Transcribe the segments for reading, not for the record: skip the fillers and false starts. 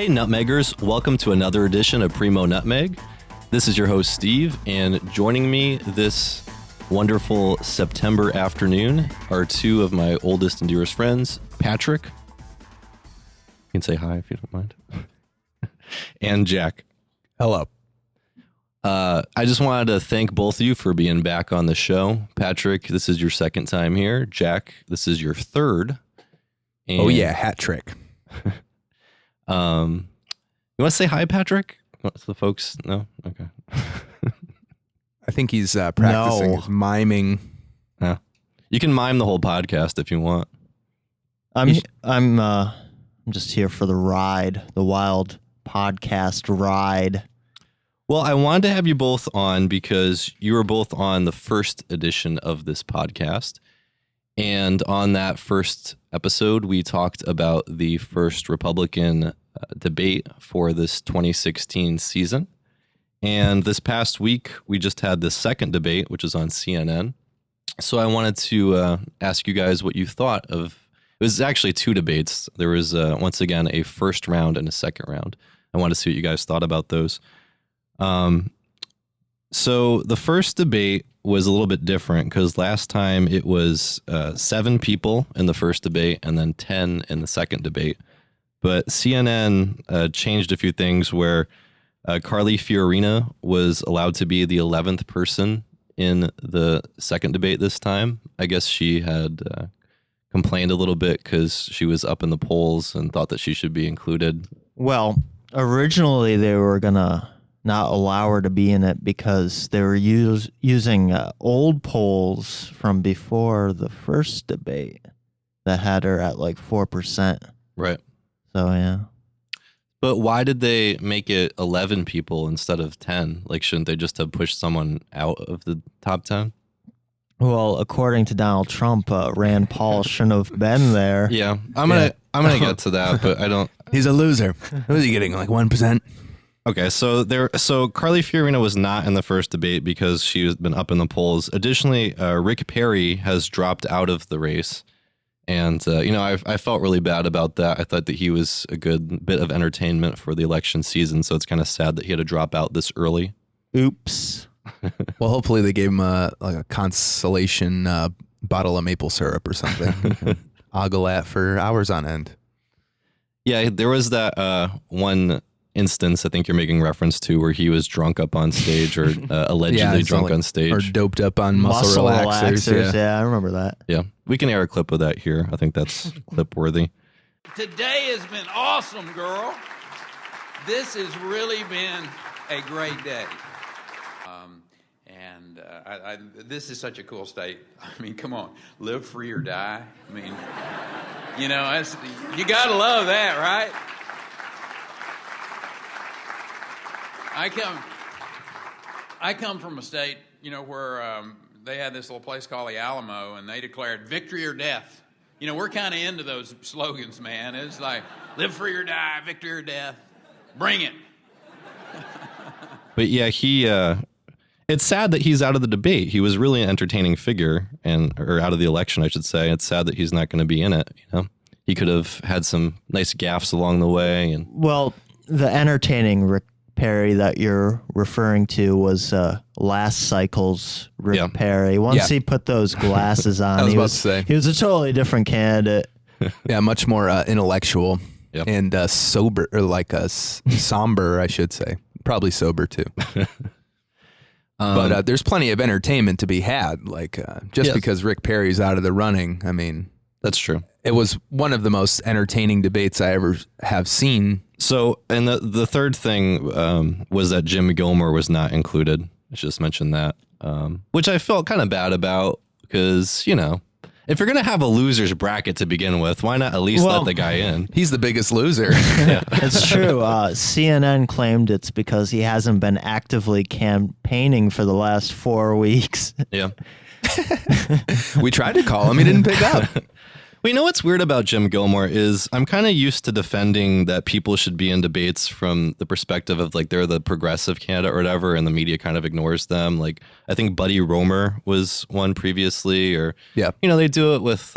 Hey Nutmeggers, welcome to another edition of PRIMO NUTMEG. This is your host Steve, and joining me this wonderful September afternoon are two of my oldest and dearest friends, Patrick. You can say hi if you don't mind. And Jack. Hello. I just wanted to thank both of you for being back on the show. Patrick, this is your second time here. Jack, this is your third. And oh yeah, hat trick. You want to say hi, Patrick? So the folks know? Okay. I think he's practicing his miming. Yeah. You can mime the whole podcast if you want. I'm just here for the ride, the wild podcast ride. Well, I wanted to have you both on because you were both on the first edition of this podcast. And on that first episode, we talked about the first Republican debate for this 2016 season. And this past week, we just had the second debate, which is on CNN. So I wanted to ask you guys what you thought of. It was actually two debates. There was, once again, a first round and a second round. I wanted to see what you guys thought about those. So the first debate was a little bit different because last time it was 7 people in the first debate and then 10 in the second debate. But CNN changed a few things where Carly Fiorina was allowed to be the 11th person in the second debate this time. I guess she had complained a little bit because she was up in the polls and thought that she should be included. Well, originally they were going to not allow her to be in it because they were using old polls from before the first debate that had her at like 4%. Right. So, yeah. But why did they make it 11 people instead of 10? Like, shouldn't they just have pushed someone out of the top 10? Well, according to Donald Trump, Rand Paul shouldn't have been there. Yeah, I'm gonna get to that, but I don't. He's a loser. Who's he getting? Like 1%? Okay, so Carly Fiorina was not in the first debate because she has been up in the polls. Additionally, Rick Perry has dropped out of the race, and I felt really bad about that. I thought that he was a good bit of entertainment for the election season, so it's kind of sad that he had to drop out this early. Oops. Well, hopefully they gave him a consolation bottle of maple syrup or something. Ogle at for hours on end. Yeah, there was that one instance I think you're making reference to where he was drunk up on stage or allegedly drunk on stage. Or doped up on muscle relaxers. Yeah, I remember that. Yeah, we can air a clip of that here. I think that's clip worthy. Today has been awesome, girl. This has really been a great day. This is such a cool state. I mean, come on, live free or die. I mean, you got to love that, right? I come from a state, where they had this little place called the Alamo, and they declared victory or death. We're kind of into those slogans, man. It's like live free or die, victory or death. Bring it. But yeah, it's sad that he's out of the debate. He was really an entertaining figure, or out of the election, I should say. It's sad that he's not going to be in it. He could have had some nice gaffes along the way. And well, the entertaining Rick Perry that you're referring to was last cycle's Rick Perry. Once he put those glasses on, he was a totally different candidate. Yeah, much more intellectual and sober, or somber, I should say. Probably sober too. But there's plenty of entertainment to be had. Because Rick Perry's out of the running, I mean, that's true. It was one of the most entertaining debates I ever have seen. So, and the third thing was that Jim Gilmore was not included. I should just mention that, which I felt kind of bad about because, if you're going to have a loser's bracket to begin with, why not at least let the guy in? He's the biggest loser. Yeah. It's true. CNN claimed it's because he hasn't been actively campaigning for the last 4 weeks. Yeah. We tried to call him. He didn't pick up. Well, what's weird about Jim Gilmore is I'm kind of used to defending that people should be in debates from the perspective of they're the progressive candidate or whatever, and the media kind of ignores them. I think Buddy Roemer was one previously, or they do it with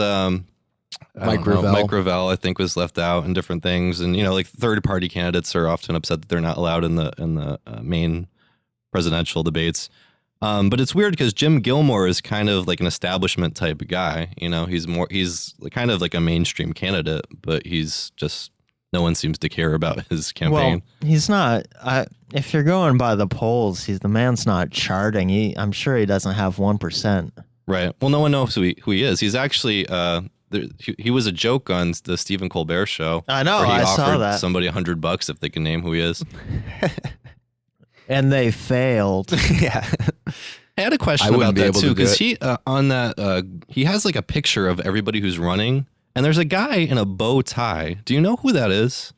Mike Gravel. Mike Gravel, I think, was left out and different things. And, like third party candidates are often upset that they're not allowed in the main presidential debates. But it's weird because Jim Gilmore is kind of like an establishment type of guy. He's kind of like a mainstream candidate, but he's just, no one seems to care about his campaign. Well, he's not. If you're going by the polls, the man's not charting. I'm sure he doesn't have 1%. Right. Well, no one knows who he is. He's actually he was a joke on the Stephen Colbert show. I know. Where he I offered saw that. somebody $100 if they can name who he is. And they failed. Yeah. I had a question about that too, because he on that he has like a picture of everybody who's running, and there's a guy in a bow tie. Do you know who that is?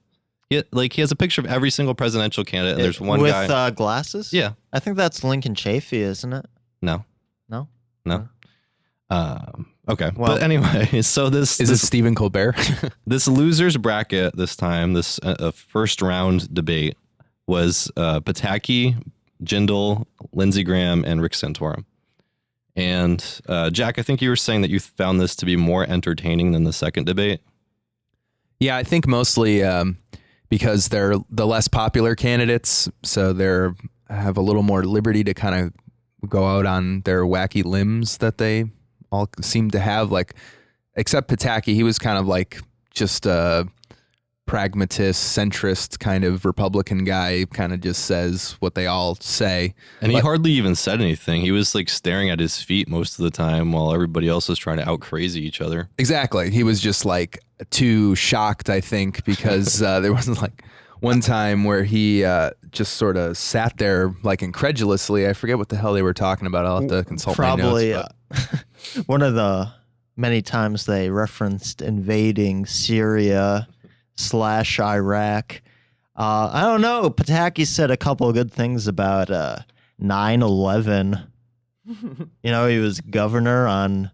He has a picture of every single presidential candidate, and there's one guy with glasses. Yeah, I think that's Lincoln Chafee, isn't it? No. Okay. Well, but anyway, so this is it Stephen Colbert? This losers bracket this time, this first round debate was Pataki, Jindal, Lindsey Graham, and Rick Santorum. And Jack, I think you were saying that you found this to be more entertaining than the second debate. Yeah, I think mostly because they're the less popular candidates, so they're have a little more liberty to kind of go out on their wacky limbs that they all seem to have. Like, except Pataki, he was kind of like just a pragmatist, centrist kind of Republican guy, kind of just says what they all say. And he hardly even said anything. He was like staring at his feet most of the time while everybody else was trying to out crazy each other. Exactly. He was just like too shocked, I think, because there was like one time where he just sort of sat there like incredulously. I forget what the hell they were talking about. I'll have to consult my notes. Probably one of the many times they referenced invading Syria / Iraq. I don't know. Pataki said a couple of good things about 9/11. He was governor on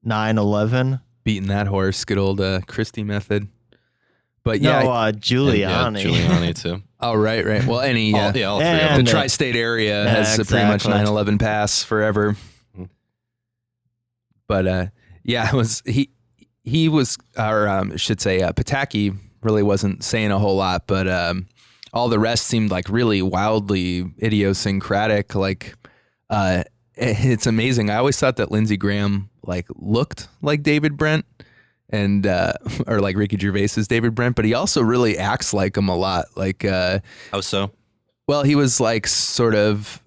9/11. Beating that horse, good old Christie method. But No, yeah, Giuliani. Giuliani too. oh right. Well, all three of them. The And tri-state area has pretty much exactly. 9/11 pass forever. But yeah, it was he was, or I should say, Pataki really wasn't saying a whole lot, but all the rest seemed like really wildly idiosyncratic. Like, it's amazing. I always thought that Lindsey Graham like looked like David Brent, and or like Ricky Gervais's David Brent, but he also really acts like him a lot. Like, How so? well, he was like sort of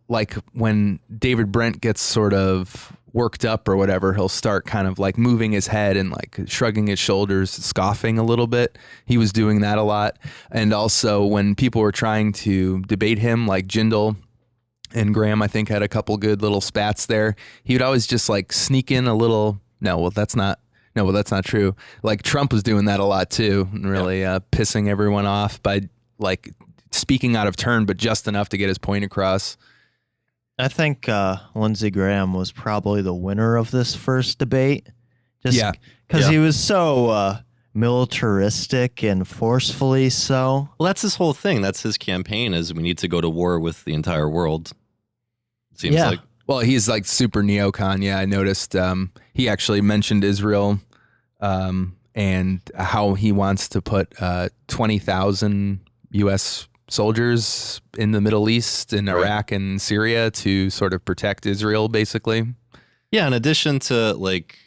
like when David Brent gets sort of worked up or whatever, he'll start kind of like moving his head and like shrugging his shoulders, scoffing a little bit. He was doing that a lot. And also when people were trying to debate him, like Jindal and Graham, I think, had a couple good little spats there. He would always just like sneak in a little, that's not true. Like Trump was doing that a lot too, and really pissing everyone off by like speaking out of turn, but just enough to get his point across. I think Lindsey Graham was probably the winner of this first debate. Just because he was so militaristic and forcefully so. Well, that's his whole thing. That's his campaign, is we need to go to war with the entire world. Seems like. Well, he's like super neocon. Yeah, I noticed he actually mentioned Israel and how he wants to put 20,000 U.S. soldiers in the Middle East, in Iraq and Syria to sort of protect Israel, basically. Yeah, in addition to like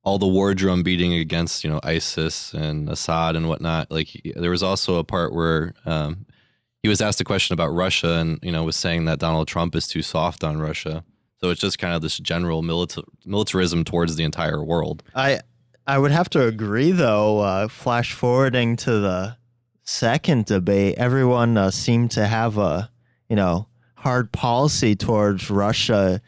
all the war drum beating against, ISIS and Assad and whatnot, like there was also a part where he was asked a question about Russia and, was saying that Donald Trump is too soft on Russia. So it's just kind of this general militarism towards the entire world. I would have to agree, though, flash forwarding to the second debate, everyone seemed to have a, hard policy towards Russia,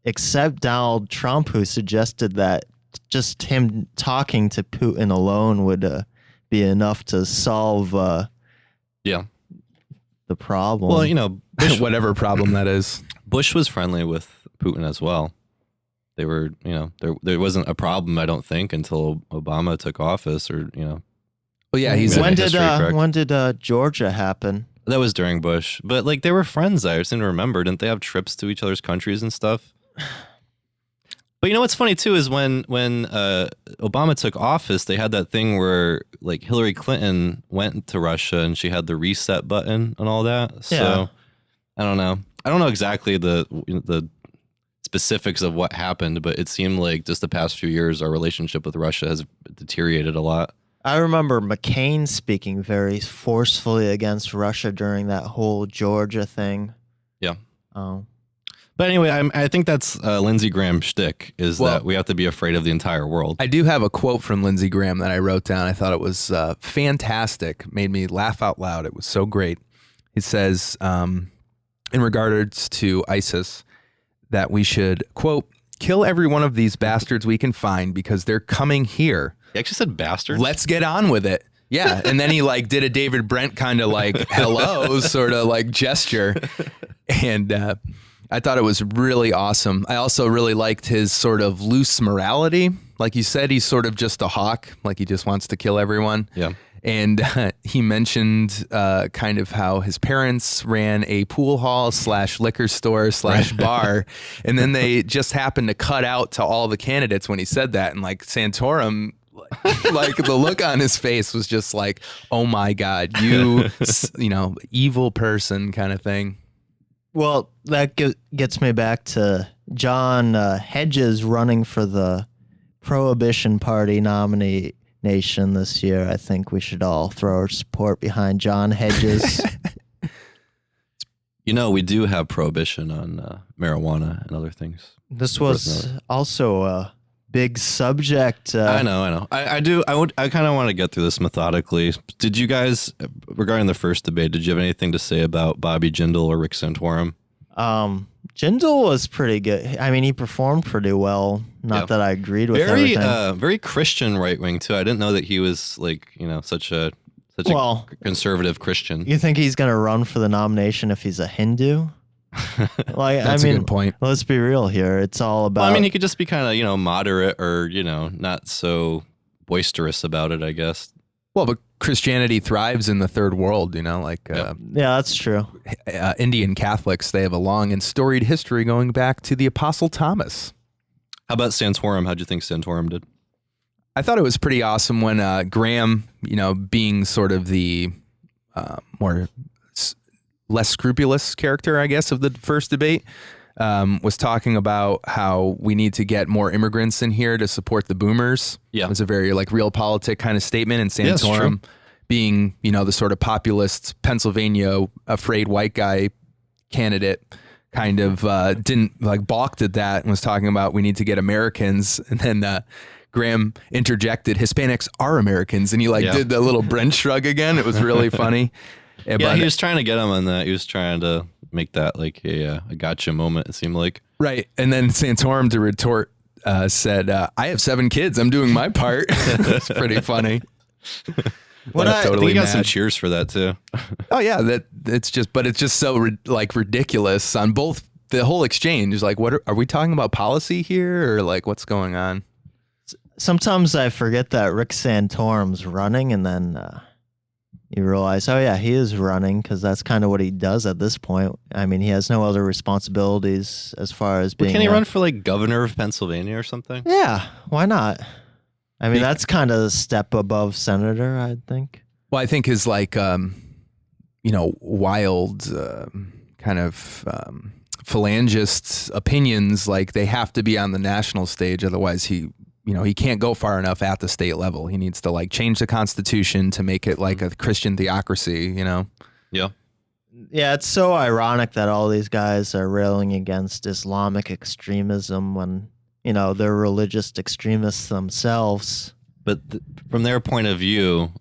except Donald Trump, who suggested that just him talking to Putin alone would be enough to solve the problem. Well, Bush, whatever problem that is. Bush was friendly with Putin as well. They were, there wasn't a problem, I don't think, until Obama took office, or. Well, yeah, when did Georgia happen? That was during Bush, but like they were friends. I seem to remember, didn't they have trips to each other's countries and stuff? But you know what's funny too is when Obama took office, they had that thing where like Hillary Clinton went to Russia and she had the reset button and all that. So Yeah. I don't know. I don't know exactly the specifics of what happened, but it seemed like just the past few years, our relationship with Russia has deteriorated a lot. I remember McCain speaking very forcefully against Russia during that whole Georgia thing. Yeah. Oh. But anyway, I think that's Lindsey Graham's shtick is that we have to be afraid of the entire world. I do have a quote from Lindsey Graham that I wrote down. I thought it was fantastic. Made me laugh out loud. It was so great. He says, in regards to ISIS, that we should, quote, kill every one of these bastards we can find because they're coming here. He actually said bastards. Let's get on with it. Yeah. And then he like did a David Brent kind of like hello sort of like gesture. And I thought it was really awesome. I also really liked his sort of loose morality. Like you said, he's sort of just a hawk, like he just wants to kill everyone. Yeah. And he mentioned kind of how his parents ran a pool hall / liquor store / bar. And then they just happened to cut out to all the candidates when he said that. And like Santorum, like the look on his face was just like, oh my God, you know, evil person kind of thing. Well, that gets me back to John Hedges running for the Prohibition Party nomination this year. I think we should all throw our support behind John Hedges. You know, we do have prohibition on marijuana and other things. This was also a big subject. I know. I kind of want to get through this methodically. Did you guys, regarding the first debate, did you have anything to say about Bobby Jindal or Rick Santorum? Jindal was pretty good. I mean, he performed pretty well. Not that I agreed with everything. Very Christian right wing too. I didn't know that he was like, you know, such a conservative Christian. You think he's going to run for the nomination if he's a Hindu? Like, That's a good point. Let's be real here. It's all about. Well, I mean, he could just be kind of, you know, moderate or, you know, not so boisterous about it, I guess. Well, but Christianity thrives in the third world, you know, like yeah, that's true. Indian Catholics, they have a long and storied history going back to the Apostle Thomas. How about Santorum? How'd you think Santorum did? I thought it was pretty awesome when Graham, you know, being sort of the less scrupulous character, I guess, of the first debate, was talking about how we need to get more immigrants in here to support the boomers. Yeah. It was a very like realpolitik kind of statement. And Santorum being, you know, the sort of populist Pennsylvania afraid white guy candidate kind of didn't like balked at that and was talking about we need to get Americans. And then Graham interjected, Hispanics are Americans. And he did the little Brent shrug again. It was really funny. Yeah, he was trying to get him on that. He was trying to make that like a gotcha moment, it seemed like. Right. And then Santorum to retort said, I have 7 kids. I'm doing my part. That's pretty funny. I think he got some cheers for that too. Oh yeah, it's just so ridiculous on both the whole exchange. Is like, what are we talking about policy here or like what's going on? Sometimes I forget that Rick Santorum's running and then you realize, oh yeah, he is running because that's kind of what he does at this point. I mean, he has no other responsibilities as far as being. Can he run for like governor of Pennsylvania or something? Yeah, why not? I mean, that's kind of a step above senator, I think. Well, I think his like, you know, wild kind of phalangist opinions, like they have to be on the national stage. Otherwise he can't go far enough at the state level. He needs to like change the Constitution to make it like a Christian theocracy, you know? Yeah. Yeah, it's so ironic that all these guys are railing against Islamic extremism when, you know, they're religious extremists themselves. But from their point of view,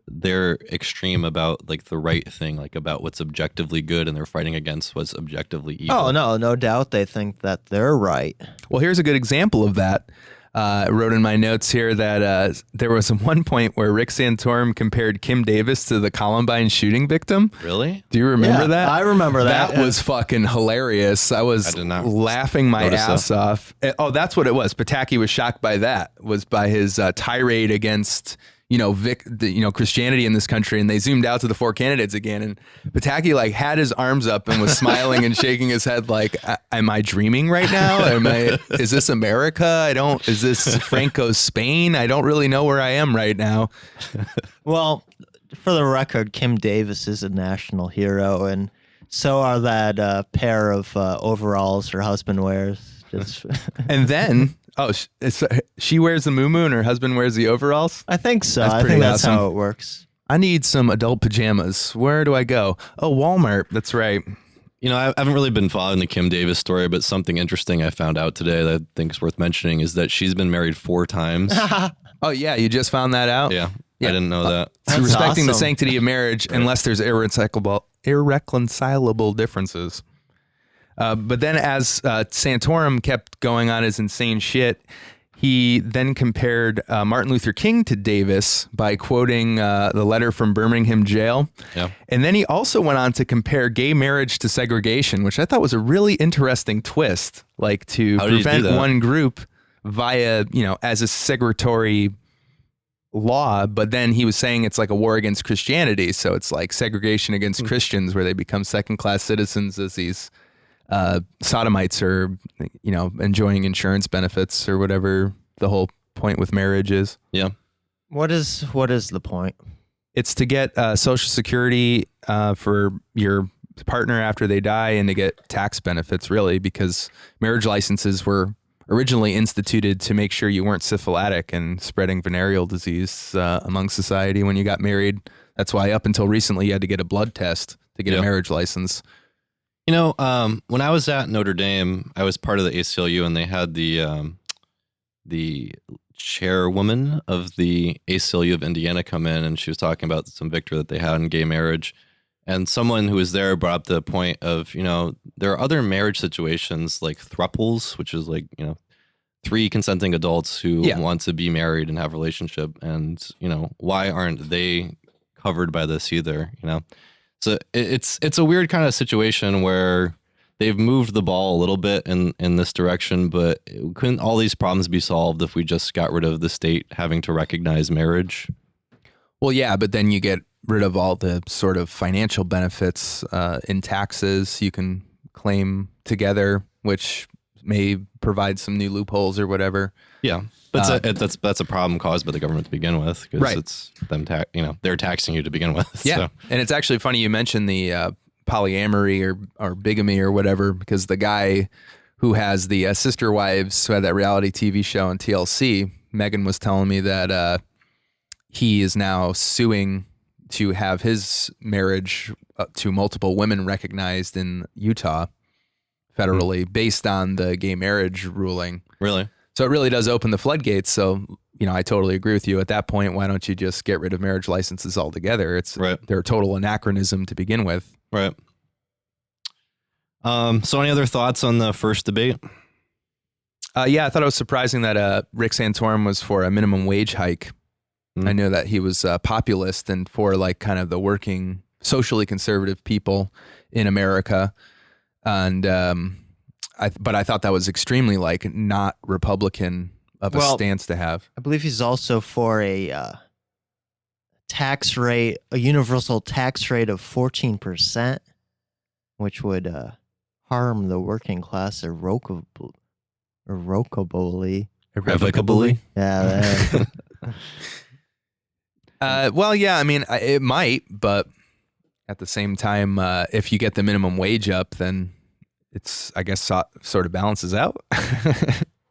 they're extreme about like the right thing, like about what's objectively good, and they're fighting against what's objectively evil. Oh, no doubt they think that they're right. Well, here's a good example of that. I wrote in my notes here that there was one point where Rick Santorum compared Kim Davis to the Columbine shooting victim. Really? Do you remember that? I remember that. That was fucking hilarious. I was laughing my ass off. Oh, that's what it was. Pataki was shocked by that, was by his tirade against, Christianity in this country, and they zoomed out to the 4 candidates again, and Pataki like had his arms up and was smiling and shaking his head like, am I dreaming right now? Is this America? Is this Franco's Spain? I don't really know where I am right now. Well, for the record, Kim Davis is a national hero, and so are that pair of overalls her husband wears. And then, she wears the muumuu and her husband wears the overalls? I think so. That's I pretty think that's awesome. how it works. I need some adult pajamas. Where do I go? Oh, Walmart. That's right. I haven't really been following the Kim Davis story, but something interesting I found out today that I think is worth mentioning is that she's been married 4 times. Oh, yeah. You just found that out? Yeah. Yeah. I didn't know that. So That's respecting the awesome. sanctity of marriage unless there's irreconcilable differences. But then as Santorum kept going on his insane shit, he then compared Martin Luther King to Davis by quoting the letter from Birmingham jail. Yeah. And then he also went on to compare gay marriage to segregation, which I thought was a really interesting twist, like to How did he do prevent that? one group via, as a segregatory law, but then he was saying it's like a war against Christianity. So it's like segregation against Christians where they become second-class citizens as these sodomites are, enjoying insurance benefits or whatever the whole point with marriage is. Yeah. What is the point? It's to get Social Security for your partner after they die and to get tax benefits, really, because marriage licenses were originally instituted to make sure you weren't syphilitic and spreading venereal disease among society when you got married. That's why up until recently you had to get a blood test to get a marriage license. When I was at Notre Dame, I was part of the ACLU, and they had the chairwoman of the ACLU of Indiana come in, and she was talking about some victory that they had in gay marriage. And someone who was there brought up the point of, there are other marriage situations like thruples, which is like, 3 consenting adults who want to be married and have a relationship. And, why aren't they covered by this either? So it's a weird kind of situation where they've moved the ball a little bit in this direction, but couldn't all these problems be solved if we just got rid of the state having to recognize marriage? Well, yeah, but then you get rid of all the sort of financial benefits in taxes you can claim together, which may provide some new loopholes or whatever. Yeah, but that's a problem caused by the government to begin with, because it's them they're taxing you to begin with. Yeah, So. And it's actually funny you mentioned the polyamory or bigamy or whatever, because the guy who has the sister wives who had that reality TV show on TLC, Megan was telling me that he is now suing to have his marriage to multiple women recognized in Utah federally based on the gay marriage ruling. Really? So it really does open the floodgates. So, I totally agree with you. At that point, why don't you just get rid of marriage licenses altogether? They're a total anachronism to begin with. Right. So any other thoughts on the first debate? Yeah, I thought it was surprising that Rick Santorum was for a minimum wage hike. I know that he was populist and for like kind of the working, socially conservative people in America. And but I thought that was extremely like not Republican of a stance to have. I believe he's also for a tax rate, a universal tax rate of 14%, which would harm the working class irrevocably. Irrevocably? Yeah. Well, yeah, I mean, it might, but at the same time, if you get the minimum wage up, then it's, I guess, sort of balances out.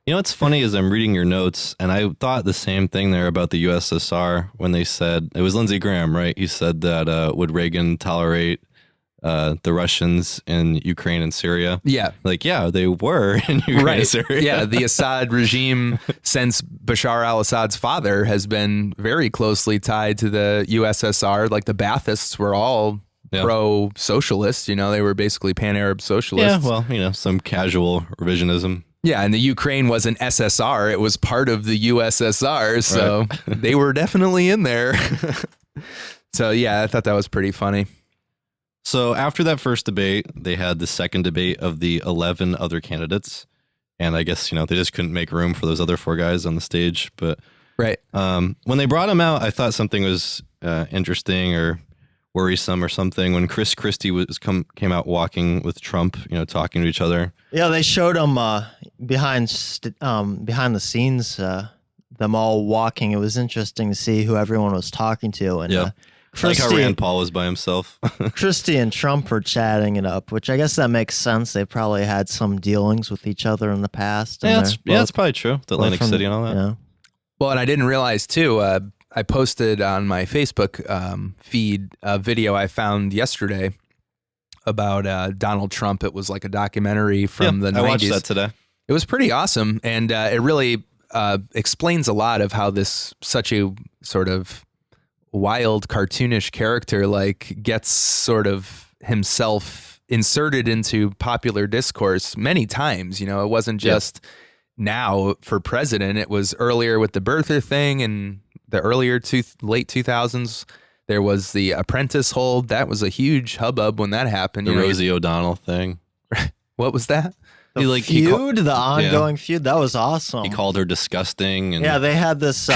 What's funny is I'm reading your notes, and I thought the same thing there about the USSR when they said, it was Lindsey Graham, right? He said that would Reagan tolerate the Russians in Ukraine and Syria? Yeah. Like, yeah, they were in Ukraine and Syria. Yeah, the Assad regime, since Bashar al-Assad's father, has been very closely tied to the USSR. Like the Baathists were all pro-socialist. They were basically pan-Arab socialists. Yeah, well, some casual revisionism. Yeah, and the Ukraine was an SSR. It was part of the USSR, so they were definitely in there. So, yeah, I thought that was pretty funny. So after that first debate, they had the second debate of the 11 other candidates. And I guess, they just couldn't make room for those other 4 guys on the stage. But Right. When they brought him out, I thought something was interesting or worrisome or something. When Chris Christie came out walking with Trump, talking to each other. Yeah, they showed him behind the scenes, them all walking. It was interesting to see who everyone was talking to. And Yeah. Like how Rand Paul was by himself. Christie and Trump were chatting it up, which I guess that makes sense. They probably had some dealings with each other in the past. And that's probably true. The Atlantic City and all that. Yeah. Well, and I didn't realize too, I posted on my Facebook feed a video I found yesterday about Donald Trump. It was like a documentary from the 90s. I watched that today. It was pretty awesome, and it really explains a lot of how this such a sort of wild, cartoonish character gets sort of himself inserted into popular discourse many times. It wasn't just now for president. It was earlier with the birther thing and the earlier late 2000s. There was the apprentice hold. That was a huge hubbub when that happened. The Rosie O'Donnell thing. What was that? The ongoing feud. That was awesome. He called her disgusting. And yeah, they had this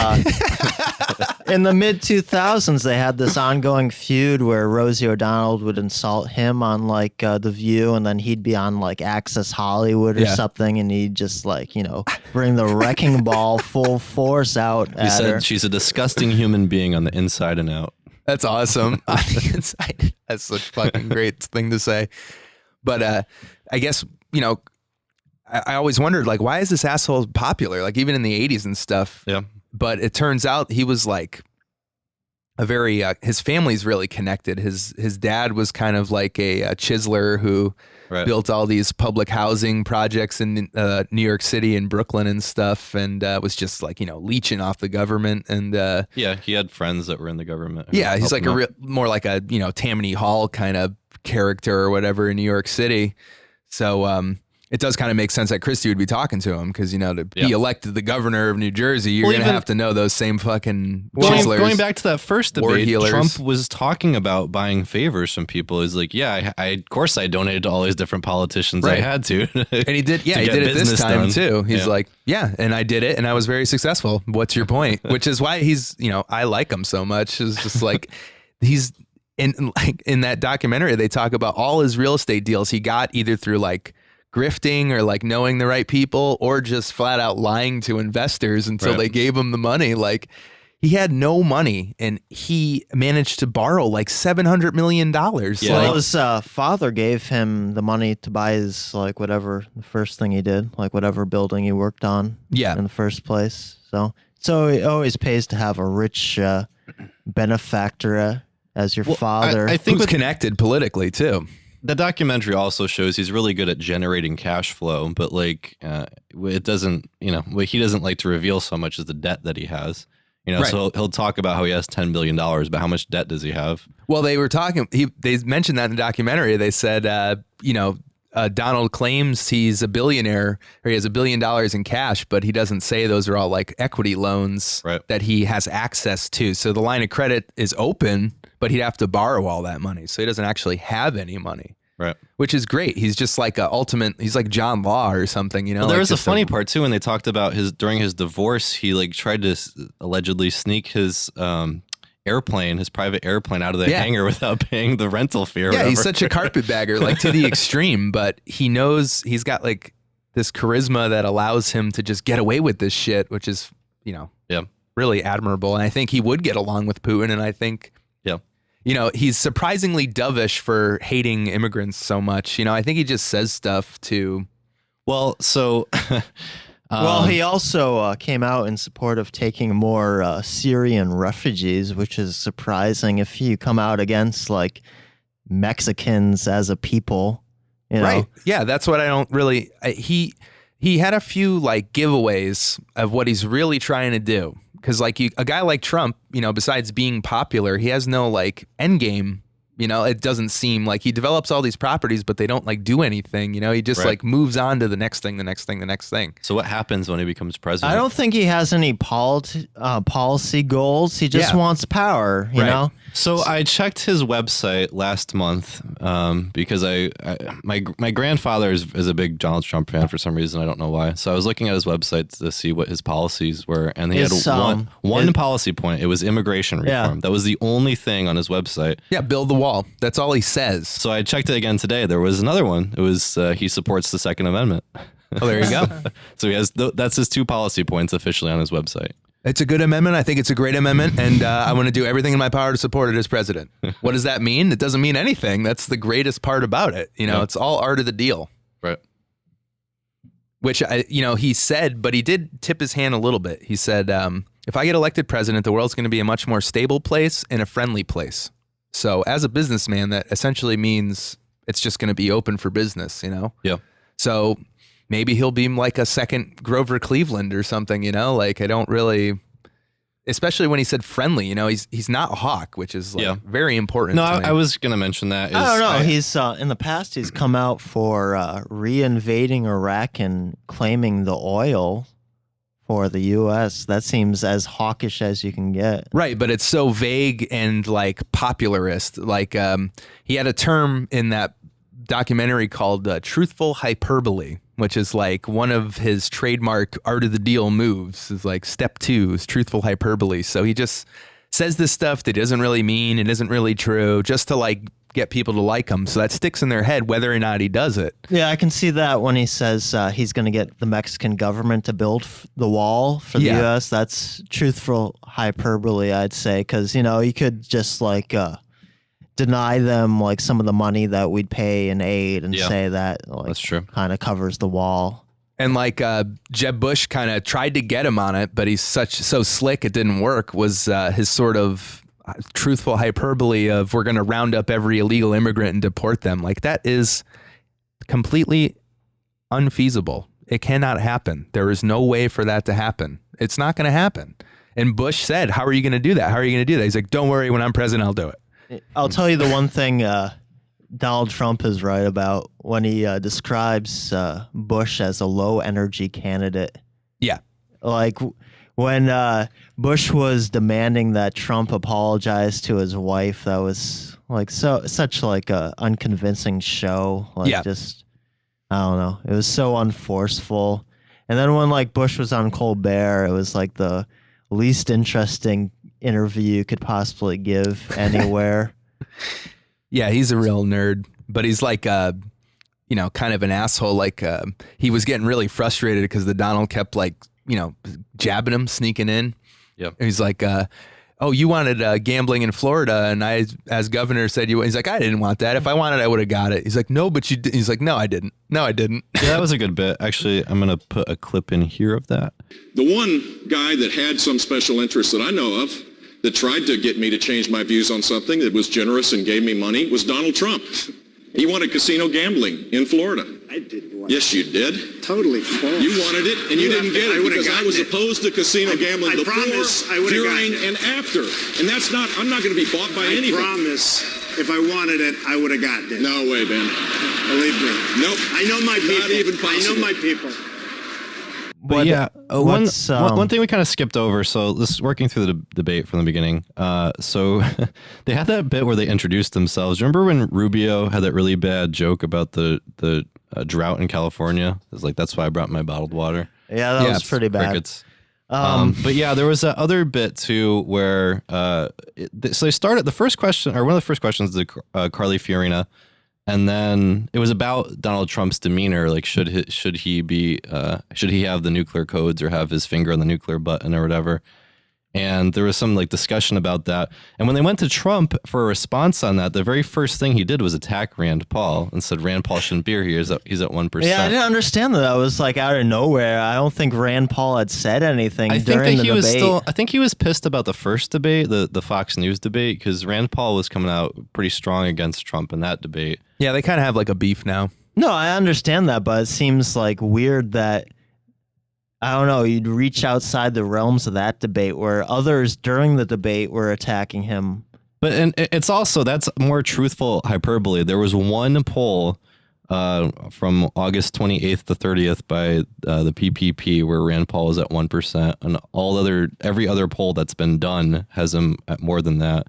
in the mid 2000s. They had this ongoing feud where Rosie O'Donnell would insult him on The View, and then he'd be on Access Hollywood or something, and he'd just bring the wrecking ball full force out. He said she's a disgusting human being on the inside and out. That's awesome. That's such a fucking great thing to say. But I guess I always wondered, why is this asshole popular? Even in the 80s and stuff. Yeah. But it turns out he was a very, his family's really connected. His dad was kind of like a chiseler who built all these public housing projects in New York City and Brooklyn and stuff. And was just leeching off the government. And he had friends that were in the government. Yeah. He's more like a, Tammany Hall kind of character or whatever in New York City. So, it does kind of make sense that Christie would be talking to him because, to be elected the governor of New Jersey, you're going to have to know those same fucking chiselers. Going back to that first debate, healers. Trump was talking about buying favors from people. He's like, I of course I donated to all these different politicians. I had to. And he did. Yeah, he did it this time too. He's like, and I did it and I was very successful. What's your point? Which is why he's, I like him so much. It's just he's in that documentary, they talk about all his real estate deals he got either through grifting or knowing the right people or just flat out lying to investors until they gave him the money. He had no money and he managed to borrow $700 million. Yeah. His father gave him the money to buy his whatever the first thing he did, whatever building he worked on in the first place. So it always pays to have a rich benefactor as your father. I think who's connected politically too. The documentary also shows he's really good at generating cash flow, but it doesn't, he doesn't like to reveal so much as the debt that he has. So he'll talk about how he has $10 billion, but how much debt does he have? Well, they were talking, they mentioned that in the documentary. They said, Donald claims he's a billionaire or he has $1 billion in cash, but he doesn't say those are all equity loans that he has access to. So the line of credit is open, but he'd have to borrow all that money. So he doesn't actually have any money. Right. Which is great. He's just he's like John Law or something, Well, there was a funny part too when they talked about during his divorce, he tried to allegedly sneak his his private airplane out of the hangar without paying the rental fee or whatever. He's such a carpetbagger, to the extreme, but he knows he's got this charisma that allows him to just get away with this shit, which is, really admirable. And I think he would get along with Putin. And I think, he's surprisingly dovish for hating immigrants so much. I think he just says stuff to. Well, so. He also came out in support of taking more Syrian refugees, which is surprising if you come out against Mexicans as a people. Right. Yeah, that's what I don't really. He had a few giveaways of what he's really trying to do. Because a guy like Trump, besides being popular, he has no end game It doesn't seem like he develops all these properties, but they don't like do anything. He just Right. like moves on to the next thing, the next thing, the next thing. So what happens when he becomes president? I don't think he has any policy goals. He just Yeah. wants power, you Right. know? So I checked his website last month because my grandfather is a big Donald Trump fan for some reason. I don't know why. So I was looking at his website to see what his policies were, and he had one policy point. It was immigration reform. Yeah. That was the only thing on his website. Yeah, build the wall. That's all he says. So I checked it again today. There was another one. It was he supports the Second Amendment. Oh, there you go. So he has that's his 2 policy points officially on his website. It's a good amendment. I think it's a great amendment, and I want to do everything in my power to support it as president. What does that mean? It doesn't mean anything. That's the greatest part about it. It's all art of the deal. Right. Which he said, but he did tip his hand a little bit. He said, if I get elected president, the world's going to be a much more stable place and a friendly place. So as a businessman, that essentially means it's just going to be open for business, Yeah. So maybe he'll be like a second Grover Cleveland or something, like I don't really, especially when he said friendly, he's not a hawk, which is like very important. No, to me. I was going to mention that. I don't know. He's in the past, he's come out for re-invading Iraq and claiming the oil for the U.S. That seems as hawkish as you can get. Right, but it's so vague and like popularist. Like he had a term in that documentary called truthful hyperbole, which is like one of his trademark art of the deal moves. Is like step 2 is truthful hyperbole. So he just says this stuff that doesn't really mean, it isn't really true, just to like get people to like him. So that sticks in their head whether or not he does it. Yeah, I can see that when he says he's going to get the Mexican government to build the wall for the U.S. That's truthful hyperbole, I'd say, because, you could just like deny them like some of the money that we'd pay in aid and say that like, that's true. Kind of covers the wall. And like Jeb Bush kind of tried to get him on it, but he's so slick it didn't work, was his sort of truthful hyperbole of we're going to round up every illegal immigrant and deport them. Like that is completely unfeasible. It cannot happen. There is no way for that to happen. It's not going to happen. And Bush said, how are you going to do that? How are you going to do that? He's like, don't worry, when I'm president, I'll do it. I'll tell you the one thing Donald Trump is right about when he describes Bush as a low energy candidate. Yeah. Like when Bush was demanding that Trump apologize to his wife, that was like such like a unconvincing show. Like just, I don't know. It was so unforceful. And then when like Bush was on Colbert, it was like the least interesting interview you could possibly give anywhere. Yeah, he's a real nerd, but he's like, kind of an asshole. Like he was getting really frustrated because the Donald kept like, jabbing him, sneaking in. Yep. And he's like, oh, you wanted gambling in Florida, and I, as governor, said you. He's like, I didn't want that. If I wanted, I would have got it. He's like, no, but you did. He's like, no, I didn't. No, I didn't. Yeah, that was a good bit. Actually, I'm going to put a clip in here of that. The one guy that had some special interest that I know of that tried to get me to change my views on something that was generous and gave me money was Donald Trump. He wanted casino gambling in Florida. I didn't want Yes, you did. Totally false. You wanted it, and you didn't get it because I was opposed to casino gambling I before, promise I would've during, gotten it. and after. And that's not, I'm not going to be bought by I anything. promise if I wanted it, I would have gotten it. No way, Ben. Believe me. Nope. I know my people. Not even I possible. know my people. But yeah, one what's, thing we kind of skipped over. So this is working through the debate from the beginning. So they had that bit where they introduced themselves. Remember when Rubio had that really bad joke about the drought in California? It was like, that's why I brought my bottled water. Yeah, that was pretty bad. Crickets. But yeah, there was that other bit too where so they started the first question, or one of the first questions to Carly Fiorina. And then it was about Donald Trump's demeanor. Like, should he have the nuclear codes or have his finger on the nuclear button or whatever? And there was some like discussion about that. And when they went to Trump for a response on that, the very first thing he did was attack Rand Paul and said Rand Paul shouldn't be here. He's at 1%. Yeah, I didn't understand that. That was like out of nowhere. I don't think Rand Paul had said anything during the debate. I think he was pissed about the first debate, the Fox News debate, because Rand Paul was coming out pretty strong against Trump in that debate. Yeah, they kind of have like a beef now. No, I understand that, but it seems like weird that, I don't know, you'd reach outside the realms of that debate where others during the debate were attacking him But and it's also, that's more truthful hyperbole. There was one poll from August 28th to 30th by the PPP where Rand Paul is at 1%, and every other poll that's been done has him at more than that.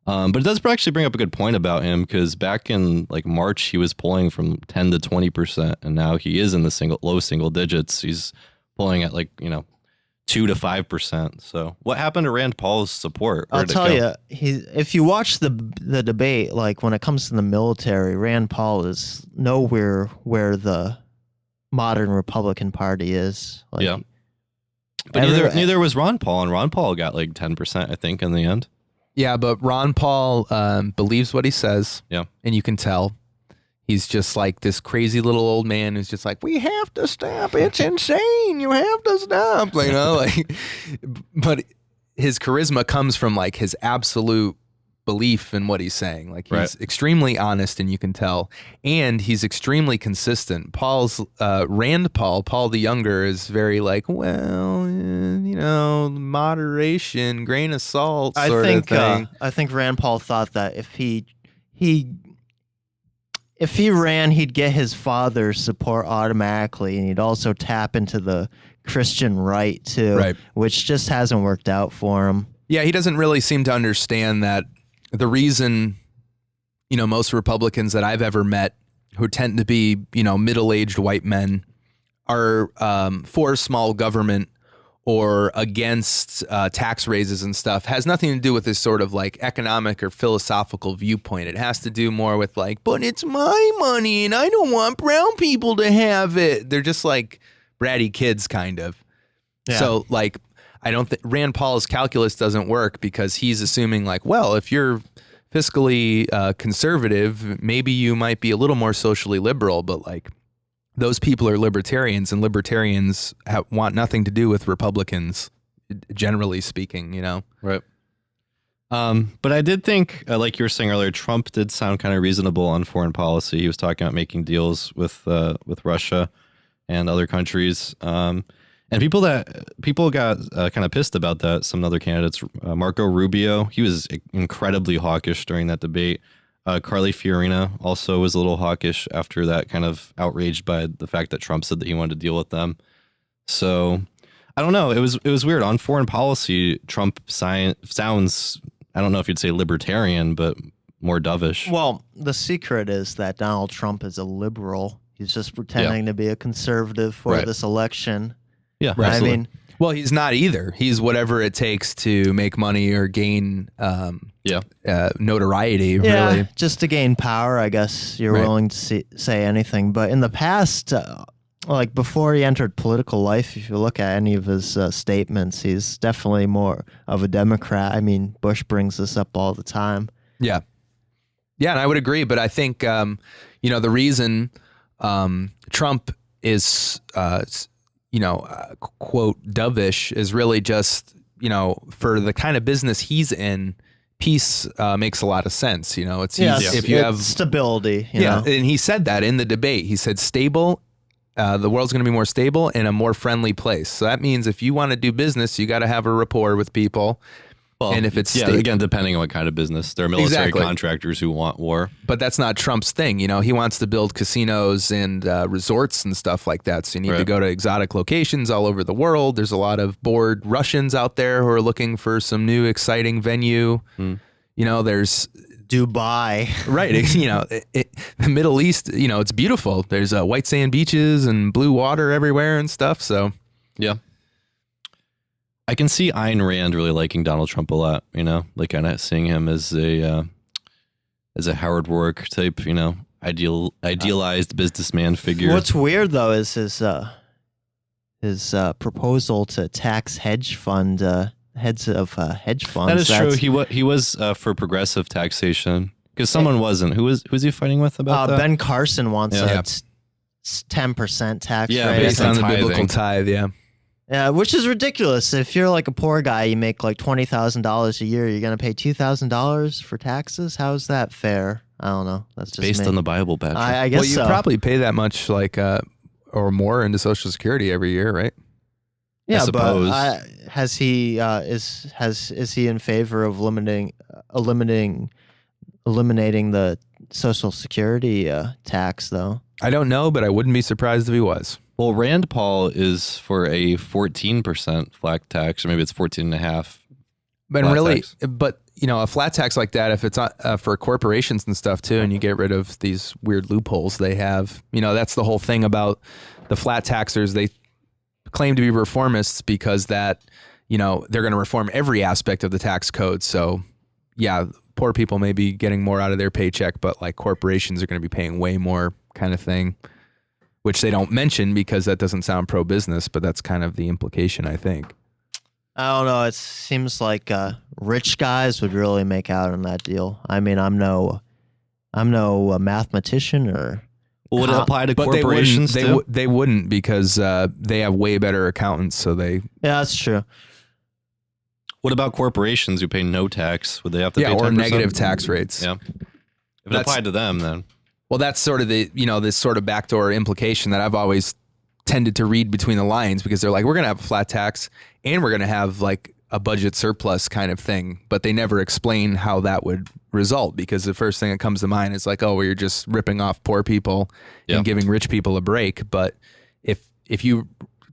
But it does actually bring up a good point about him, because back in like March he was polling from 10 to 20%, and now he is in the low single digits. He's polling at 2 to 5%. So what happened to Rand Paul's support? I'll tell you, if you watch the debate, like when it comes to the military, Rand Paul is nowhere where the modern Republican Party is. Like, yeah. But neither was Ron Paul, and Ron Paul got like 10%, I think, in the end. Yeah, but Ron Paul believes what he says. Yeah. And you can tell. He's just like this crazy little old man who's just like, we have to stop. It's insane. You have to stop. But his charisma comes from like his absolute belief in what he's saying. Like he's extremely honest, and you can tell. And he's extremely consistent. Rand Paul the Younger, is very like, well, moderation, grain of salt sort of thing. I think Rand Paul thought that if he ran, he'd get his father's support automatically, and he'd also tap into the Christian right too, which just hasn't worked out for him. Yeah, he doesn't really seem to understand that the reason, most Republicans that I've ever met who tend to be, middle-aged white men are for small government or against tax raises and stuff has nothing to do with this sort of like economic or philosophical viewpoint. It has to do more with like, but it's my money and I don't want brown people to have it. They're just like bratty kids kind of. Yeah. So like, I don't think Rand Paul's calculus doesn't work, because he's assuming like, well, if you're fiscally conservative, maybe you might be a little more socially liberal, but like, those people are libertarians, and libertarians want nothing to do with Republicans, generally speaking, Right. But I did think, like you were saying earlier, Trump did sound kind of reasonable on foreign policy. He was talking about making deals with Russia and other countries. And people got kind of pissed about that. Some other candidates, Marco Rubio, he was incredibly hawkish during that debate. Carly Fiorina also was a little hawkish after that, kind of outraged by the fact that Trump said that he wanted to deal with them. So I don't know. It was weird. On foreign policy, Trump sounds, I don't know if you'd say libertarian, but more dovish. Well, the secret is that Donald Trump is a liberal. He's just pretending to be a conservative for this election. Yeah, right. I mean, well, he's not either. He's whatever it takes to make money or gain notoriety, really. Just to gain power, I guess you're willing to say anything. But in the past, like before he entered political life, if you look at any of his statements, he's definitely more of a Democrat. I mean, Bush brings this up all the time. Yeah. Yeah, and I would agree. But I think, the reason Trump is... quote, dovish is really just, for the kind of business he's in, peace makes a lot of sense. It's easy if you have stability. You know? And he said that in the debate. He said stable, the world's going to be more stable and a more friendly place. So that means if you want to do business, you got to have a rapport with people. Well, and if it's again, depending on what kind of business, there are military contractors who want war, but that's not Trump's thing. He wants to build casinos and resorts and stuff like that. So you need to go to exotic locations all over the world. There's a lot of bored Russians out there who are looking for some new exciting venue. There's Dubai, right? The Middle East. It's beautiful. There's white sand beaches and blue water everywhere and stuff. So yeah. I can see Ayn Rand really liking Donald Trump a lot, like kind of seeing him as a Howard Roark type, idealized businessman figure. What's weird though is his proposal to tax hedge fund heads of hedge funds. That is true. He was for progressive taxation, because someone wasn't. Who's he fighting with about that? Ben Carson wants a 10% tax rate based on the biblical tithe. Yeah, which is ridiculous. If you're like a poor guy, you make like $20,000 a year, you're going to pay $2,000 for taxes? How is that fair? I don't know. That's just based on the Bible, Patrick. I guess you probably pay that much or more into Social Security every year, right? Yeah, but has he is he in favor of limiting eliminating the Social Security tax, though. I don't know, but I wouldn't be surprised if he was. Well, Rand Paul is for a 14% flat tax, or maybe it's 14.5. But flat really, tax. but a flat tax like that, if it's not for corporations and stuff too, and you get rid of these weird loopholes they have, that's the whole thing about the flat taxers. They claim to be reformists because that, they're going to reform every aspect of the tax code. So yeah, poor people may be getting more out of their paycheck, but like corporations are going to be paying way more kind of thing, which they don't mention because that doesn't sound pro-business, but that's kind of the implication, I think. I don't know. It seems like rich guys would really make out on that deal. I mean, I'm no mathematician or. Well, would it apply to But corporations too? they wouldn't because they have way better accountants. So they. Yeah, that's true. What about corporations who pay no tax? Would they have to pay 10%? Or negative tax rates. Yeah. If it applied to them, then. Well, that's sort of the, this sort of backdoor implication that I've always tended to read between the lines, because they're like, we're going to have a flat tax and we're going to have like a budget surplus kind of thing. But they never explain how that would result, because the first thing that comes to mind is like, oh, well, you're just ripping off poor people and giving rich people a break. But if you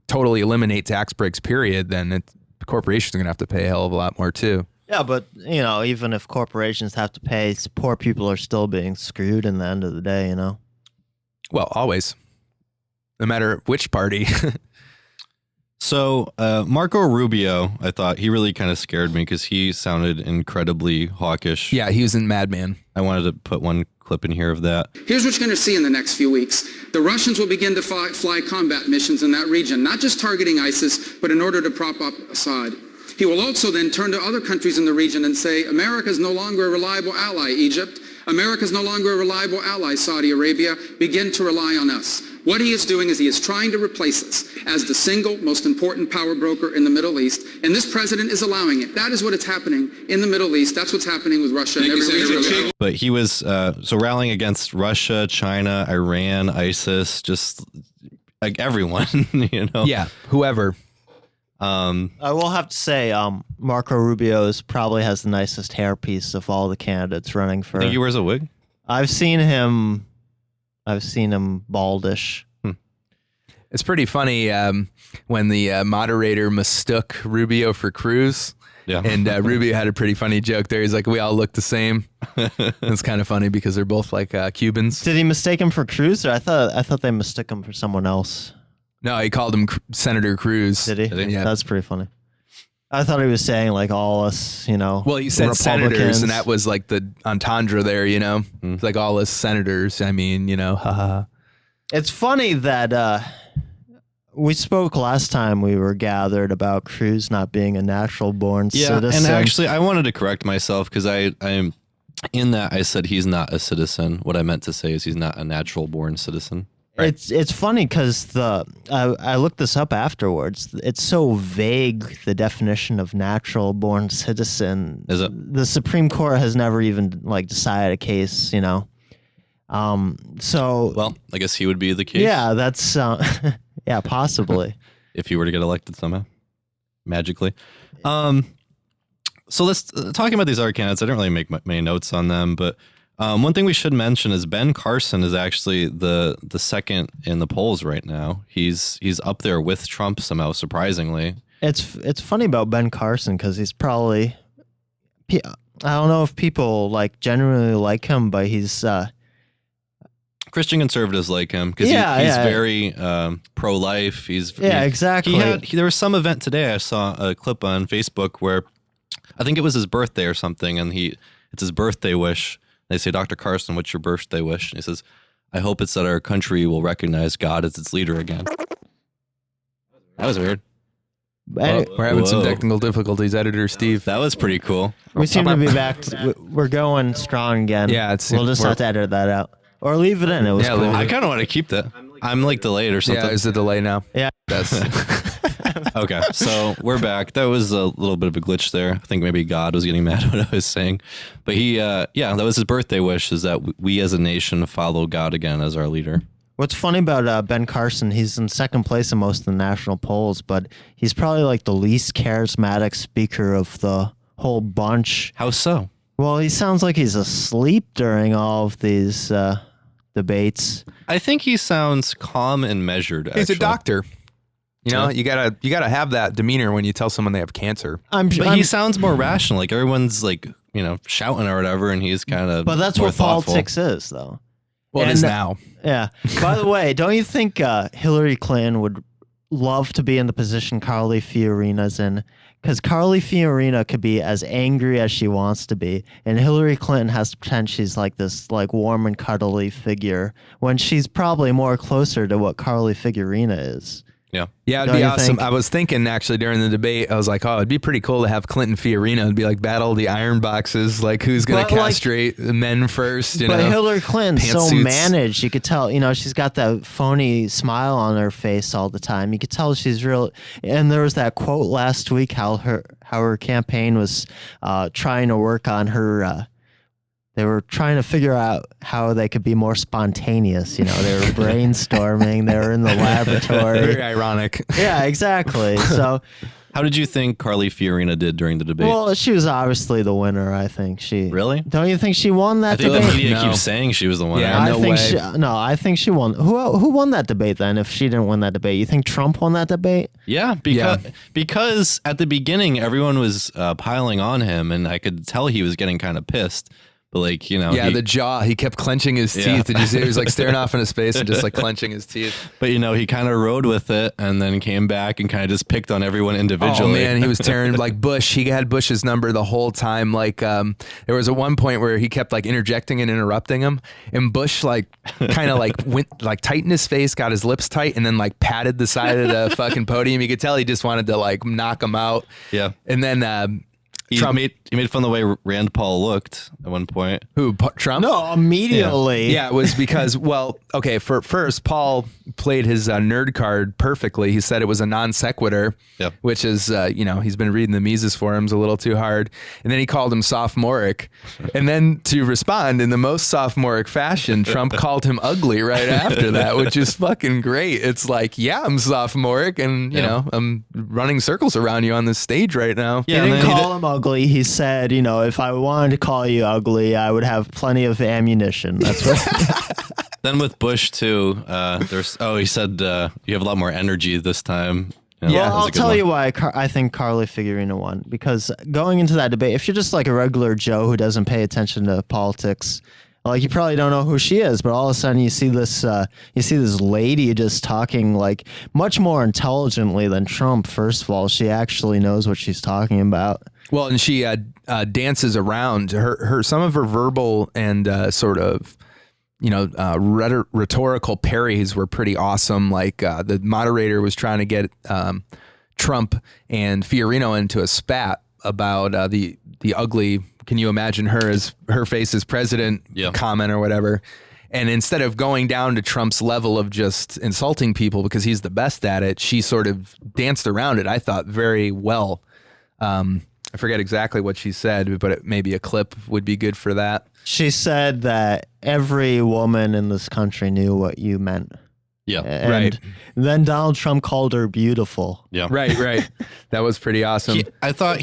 totally eliminate tax breaks, period, then corporations are going to have to pay a hell of a lot more too. Yeah, but even if corporations have to pay, poor people are still being screwed in the end of the day. Well, always, no matter which party. So Marco Rubio, I thought he really kind of scared me because he sounded incredibly hawkish. Yeah, he was in Madman. I wanted to put one clip in here of that. Here's what you're going to see in the next few weeks. The Russians will begin to fly combat missions in that region, not just targeting ISIS, but in order to prop up Assad. He will also then turn to other countries in the region and say, America is no longer a reliable ally, Egypt. America is no longer a reliable ally, Saudi Arabia. Begin to rely on us. What he is doing is he is trying to replace us as the single most important power broker in the Middle East, and this president is allowing it. That is what is happening in the Middle East. That's what's happening with Russia and every region. But he was so rallying against Russia, China, Iran, ISIS, just like everyone, Yeah, whoever. I will have to say, Marco Rubio probably has the nicest hairpiece of all the candidates running for. I think he wears a wig. I've seen him baldish. It's pretty funny when the moderator mistook Rubio for Cruz. Yeah. And Rubio had a pretty funny joke there. He's like, we all look the same. It's kind of funny because they're both like Cubans. Did he mistake him for Cruz, or I thought they mistook him for someone else? No, he called him Senator Cruz. Did he? Yeah. That's pretty funny. I thought he was saying like all us, Well, you said senators, Republicans. and that was like the entendre there, It's like all us senators. I mean, haha. It's funny that we spoke last time we were gathered about Cruz not being a natural born citizen. And actually, I wanted to correct myself because I'm in that I said he's not a citizen. What I meant to say is he's not a natural born citizen. Right. It's funny because I looked this up afterwards. It's so vague, the definition of natural born citizen. Is it? The Supreme Court has never even decided a case, So Well, I guess he would be the case. Yeah, that's yeah, possibly. If he were to get elected somehow, magically. So let's talking about these other candidates. I didn't really make many notes on them, but one thing we should mention is Ben Carson is actually the second in the polls right now. He's up there with Trump somehow, surprisingly. It's funny about Ben Carson because he's probably, I don't know if people genuinely like him, but he's Christian conservatives like him because he's very pro-life. Exactly. There was some event today. I saw a clip on Facebook where I think it was his birthday or something, and it's his birthday wish. They say, Dr. Carson, what's your birthday wish? And he says, I hope it's that our country will recognize God as its leader again. That was weird. We're having some technical difficulties, Editor Steve. That was pretty cool. We seem to be back. We're going strong again. Yeah, we'll just have to edit that out. Or leave it in. It was cool. I kind of want to keep that. I'm delayed or something. Yeah, there's a delay now. Yeah. That's Okay, so we're back. That was a little bit of a glitch there. I think maybe God was getting mad at what I was saying. But that was his birthday wish, is that we as a nation follow God again as our leader. What's funny about Ben Carson, he's in second place in most of the national polls, but he's probably the least charismatic speaker of the whole bunch. How so? Well, he sounds like he's asleep during all of these debates. I think he sounds calm and measured. He's a actually. doctor. You know, Yeah. you gotta have that demeanor when you tell someone they have cancer. But He sounds more rational. Like everyone's like, shouting or whatever, and he's kind of. But that's more what thoughtful. politics is, though. Well, it And, is now. Yeah. By the way, don't you think Hillary Clinton would love to be in the position Carly Fiorina's in? Because Carly Fiorina could be as angry as she wants to be, and Hillary Clinton has to pretend she's like this like warm and cuddly figure when she's probably more closer to what Carly Fiorina is. Yeah. Yeah, it'd Don't be you awesome. think? I was thinking actually during the debate, I was like, oh, it'd be pretty cool to have Clinton Fiorina and be like battle the iron boxes, like who's going to But, like- castrate the men first, But Hillary Clinton's so pantsuits. managed, you could tell, she's got that phony smile on her face all the time. You could tell she's real. And there was that quote last week how her campaign was trying to work on her. They were trying to figure out how they could be more spontaneous. They were brainstorming. They were in the laboratory. Very ironic. Yeah, exactly. So, How did you think Carly Fiorina did during the debate? well, she was obviously the winner. I think she. Really? Don't you think she won that I think debate? the media No. keeps saying she was the winner. Yeah. No way. I think she won. Who won that debate then? If she didn't win that debate, you think Trump won that debate? Yeah, because at the beginning everyone was piling on him, and I could tell he was getting kind of pissed. But like Yeah, the jaw. He kept clenching his teeth. Did you see? He was like staring off into space and just like clenching his teeth. but he kind of rode with it, and then came back and kind of just picked on everyone individually. Oh man, he was tearing like Bush. He had Bush's number the whole time. Like there was at one point where he kept like interjecting and interrupting him, and Bush like kind of like went like tightened his face, got his lips tight, and then like patted the side of the fucking podium. You could tell he just wanted to like knock him out. Yeah. And then He made fun of the way Rand Paul looked at one point. who Trump? No, immediately. Yeah, it was because, well, okay, for first, Paul played his nerd card perfectly. He said it was a non sequitur, Yep. which is, he's been reading the Mises forums a little too hard. And then he called him sophomoric. And then to respond in the most sophomoric fashion, Trump called him ugly right after that, which is fucking great. It's like, yeah, I'm sophomoric and, you know, I'm running circles around you on this stage right now. He Yeah, and didn't then call him ugly. He said, if I wanted to call you ugly, I would have plenty of ammunition. That's what. Then with Bush too, he said you have a lot more energy this time. Yeah, that Well, was I'll a good tell one. you why I think Carly Fiorina won. Because going into that debate, if you're just like a regular Joe who doesn't pay attention to politics, like you probably don't know who she is, but all of a sudden you see this lady just talking like much more intelligently than Trump. First of all, she actually knows what she's talking about. Well, and she dances around her some of her verbal and sort of rhetorical parries were pretty awesome. Like the moderator was trying to get Trump and Fiorino into a spat about the ugly. Can you imagine her face as president comment or whatever? And instead of going down to Trump's level of just insulting people because he's the best at it, she sort of danced around it. I thought very well. I forget exactly what she said, but maybe a clip would be good for that. She said that every woman in this country knew what you meant. Yeah. And Right. then Donald Trump called her beautiful. Yeah. Right. That was pretty awesome. I thought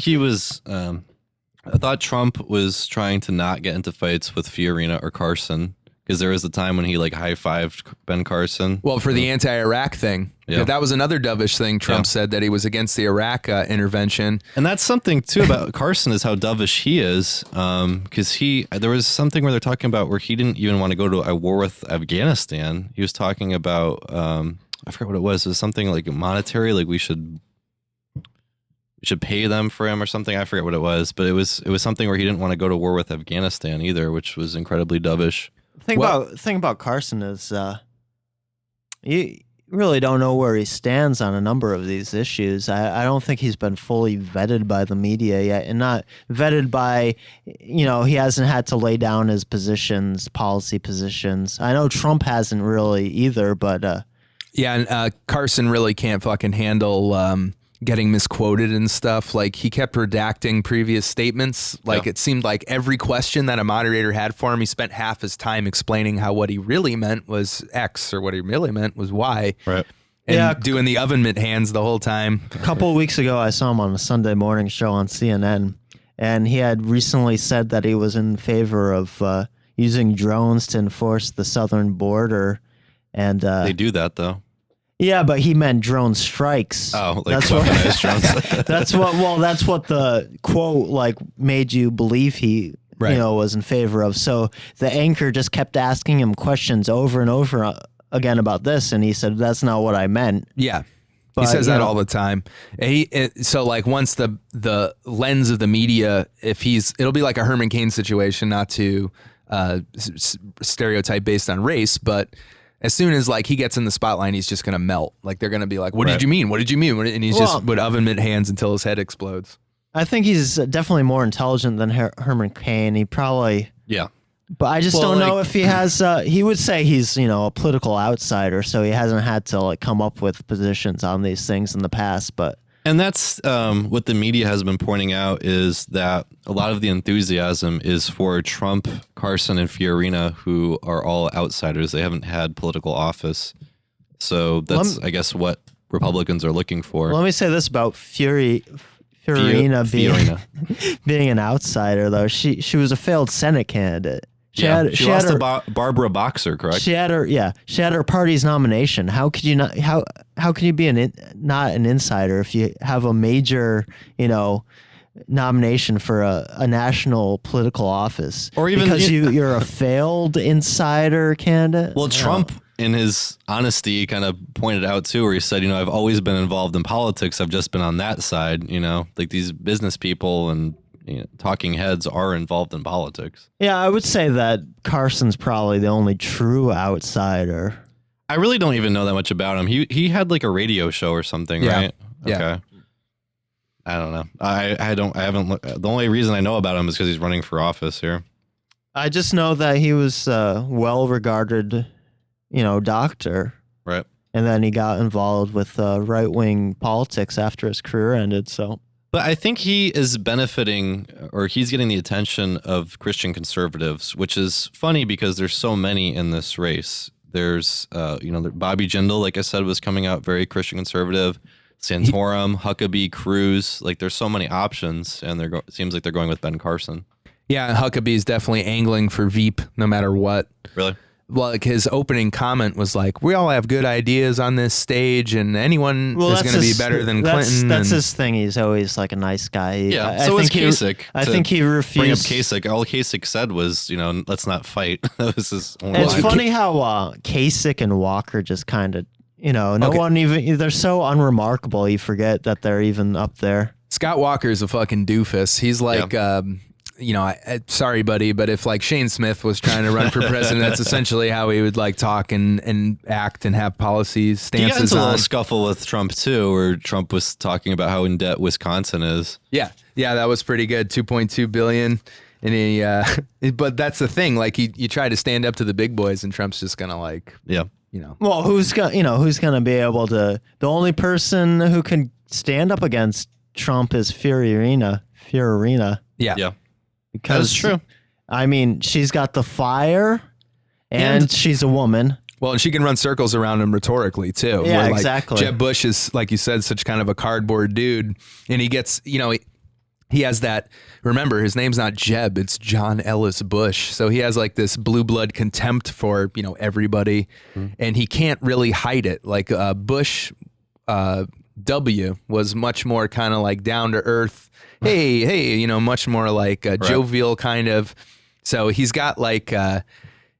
Trump was trying to not get into fights with Fiorina or Carson, because there was a time when he like high-fived Ben Carson. Well, for the anti-Iraq thing. Yeah. That was another dovish thing Trump Yeah. said, that he was against the Iraq intervention. And that's something too about Carson, is how dovish he is. Because there was something where they're talking about where he didn't even want to go to a war with Afghanistan. He was talking about, I forget what it was. It was something like monetary, like we should pay them for him or something. I forget what it was, but it was something where he didn't want to go to war with Afghanistan either, which was incredibly dovish. Thing about Carson is you really don't know where he stands on a number of these issues. I don't think he's been fully vetted by the media yet, and not vetted by, he hasn't had to lay down his positions, policy positions. I know Trump hasn't really either, but Yeah, and Carson really can't fucking handle getting misquoted and stuff. Like, he kept redacting previous statements. Like, It seemed like every question that a moderator had for him, he spent half his time explaining how what he really meant was X or what he really meant was Y. Right. And doing the oven mitt hands the whole time. a couple of weeks ago, I saw him on a Sunday morning show on CNN, and he had recently said that he was in favor of using drones to enforce the southern border. And They do that though. yeah, but he meant drone strikes. Oh, like that's what, weaponized drones. that's what the quote like made you believe he was in favor of. So the anchor just kept asking him questions over and over again about this, and he said, "That's not what I meant." Yeah. But, he says that you know, all the time. So like once the lens of the media, it'll be like a Herman Cain situation, not to stereotype based on race, but as soon as like he gets in the spotlight, he's just gonna melt. Like they're gonna be like, "What did you mean? What did you mean?" And he's just would oven mitt hands until his head explodes. I think he's definitely more intelligent than Herman Cain. He probably, Yeah. but I just don't know if he has. He would say he's a political outsider, so he hasn't had to like come up with positions on these things in the past. But And that's what the media has been pointing out, is that a lot of the enthusiasm is for Trump, Carson, and Fiorina, who are all outsiders. They haven't had political office. So that's, I guess, what Republicans are looking for. let me say this about Fiorina being an outsider, though. She was a failed Senate candidate. She lost to Barbara Boxer, correct? She had her party's nomination. How could you not? How can you be not an insider if you have a major nomination for a national political office, or even because you're a failed insider candidate? Well, Trump, in his honesty, kind of pointed out too, where he said, I've always been involved in politics. I've just been on that side. Like these business people and talking heads are involved in politics. Yeah, I would say that Carson's probably the only true outsider. I really don't even know that much about him. He had like a radio show or something, right? Yeah. Okay. I don't know. I haven't looked. The only reason I know about him is because he's running for office here. I just know that he was a well-regarded, doctor. Right. And then he got involved with right-wing politics after his career ended, so... But I think he is benefiting, or he's getting the attention of Christian conservatives, which is funny because there's so many in this race. There's, Bobby Jindal, like I said, was coming out very Christian conservative. Santorum, Huckabee, Cruz, like there's so many options, and it seems like they're going with Ben Carson. Yeah, and Huckabee's definitely angling for Veep no matter what. Really? Well, like his opening comment was like, "We all have good ideas on this stage, and anyone is going to be better than Clinton." That's his thing. He's always like a nice guy. Yeah. So is Kasich. I think he refused. Bring up Kasich. All Kasich said was, let's not fight. That was his only It's line. funny how Kasich and Walker just kind of, one even, they're so unremarkable. You forget that they're even up there. Scott Walker's a fucking doofus. He's like, sorry, buddy, but if like Shane Smith was trying to run for president, that's essentially how he would like talk and act and have policy stances he got into a on. little scuffle with Trump too, where Trump was talking about how in debt Wisconsin is. Yeah, that was pretty good. 2.2 billion, and he. But that's the thing. Like you try to stand up to the big boys, and Trump's just gonna Well, who's gonna be able to? The only person who can stand up against Trump is Fiorina. Yeah. Because that's true. I mean, she's got the fire, and she's a woman. Well, and she can run circles around him rhetorically too. Yeah, where, like, exactly. Jeb Bush is, like you said, such kind of a cardboard dude, and he gets, he has that. Remember, his name's not Jeb; it's John Ellis Bush. So he has like this blue blood contempt for everybody, and he can't really hide it. Like Bush W was much more kind of like down to earth. Hey, much more like a jovial kind of. So he's got like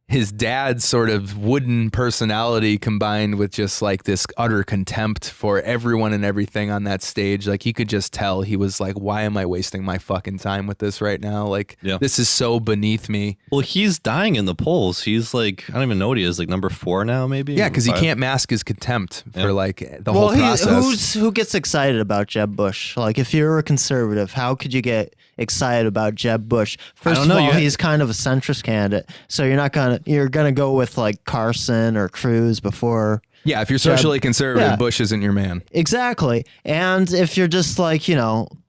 his dad's sort of wooden personality combined with just like this utter contempt for everyone and everything on that stage. Like you could just tell he was like, why am I wasting my fucking time with this right now? Like this is so beneath me. Well, he's dying in the polls. He's like, I don't even know what he is, like number 4 now, maybe? Yeah, because he can't mask his contempt for like the whole process. Who gets excited about Jeb Bush? Like if you're a conservative, how could you get excited about Jeb Bush? First of all, he's kind of a centrist candidate, so you're gonna go with like Carson or Cruz before. Yeah, if you're socially conservative, Bush isn't your man. Exactly. And if you're just like,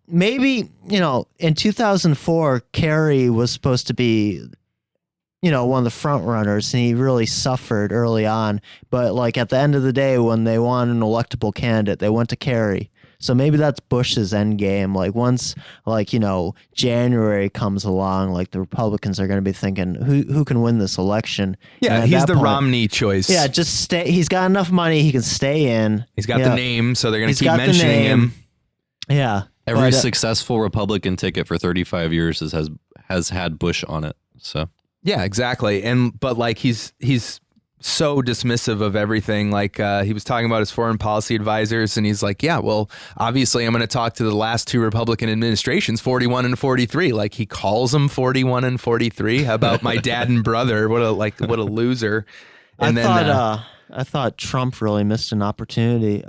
maybe, in 2004, Kerry was supposed to be, one of the front runners, and he really suffered early on. But like at the end of the day, when they wanted an electable candidate, they went to Kerry. So maybe that's Bush's end game. Like once, like, you know, January comes along, like the Republicans are going to be thinking, who can win this election? Yeah, he's the Romney choice. Yeah, just stay. He's got enough money. He can stay in. He's got the name, so they're going to keep got the mentioning name. him. Yeah. Every successful Republican ticket for 35 years has had Bush on it. So Yeah, exactly. But like he's so dismissive of everything. Like he was talking about his foreign policy advisors, and he's like, yeah, well, obviously I'm going to talk to the last two Republican administrations, 41 and 43. Like he calls them 41 and 43. How about my dad and brother? What a loser. And I thought Trump really missed an opportunity.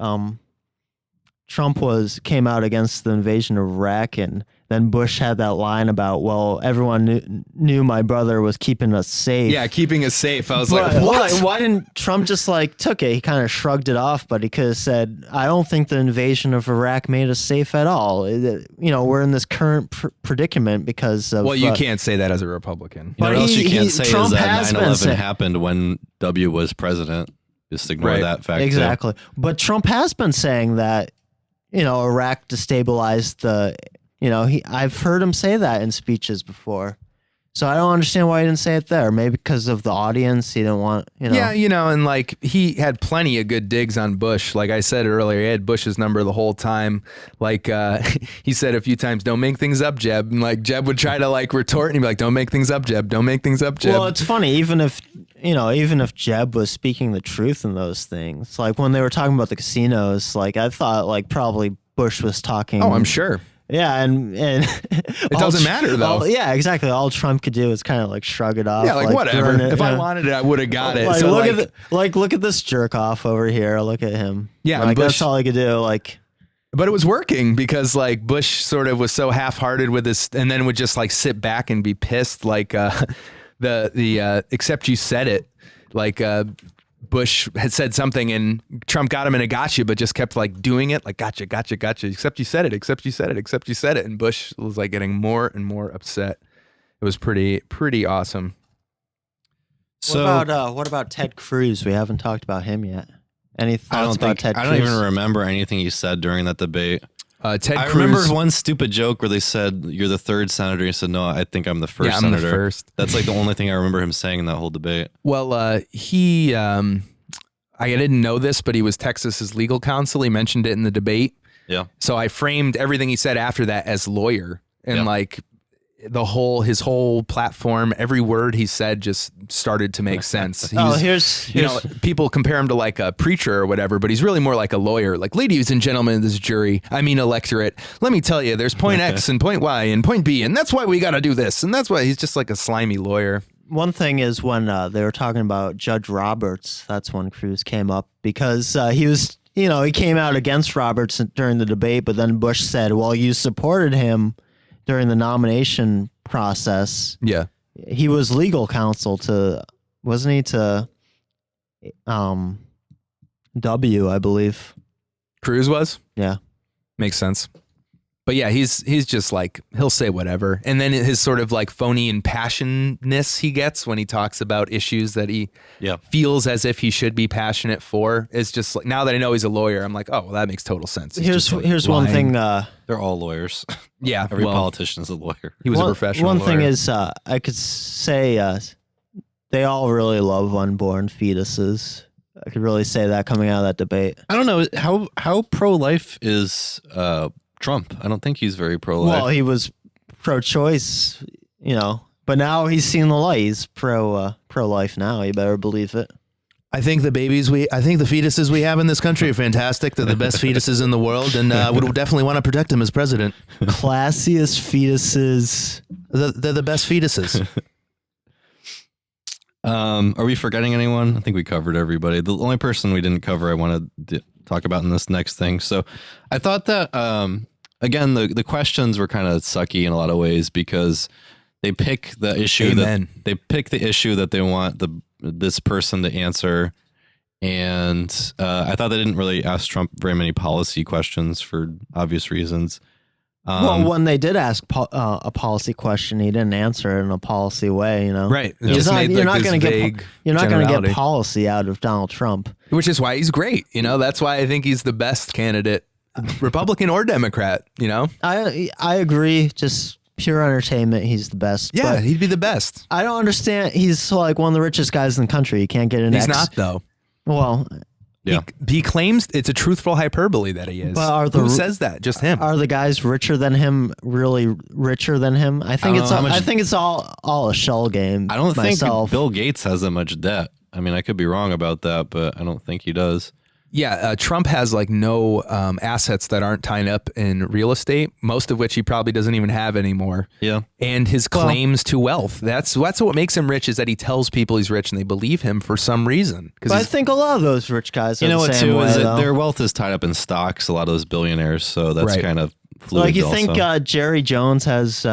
Trump came out against the invasion of Iraq, and then Bush had that line about, well, everyone knew my brother was keeping us safe. Yeah, keeping us safe. I was But like, what? why didn't Trump just like took it? He kind of shrugged it off, but he could have said, I don't think the invasion of Iraq made us safe at all. You know, we're in this current predicament because of... Well, you can't say that as a Republican. you know what else you can't say Trump is has that been 9/11 saying- happened when W was president. Just ignore that fact. Exactly. But Trump has been saying that, you know, Iraq destabilized the, you know, I've heard him say that in speeches before. So I don't understand why he didn't say it there. Maybe because of the audience, he didn't want, you know. Yeah, you know, and like he had plenty of good digs on Bush. Like I said earlier, he had Bush's number the whole time. Like he said a few times, "Don't make things up, Jeb." And like Jeb would try to like retort, and he'd be like, "Don't make things up, Jeb. Don't make things up, Jeb." Well, it's funny, even if Jeb was speaking the truth in those things, like when they were talking about the casinos, like I thought like probably Bush was talking. Oh, I'm sure. Yeah, and it doesn't matter though. Yeah, exactly. All Trump could do is kind of like shrug it off. Yeah, like whatever. during it, If I yeah. wanted it, I would have got it. Like, So look at this jerk off over here. Look at him. Yeah, like, Bush- that's all he could do. Like, but it was working because like Bush sort of was so half-hearted with this, and then would just like sit back and be pissed. Like the except you said it. Like Bush had said something and Trump got him in a gotcha, but just kept like doing it. Like gotcha. Except you said it. Except you said it. And Bush was like getting more and more upset. It was pretty awesome. So what about Ted Cruz? We haven't talked about him yet. Any I thoughts about Ted I Cruz? don't even remember anything he said during that debate. Ted I Cruz. remember one stupid joke where they said, "You're the third senator." He said, "No, I think I'm the first Yeah, I'm senator." the first. That's like the only thing I remember him saying in that whole debate. Well, he, I didn't know this, but he was Texas's legal counsel. He mentioned it in the debate. Yeah. So I framed everything he said after that as lawyer, and Yeah. like his whole platform, every word he said just started to make sense. Here's You know, people compare him to like a preacher or whatever, but he's really more like a lawyer. Like, ladies and gentlemen of this jury, I mean electorate, let me tell you, there's point X and point Y and point B, and that's why we got to do this. And that's why he's just like a slimy lawyer. one thing is when they were talking about Judge Roberts, that's when Cruz came up because he was, you know, he came out against Roberts during the debate, but then Bush said, well, you supported him during the nomination process. Yeah. He was legal counsel to, wasn't he, to W, I believe. Cruz was? Yeah. Makes sense. But yeah, he's just like, he'll say whatever. And then his sort of like phony impassionedness he gets when he talks about issues that he feels as if he should be passionate for is just like, now that I know he's a lawyer, I'm like, oh, well, that makes total sense. He's Here's just, like, here's one lying. thing. They're all lawyers. Yeah. Every well, politician is a lawyer. He was a professional One lawyer. thing is, I could say they all really love unborn fetuses. I could really say that coming out of that debate. I don't know how pro-life is Trump. I don't think he's very pro-life. Well, he was pro-choice, you know, but now he's seen the light. He's pro-life now. You better believe it. I think the fetuses we have in this country are fantastic. They're the best fetuses in the world, and would definitely want to protect them as president. Classiest fetuses. They're the best fetuses. Are we forgetting anyone? I think we covered everybody. The only person we didn't cover I wanted to talk about in this next thing. So I thought that, again, the questions were kind of sucky in a lot of ways because they pick the issue that they want this person to answer. And I thought they didn't really ask Trump very many policy questions for obvious reasons. Well, when they did ask a policy question, he didn't answer it in a policy way, you know. Right. You're not going to get policy out of Donald Trump. Which is why he's great. You know, that's why I think he's the best candidate Republican or Democrat, you know? I agree. Just pure entertainment, he's the best. Yeah, But he'd be the best. I don't understand. He's like one of the richest guys in the country. He can't get an He's not, though. Well, Yeah. He claims it's a truthful hyperbole that he is. But who says that? Just him. are the guys richer than him really richer than him? I think I think it's all a shell game. I don't myself. think Bill Gates has that much debt. I mean, I could be wrong about that, but I don't think he does. Yeah, Trump has like no assets that aren't tied up in real estate, most of which he probably doesn't even have anymore. Yeah. And his claims to wealth. That's what makes him rich, is that he tells people he's rich and they believe him for some reason. But I think a lot of those rich guys are You know the what, same too, way, is that though. their wealth is tied up in stocks, a lot of those billionaires, so that's Right. kind of fluid. Like you also. think Jerry Jones has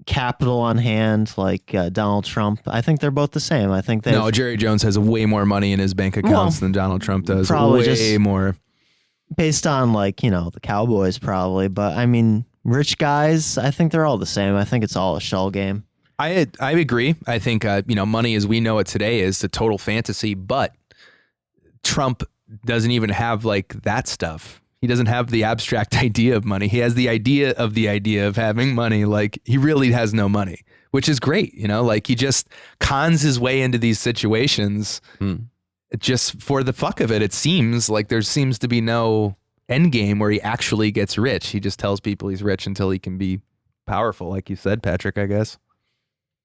capital on hand like Donald Trump. I think they're both the same. I think they No, Jerry Jones has way more money in his bank accounts than Donald Trump does. probably Way just- more. based on like, the Cowboys probably, but I mean, rich guys, I think they're all the same. I think it's all a shell game. I agree. I think money as we know it today is a total fantasy, but Trump doesn't even have like that stuff. He doesn't have the abstract idea of money. He has the idea of having money. Like, he really has no money, which is great. Like, he just cons his way into these situations just for the fuck of it. It seems like there seems to be no end game where he actually gets rich. He just tells people he's rich until he can be powerful, like you said, Patrick, I guess.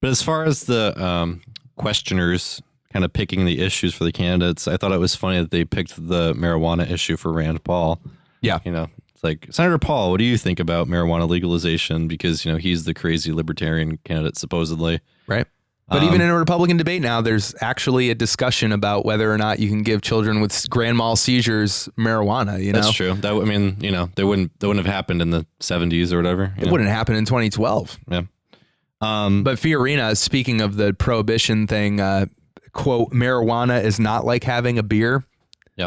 But as far as the questioners kind of picking the issues for the candidates, I thought it was funny that they picked the marijuana issue for Rand Paul. Yeah. It's like, Senator Paul, what do you think about marijuana legalization? Because, he's the crazy libertarian candidate, supposedly. Right. But even in a Republican debate now, there's actually a discussion about whether or not you can give children with grand mal seizures marijuana. That's true. That they wouldn't have happened in the 70s or whatever. It wouldn't happen in 2012. Yeah. But Fiorina, speaking of the prohibition thing, quote, marijuana is not like having a beer.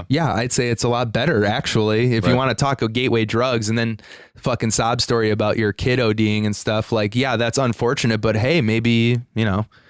Yeah, I'd say it's a lot better, actually. If you want to talk of gateway drugs, and then fucking sob story about your kid ODing and stuff, like, yeah, that's unfortunate, but hey, maybe,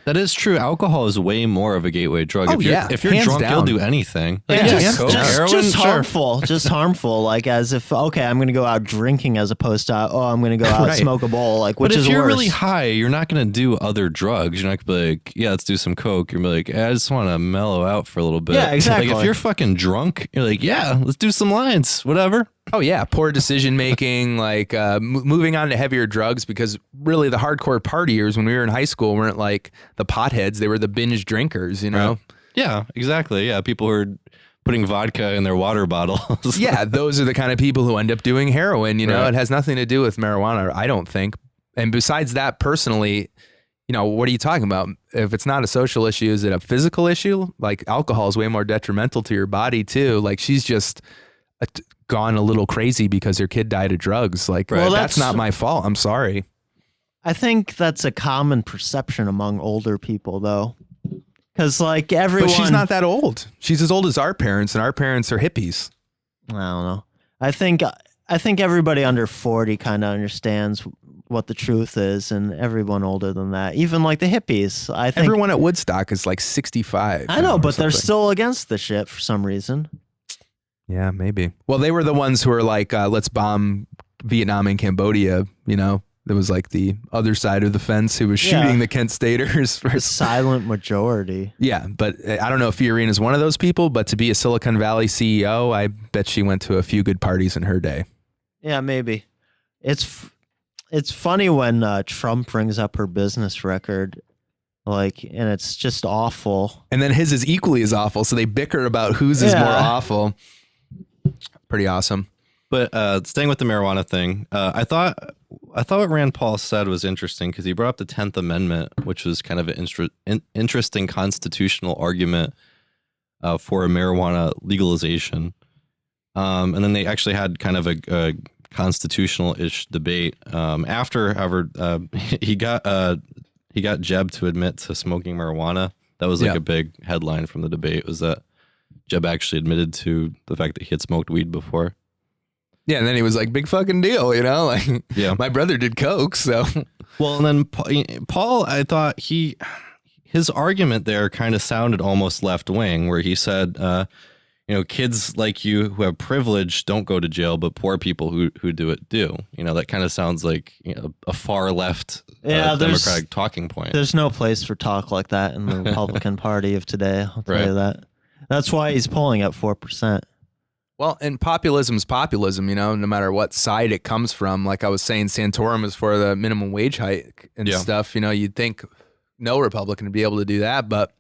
That is true. Alcohol is way more of a gateway drug. Oh, If you're hands drunk, down. you'll do anything. Just harmful. Just harmful. Like, as if, okay, I'm going to go out drinking as opposed to, I'm going to go out Right. smoke a bowl. Like, which But is if you're worse? really high, you're not going to do other drugs. You're not going to be like, yeah, let's do some coke. You're gonna be like, I just want to mellow out for a little bit. Yeah, exactly. Like, if you're fucking drunk, you're like, yeah, let's do some lines, whatever. Oh yeah, poor decision making, like moving on to heavier drugs, because really the hardcore partiers when we were in high school weren't like the potheads, they were the binge drinkers, Right. Yeah, exactly. Yeah, people who are putting vodka in their water bottles. Yeah, those are the kind of people who end up doing heroin, Right. It has nothing to do with marijuana, I don't think. And besides that, personally, what are you talking about? If it's not a social issue, is it a physical issue? Like, alcohol is way more detrimental to your body too. Like, she's just gone a little crazy because her kid died of drugs. Like, Well, that's that's not my fault. I'm sorry. I think that's a common perception among older people, though. Because, like, everyone. But she's not that old. She's as old as our parents, and our parents are hippies. I don't know. I think everybody under 40 kind of understands what the truth is, and everyone older than that, even like the hippies. I think Everyone at Woodstock is like 65. I know, or but they're something. still against the shit for some reason. Yeah, maybe. Well, they were the ones who were like, let's bomb Vietnam and Cambodia. There was like the other side of the fence who was shooting Yeah. the Kent Staters. The silent majority. Yeah, but I don't know if Fiorina is one of those people, but to be a Silicon Valley CEO, I bet she went to a few good parties in her day. Yeah, maybe. It's funny when Trump brings up her business record, like, and it's just awful. And then his is equally as awful, so they bicker about whose is more awful. Pretty awesome. But staying with the marijuana thing, I thought what Rand Paul said was interesting because he brought up the 10th Amendment, which was kind of an interesting constitutional argument for a marijuana legalization. And then they actually had kind of a constitutional-ish debate. After, however, he got Jeb to admit to smoking marijuana. That was like a big headline from the debate, was that Jeb actually admitted to the fact that he had smoked weed before. Yeah, and then he was like, big fucking deal, like, Yeah. my brother did coke, so. Well, and then Paul, I thought his argument there kind of sounded almost left wing, where he said, kids like you who have privilege don't go to jail, but poor people who do it do. That kind of sounds like a far left Democratic talking point. There's no place for talk like that in the Republican Party of today. I'll tell you that. That's why he's polling at 4%. Well, and populism's populism, no matter what side it comes from. Like I was saying, Santorum is for the minimum wage hike and stuff. You'd think no Republican would be able to do that, but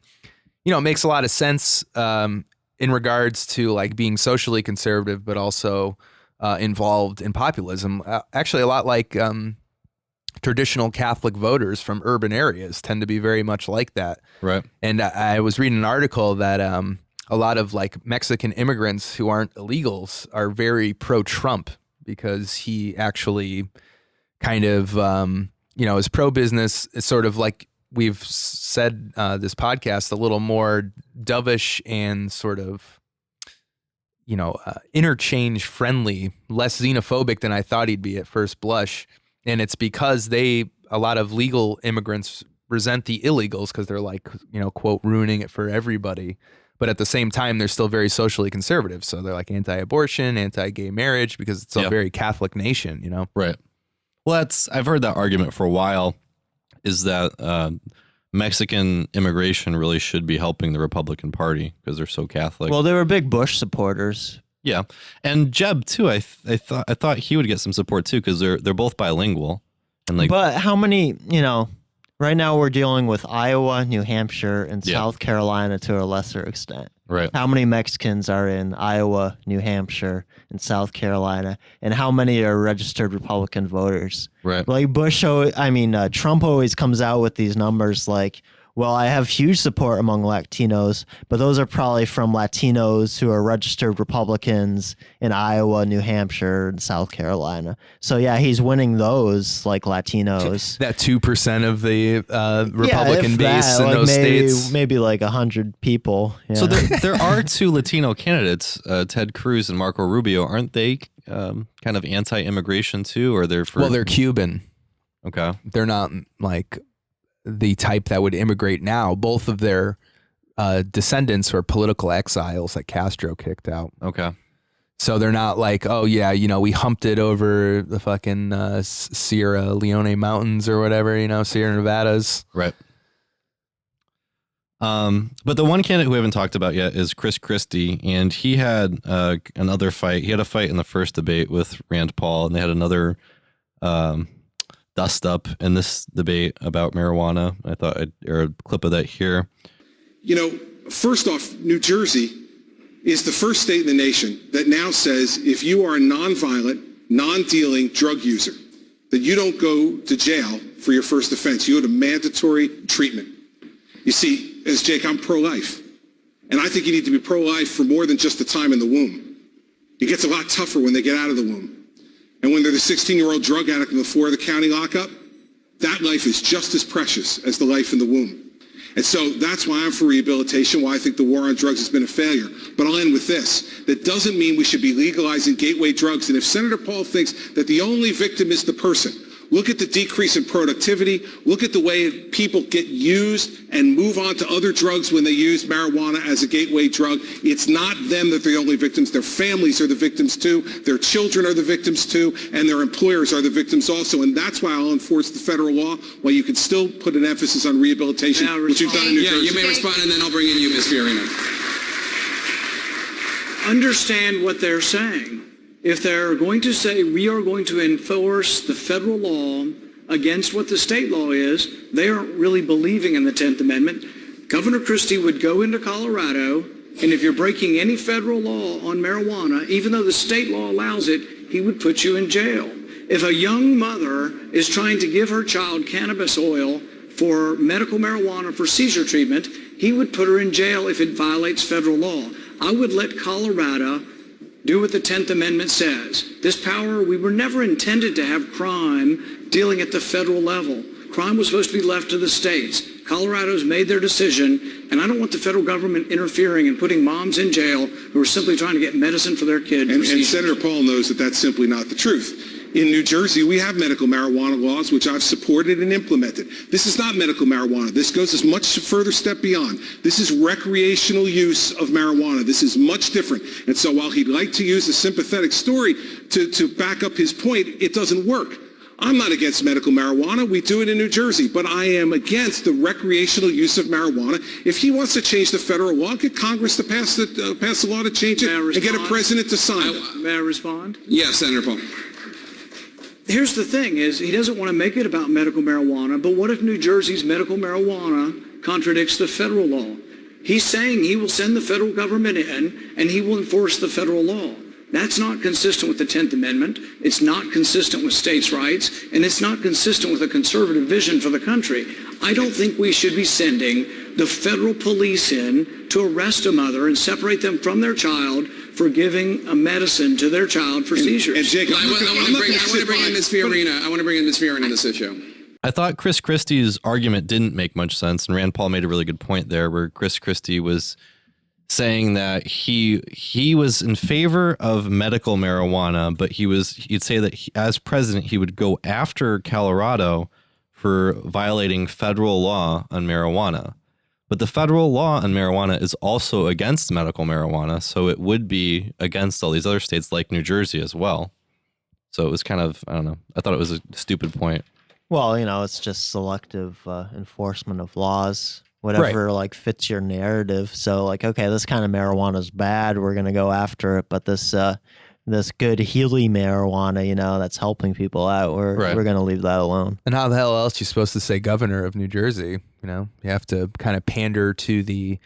it makes a lot of sense in regards to like being socially conservative, but also involved in populism. Actually, a lot like traditional Catholic voters from urban areas tend to be very much like that. Right. And I was reading an article that a lot of like Mexican immigrants who aren't illegals are very pro-Trump because he actually kind of, is pro-business. It's sort of like we've said this podcast, a little more dovish and sort of, interchange friendly, less xenophobic than I thought he'd be at first blush. And it's because a lot of legal immigrants resent the illegals because they're like, quote, ruining it for everybody. But at the same time, they're still very socially conservative. So they're like anti-abortion, anti-gay marriage because it's a very Catholic nation, Right. Well, I've heard that argument for a while, is that Mexican immigration really should be helping the Republican Party because they're so Catholic. Well, they were big Bush supporters. Yeah, and Jeb too. I thought he would get some support too because they're both bilingual, and like. But how many? Right now we're dealing with Iowa, New Hampshire, and South Carolina to a lesser extent. Right. How many Mexicans are in Iowa, New Hampshire, and South Carolina, and how many are registered Republican voters? Right. Like Trump always comes out with these numbers like, well, I have huge support among Latinos, but those are probably from Latinos who are registered Republicans in Iowa, New Hampshire, and South Carolina. So, yeah, he's winning those, like, Latinos. That 2% of the Republican base in those states. Maybe like 100 people. Yeah. So there are two Latino candidates, Ted Cruz and Marco Rubio. Aren't they kind of anti-immigration too? Or they're for... Well, they're Cuban. Okay. They're not like... the type that would immigrate now. Both of their descendants were political exiles that Castro kicked out. Okay. So they're not like, oh yeah, we humped it over the fucking Sierra Leone mountains or whatever, Sierra Nevadas. Right. But the one candidate who we haven't talked about yet is Chris Christie, and he had another fight. He had a fight in the first debate with Rand Paul, and they had another dust up in this debate about marijuana. I thought I'd air a clip of that here. First off, New Jersey is the first state in the nation that now says if you are a nonviolent, non-dealing drug user, that you don't go to jail for your first offense. You go to mandatory treatment. You see, as Jake, I'm pro-life. And I think you need to be pro-life for more than just the time in the womb. It gets a lot tougher when they get out of the womb. And when they're the 16-year-old drug addict in the Florida County lockup, that life is just as precious as the life in the womb. And so that's why I'm for rehabilitation, why I think the war on drugs has been a failure. But I'll end with this. That doesn't mean we should be legalizing gateway drugs. And if Senator Paul thinks that the only victim is the person, look at the decrease in productivity. Look at the way people get used and move on to other drugs when they use marijuana as a gateway drug. It's not them that are the only victims. Their families are the victims too. Their children are the victims too. And their employers are the victims also. And that's why I'll enforce the federal law, while you can still put an emphasis on rehabilitation, which we've done in New Jersey. Yeah, you may respond, and then I'll bring in you, Ms. Fiorina. Understand what they're saying. If they're going to say we are going to enforce the federal law against what the state law is, they aren't really believing in the 10th Amendment. Governor Christie would go into Colorado, and if you're breaking any federal law on marijuana, even though the state law allows it, he would put you in jail. If a young mother is trying to give her child cannabis oil for medical marijuana for seizure treatment, he would put her in jail if it violates federal law. I would let Colorado do what the 10th Amendment says. This power, we were never intended to have crime dealing at the federal level. Crime was supposed to be left to the states. Colorado's made their decision, and I don't want the federal government interfering and putting moms in jail who are simply trying to get medicine for their kid. And Senator Paul knows that that's simply not the truth. In New Jersey, we have medical marijuana laws, which I've supported and implemented. This is not medical marijuana. This goes a much further step beyond. This is recreational use of marijuana. This is much different. And so while he'd like to use a sympathetic story to back up his point, it doesn't work. I'm not against medical marijuana. We do it in New Jersey, but I am against the recreational use of marijuana. If he wants to change the federal law, get Congress to pass the law to change it and get a president to sign it. May I respond? Yes, Senator Paul. Here's the thing is he doesn't want to make it about medical marijuana, but what if New Jersey's medical marijuana contradicts the federal law? He's saying he will send the federal government in and he will enforce the federal law. That's not consistent with the 10th Amendment. It's not consistent with states' rights, and it's not consistent with a conservative vision for the country. I don't think we should be sending the federal police in to arrest a mother and separate them from their child for giving a medicine to their child for seizures. And Jake, I want to bring in Ms. Fiorina. I want to bring in Ms. Fiorina in this issue. I thought Chris Christie's argument didn't make much sense, and Rand Paul made a really good point there, where Chris Christie was saying that he was in favor of medical marijuana, but he'd say that as president he would go after Colorado for violating federal law on marijuana. But the federal law on marijuana is also against medical marijuana, so it would be against all these other states like New Jersey as well. So it was kind of, I don't know, I thought it was a stupid point. Well, it's just selective enforcement of laws, whatever like fits your narrative. So like, okay, this kind of marijuana is bad, we're going to go after it, but this good Healy marijuana, that's helping people out, we're going to leave that alone. And how the hell else are you supposed to say governor of New Jersey? You have to kind of pander to the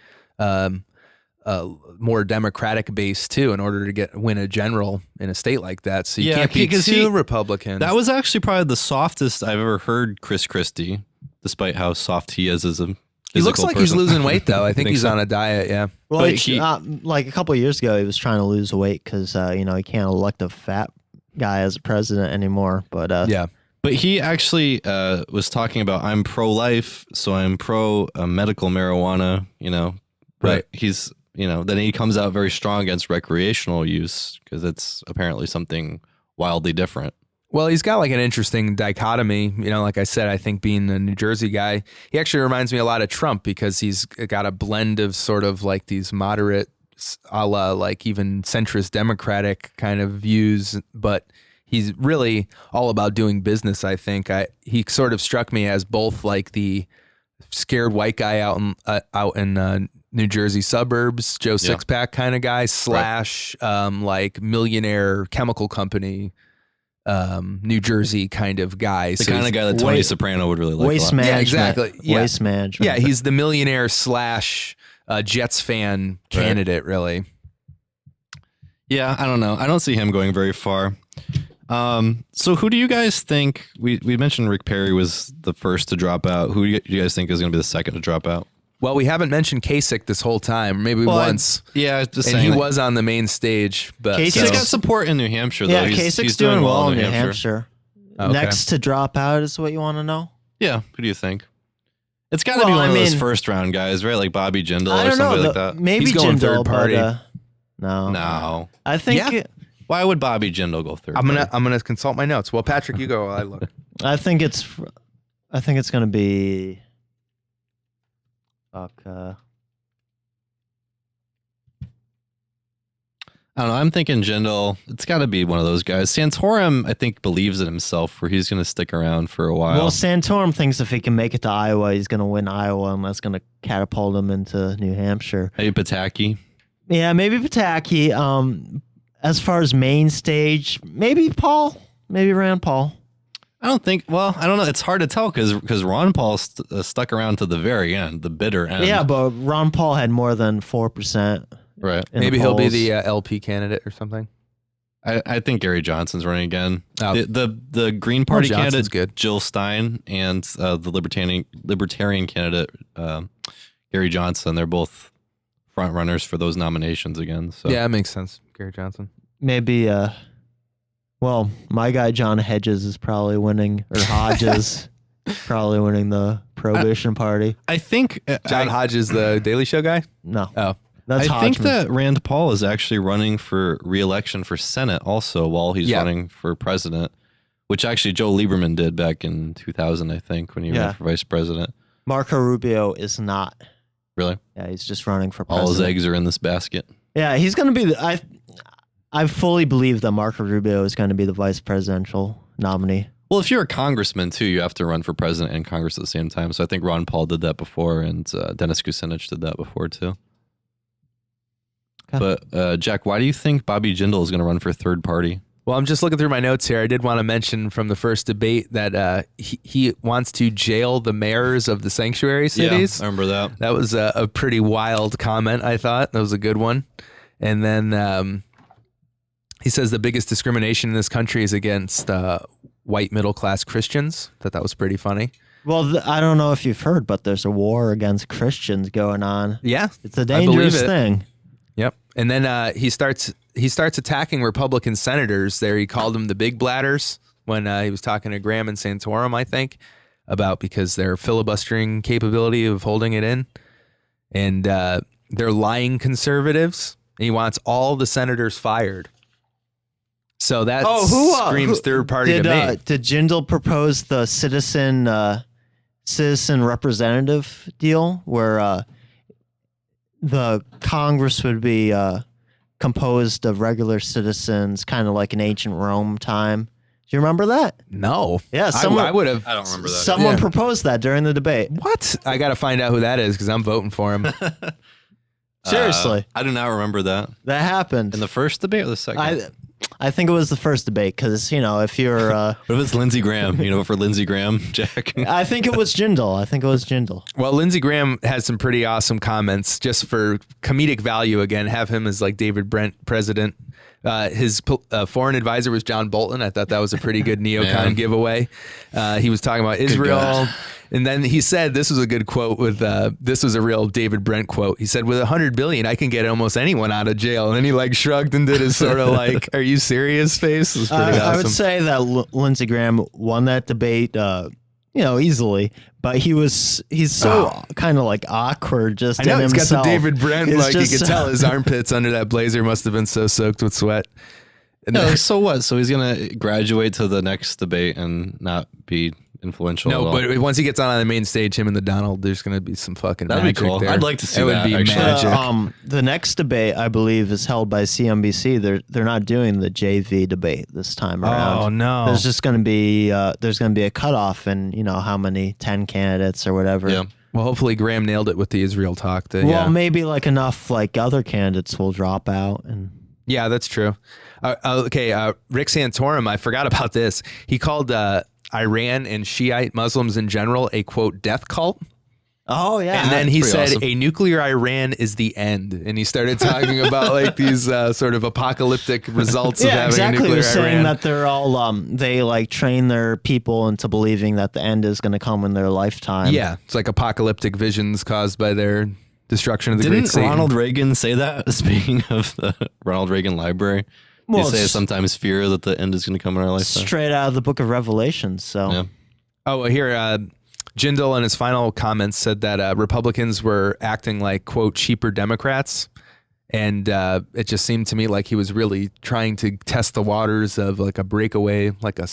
more Democratic base too in order to win a general in a state like that. So you can't be too Republican. That was actually probably the softest I've ever heard Chris Christie, despite how soft he is as a He looks like he's losing weight though. I think he's on a diet. Yeah. Well, like a couple of years ago, he was trying to lose weight because he can't elect a fat guy as a president anymore. But yeah. But he actually was talking about, I'm pro-life, so I'm pro-medical marijuana, But right. He's, then he comes out very strong against recreational use because it's apparently something wildly different. Well, he's got like an interesting dichotomy. Like I said, I think being a New Jersey guy, he actually reminds me a lot of Trump because he's got a blend of sort of like these moderate, a la like even centrist Democratic kind of views, but he's really all about doing business. I think he sort of struck me as both like the scared white guy out in New Jersey suburbs, Joe Sixpack kind of guy, / like millionaire chemical company. New Jersey kind of guy. The kind of guy that Tony Soprano would really like. Waste management. Yeah, exactly. Yeah. Waste management. Yeah, he's the millionaire / Jets fan candidate, really. Yeah, I don't know. I don't see him going very far. So who do you guys think? We mentioned Rick Perry was the first to drop out. Who do you guys think is going to be the second to drop out? Well, we haven't mentioned Kasich this whole time, maybe once. Just and saying. he was on the main stage, but He's got support in New Hampshire, though. Yeah, Kasich's doing well in New Hampshire. Hampshire. Okay. Next to drop out is what you want to know? Yeah, who do you think? It's got to be one of those first round guys, right? Like Bobby Jindal or somebody like that. Maybe He's going Jindal, third party. But, no. I think Why would Bobby Jindal go third? I'm gonna consult my notes. Well, Patrick, you go while I look. I think it's going to be I don't know. I'm thinking Jindal. It's got to be one of those guys. Santorum, I think, believes in himself where he's going to stick around for a while. Well, Santorum thinks if he can make it to Iowa, he's going to win Iowa, and that's going to catapult him into New Hampshire. Maybe Pataki. Yeah, maybe Pataki. As far as main stage, maybe Paul. Maybe Rand Paul. I don't know. It's hard to tell because Ron Paul stuck around to the very end, the bitter end. Yeah, but Ron Paul had more than 4%. Right. Maybe he'll be the LP candidate or something. I think Gary Johnson's running again. The Green Party candidate, good. Jill Stein, and the Libertarian candidate, Gary Johnson. They're both front runners for those nominations again. So yeah, it makes sense. Gary Johnson. Maybe. Well, my guy John Hedges is probably winning, or Hodges. Probably winning the Prohibition Party. I think John Hodges, the Daily Show guy. No. Oh, That's I think Hodgman. that Rand Paul is actually running for re-election for Senate also while he's running for president, which actually Joe Lieberman did back in 2000, I think, when he ran for vice president. Marco Rubio is not. Really? Yeah, he's just running for president. All his eggs are in this basket. Yeah, he's going to be. I fully believe that Marco Rubio is going to be the vice presidential nominee. Well, if you're a congressman, too, you have to run for president and Congress at the same time. So I think Ron Paul did that before, and Dennis Kucinich did that before, too. Okay. But, Jack, why do you think Bobby Jindal is going to run for third party? well, I'm just looking through my notes here. I did want to mention from the first debate that he wants to jail the mayors of the sanctuary cities. Yeah, I remember that. That was a pretty wild comment, I thought. That was a good one. And then he says the biggest discrimination in this country is against white middle-class Christians. Thought that was pretty funny. Well, I don't know if you've heard, but there's a war against Christians going on. Yeah. It's a dangerous it. thing. Yep. And then he starts attacking Republican senators there. He called them the big bladders when he was talking to Graham and Santorum, I think, about because their filibustering capability of holding it in. And they're lying conservatives. And he wants all the senators fired. So that screams third party to me. Did Jindal propose the citizen representative deal where the Congress would be composed of regular citizens, kind of like in ancient Rome time? Do you remember that? No. Yeah, I would have. I don't remember that. Someone proposed that during the debate. What? I got to find out who that is because I'm voting for him. Seriously. I do not remember that. That happened. In the first debate or the second? I think it was the first debate because, if you're... what if it's Lindsey Graham? For Lindsey Graham, Jack? I think it was Jindal. Well, Lindsey Graham has some pretty awesome comments just for comedic value. Again, have him as like David Brent president. His foreign advisor was John Bolton. I thought that was a pretty good neocon giveaway. He was talking about Israel. And then he said, this was a good quote this was a real David Brent quote. He said, with $100 billion, I can get almost anyone out of jail. And then he shrugged and did his sort of like, are you serious face? It was pretty awesome. I would say that Lindsey Graham won that debate, easily, but he's so kind of like awkward just I know, in he's himself. got the David Brent, It's you just- could tell his armpits under that blazer must have been so soaked with sweat. And No, so what? So he's going to graduate to the next debate and not be influential at No, all? but once he gets on the main stage, him and the Donald, there's going to be some fucking That'd be magic cool. there. I'd like to see it that, would be actually. magic. The next debate, I believe, is held by CNBC. They're not doing the JV debate this time around. Oh, no. There's just going to be a cutoff in how many 10 candidates or whatever. Yeah. Well, hopefully Graham nailed it with the Israel talk. Maybe enough other candidates will drop out and. Yeah, that's true. Rick Santorum, I forgot about this. He called Iran and Shiite Muslims in general a, quote, death cult. Oh, yeah. And then he pretty said awesome. a nuclear Iran is the end. And he started talking about these sort of apocalyptic results of having exactly. a nuclear He was saying Iran. that they're all they train their people into believing that the end is going to come in their lifetime. Yeah, it's like apocalyptic visions caused by their destruction of the great Didn't Satan. Ronald Reagan say that? Speaking of the Ronald Reagan Library, Well, you say it's- sometimes fear that the end is going to come in our lifetime. Straight out of the book of Revelation. So Yeah. Oh, well, here, Jindal in his final comments said that Republicans were acting like, quote, cheaper Democrats. And it just seemed to me like he was really trying to test the waters of like a breakaway, like a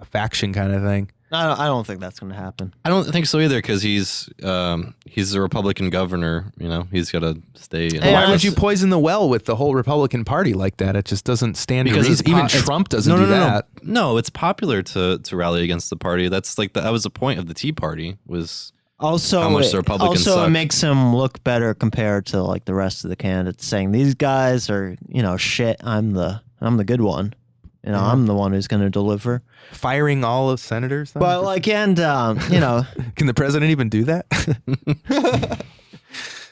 faction kind of thing. I don't think that's going to happen. I don't think so either because he's a Republican governor. He's got to stay. In Why office. would you poison the well with the whole Republican Party like that? It just doesn't stand to reason. Even Trump doesn't do that. No, it's popular to rally against the party. That's that was the point of the Tea Party was Also, how much the Republicans suck. it makes him look better compared to the rest of the candidates, saying these guys are shit. I'm the good one. I'm the one who's going to deliver. Firing all of senators? Though? But can the president even do that?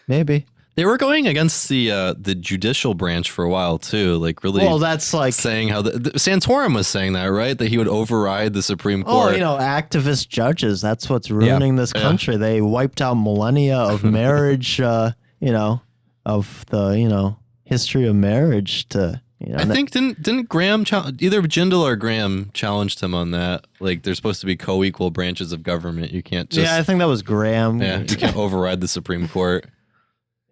maybe. They were going against the judicial branch for a while too, really. Well, that's saying how Santorum was saying that, right? That he would override the Supreme Court. Activist judges. That's what's ruining this country. They wiped out millennia of marriage. Of the history of marriage to You know, I think didn't Graham either Jindal or Graham challenged him on that? Like they're supposed to be co-equal branches of government. You can't just I think that was Graham. Yeah, you can't override the Supreme Court.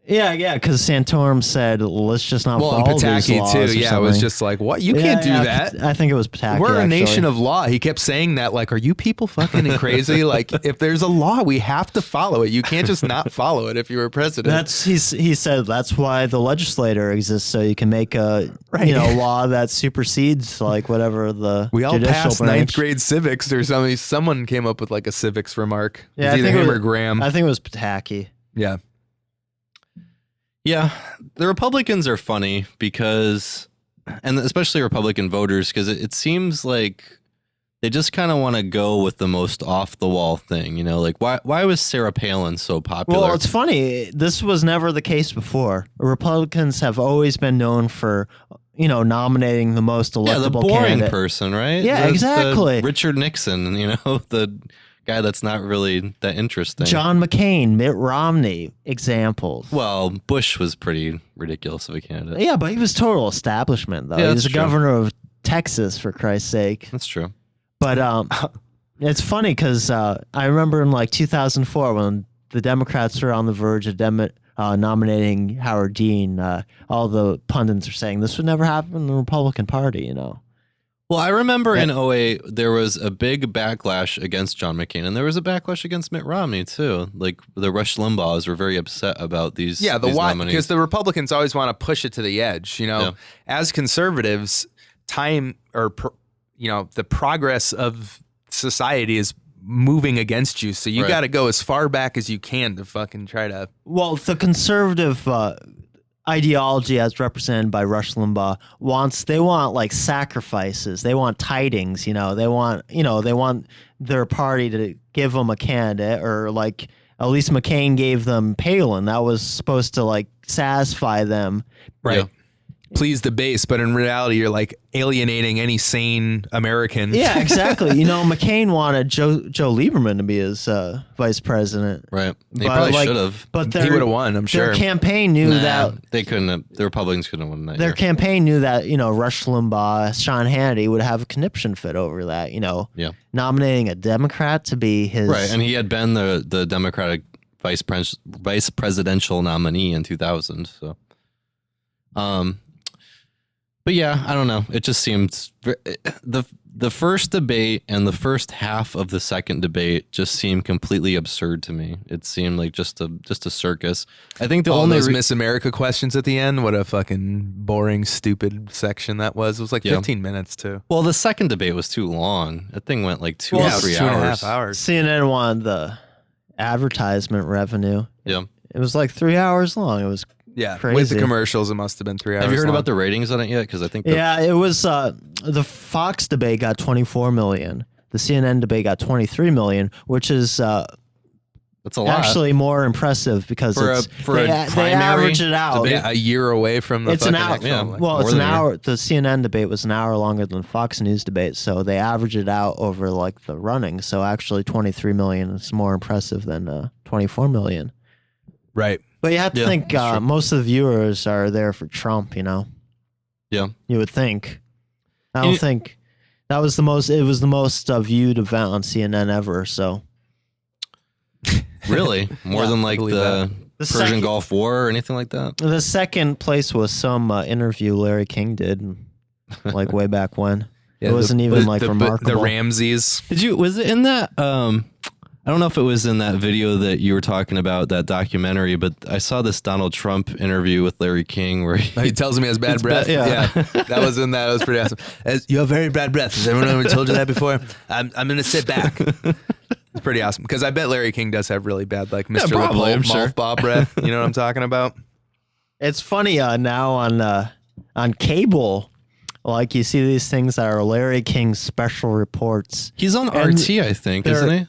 Yeah, because Santorum said, let's just not follow these Pataki laws too. or Yeah, it was something. just like, what? You can't do that. I think it was Pataki. We're a actually. nation of law. He kept saying that, like, are you people fucking crazy? Like, if there's a law, we have to follow it. You can't just not follow it if you were president. He said that's why the legislator exists, so you can make a law that supersedes like whatever the We all judicial passed branch. ninth grade civics or something. Someone came up with like a civics remark. Yeah, It's I either think him it or was, Graham. I think it was Pataki. Yeah. Yeah, the Republicans are funny because, and especially Republican voters, because it seems like they just kind of want to go with the most off the wall thing. You know, like why was Sarah Palin so popular? Well, it's funny. This was never the case before. Republicans have always been known for, nominating the most electable the boring candidate. person, right? Yeah, exactly. The Richard Nixon, the guy that's not really that interesting. John McCain, Mitt Romney, examples. Well, Bush was pretty ridiculous of a candidate. Yeah, but he was total establishment, though. Yeah, he was that's the true. governor of Texas, for Christ's sake. That's true. But it's funny because I remember in like 2004 when the Democrats were on the verge of nominating Howard Dean, all the pundits are saying this would never happen in the Republican Party, Well, I remember in 2008, there was a big backlash against John McCain, and there was a backlash against Mitt Romney, too. Like, the Rush Limbaughs were very upset about these Yeah, these nominees. because the Republicans always want to push it to the edge. Yeah. As conservatives, the progress of society is moving against you. So you Right. got to go as far back as you can to fucking try to. Well, the conservative ideology as represented by Rush Limbaugh they want like sacrifices. They want tidings, they want their party to give them a candidate, or like at least McCain gave them Palin. That was supposed to like satisfy them. Right. Yeah. Please the base, but in reality, you're like alienating any sane American. Yeah, exactly. McCain wanted Joe Lieberman to be his vice president. Right. They But, probably like, should have. But He would have won, I'm sure. Their campaign knew that. They couldn't have. The Republicans couldn't have won that Their year. campaign knew that, Rush Limbaugh, Sean Hannity would have a conniption fit over that, Yeah. nominating a Democrat to be his. Right, and he had been the Democratic vice presidential nominee in 2000. So, but yeah, I don't know. It just seemed the first debate and the first half of the second debate just seemed completely absurd to me. It seemed like just a circus. I think the All only those Miss America questions at the end. What a fucking boring, stupid section that was. It was like 15 minutes too. well, the second debate was too long. That thing went like 2 or Yeah, it was 3 2.5 hours. hours. CNN wanted the advertisement revenue. Yeah. It was like 3 hours long. It was Yeah, crazy. with the commercials, it must have been 3 hours. Have you heard long. about the ratings on it yet? Because I think It was the Fox debate got 24 million. The CNN debate got 23 million, which is that's a lot. actually more impressive because For it's, a they primary average it out. debate? Yeah, a year away from the It's an fucking hour. actual Yeah. election. Well, More it's an than a year. hour. The CNN debate was an hour longer than Fox News debate, so they average it out over like the running. So actually, 23 million is more impressive than 24 million. Right. But you have to Yeah, think that's true. most of the viewers are there for Trump. Yeah. You would think. I don't You- think that was the most. It was the most viewed event on CNN ever. So Really? More than like believe the The Persian second- Gulf War or anything like that? the second place was some interview Larry King did, like way back when. It wasn't even like remarkable. The Ramses. Was it in that I don't know if it was in that video that you were talking about, that documentary, but I saw this Donald Trump interview with Larry King where He tells me he has bad It's breath. bad, yeah. That was in that. It was pretty awesome. You have very bad breath. Has everyone ever told you that before? I'm going to sit back. It's pretty awesome because I bet Larry King does have really bad, like Mr. probably, I'm LeBeau, sure. Mothball breath. You know what I'm talking about? It's funny now on cable, like you see these things that are Larry King's special reports. he's on And RT, I think, they're- isn't he?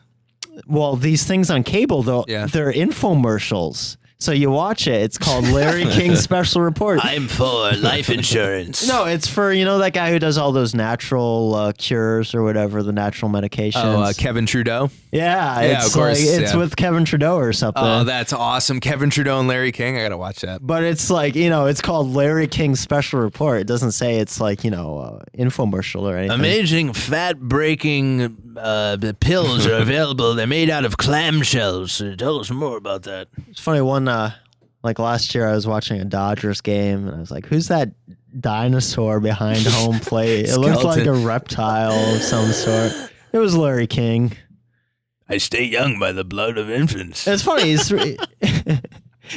Well, these things on cable though, Yeah. they're infomercials. So you watch it. It's called Larry King Special Report. I'm for life insurance. No, it's for, that guy who does all those natural cures or whatever, the natural medications. Oh, Kevin Trudeau? Yeah, Yeah, it's of course, it's yeah. with Kevin Trudeau or something. Oh, that's awesome. Kevin Trudeau and Larry King. I got to watch that. But it's like, it's called Larry King Special Report. It doesn't say it's like, infomercial or anything. Amazing fat-breaking pills are available. They're made out of clamshells. Tell us more about that. It's funny, like last year I was watching a Dodgers game and I was like, who's that dinosaur behind home plate? It looked like a reptile of some sort. It was Larry King. I stay young by the blood of infants. It's funny.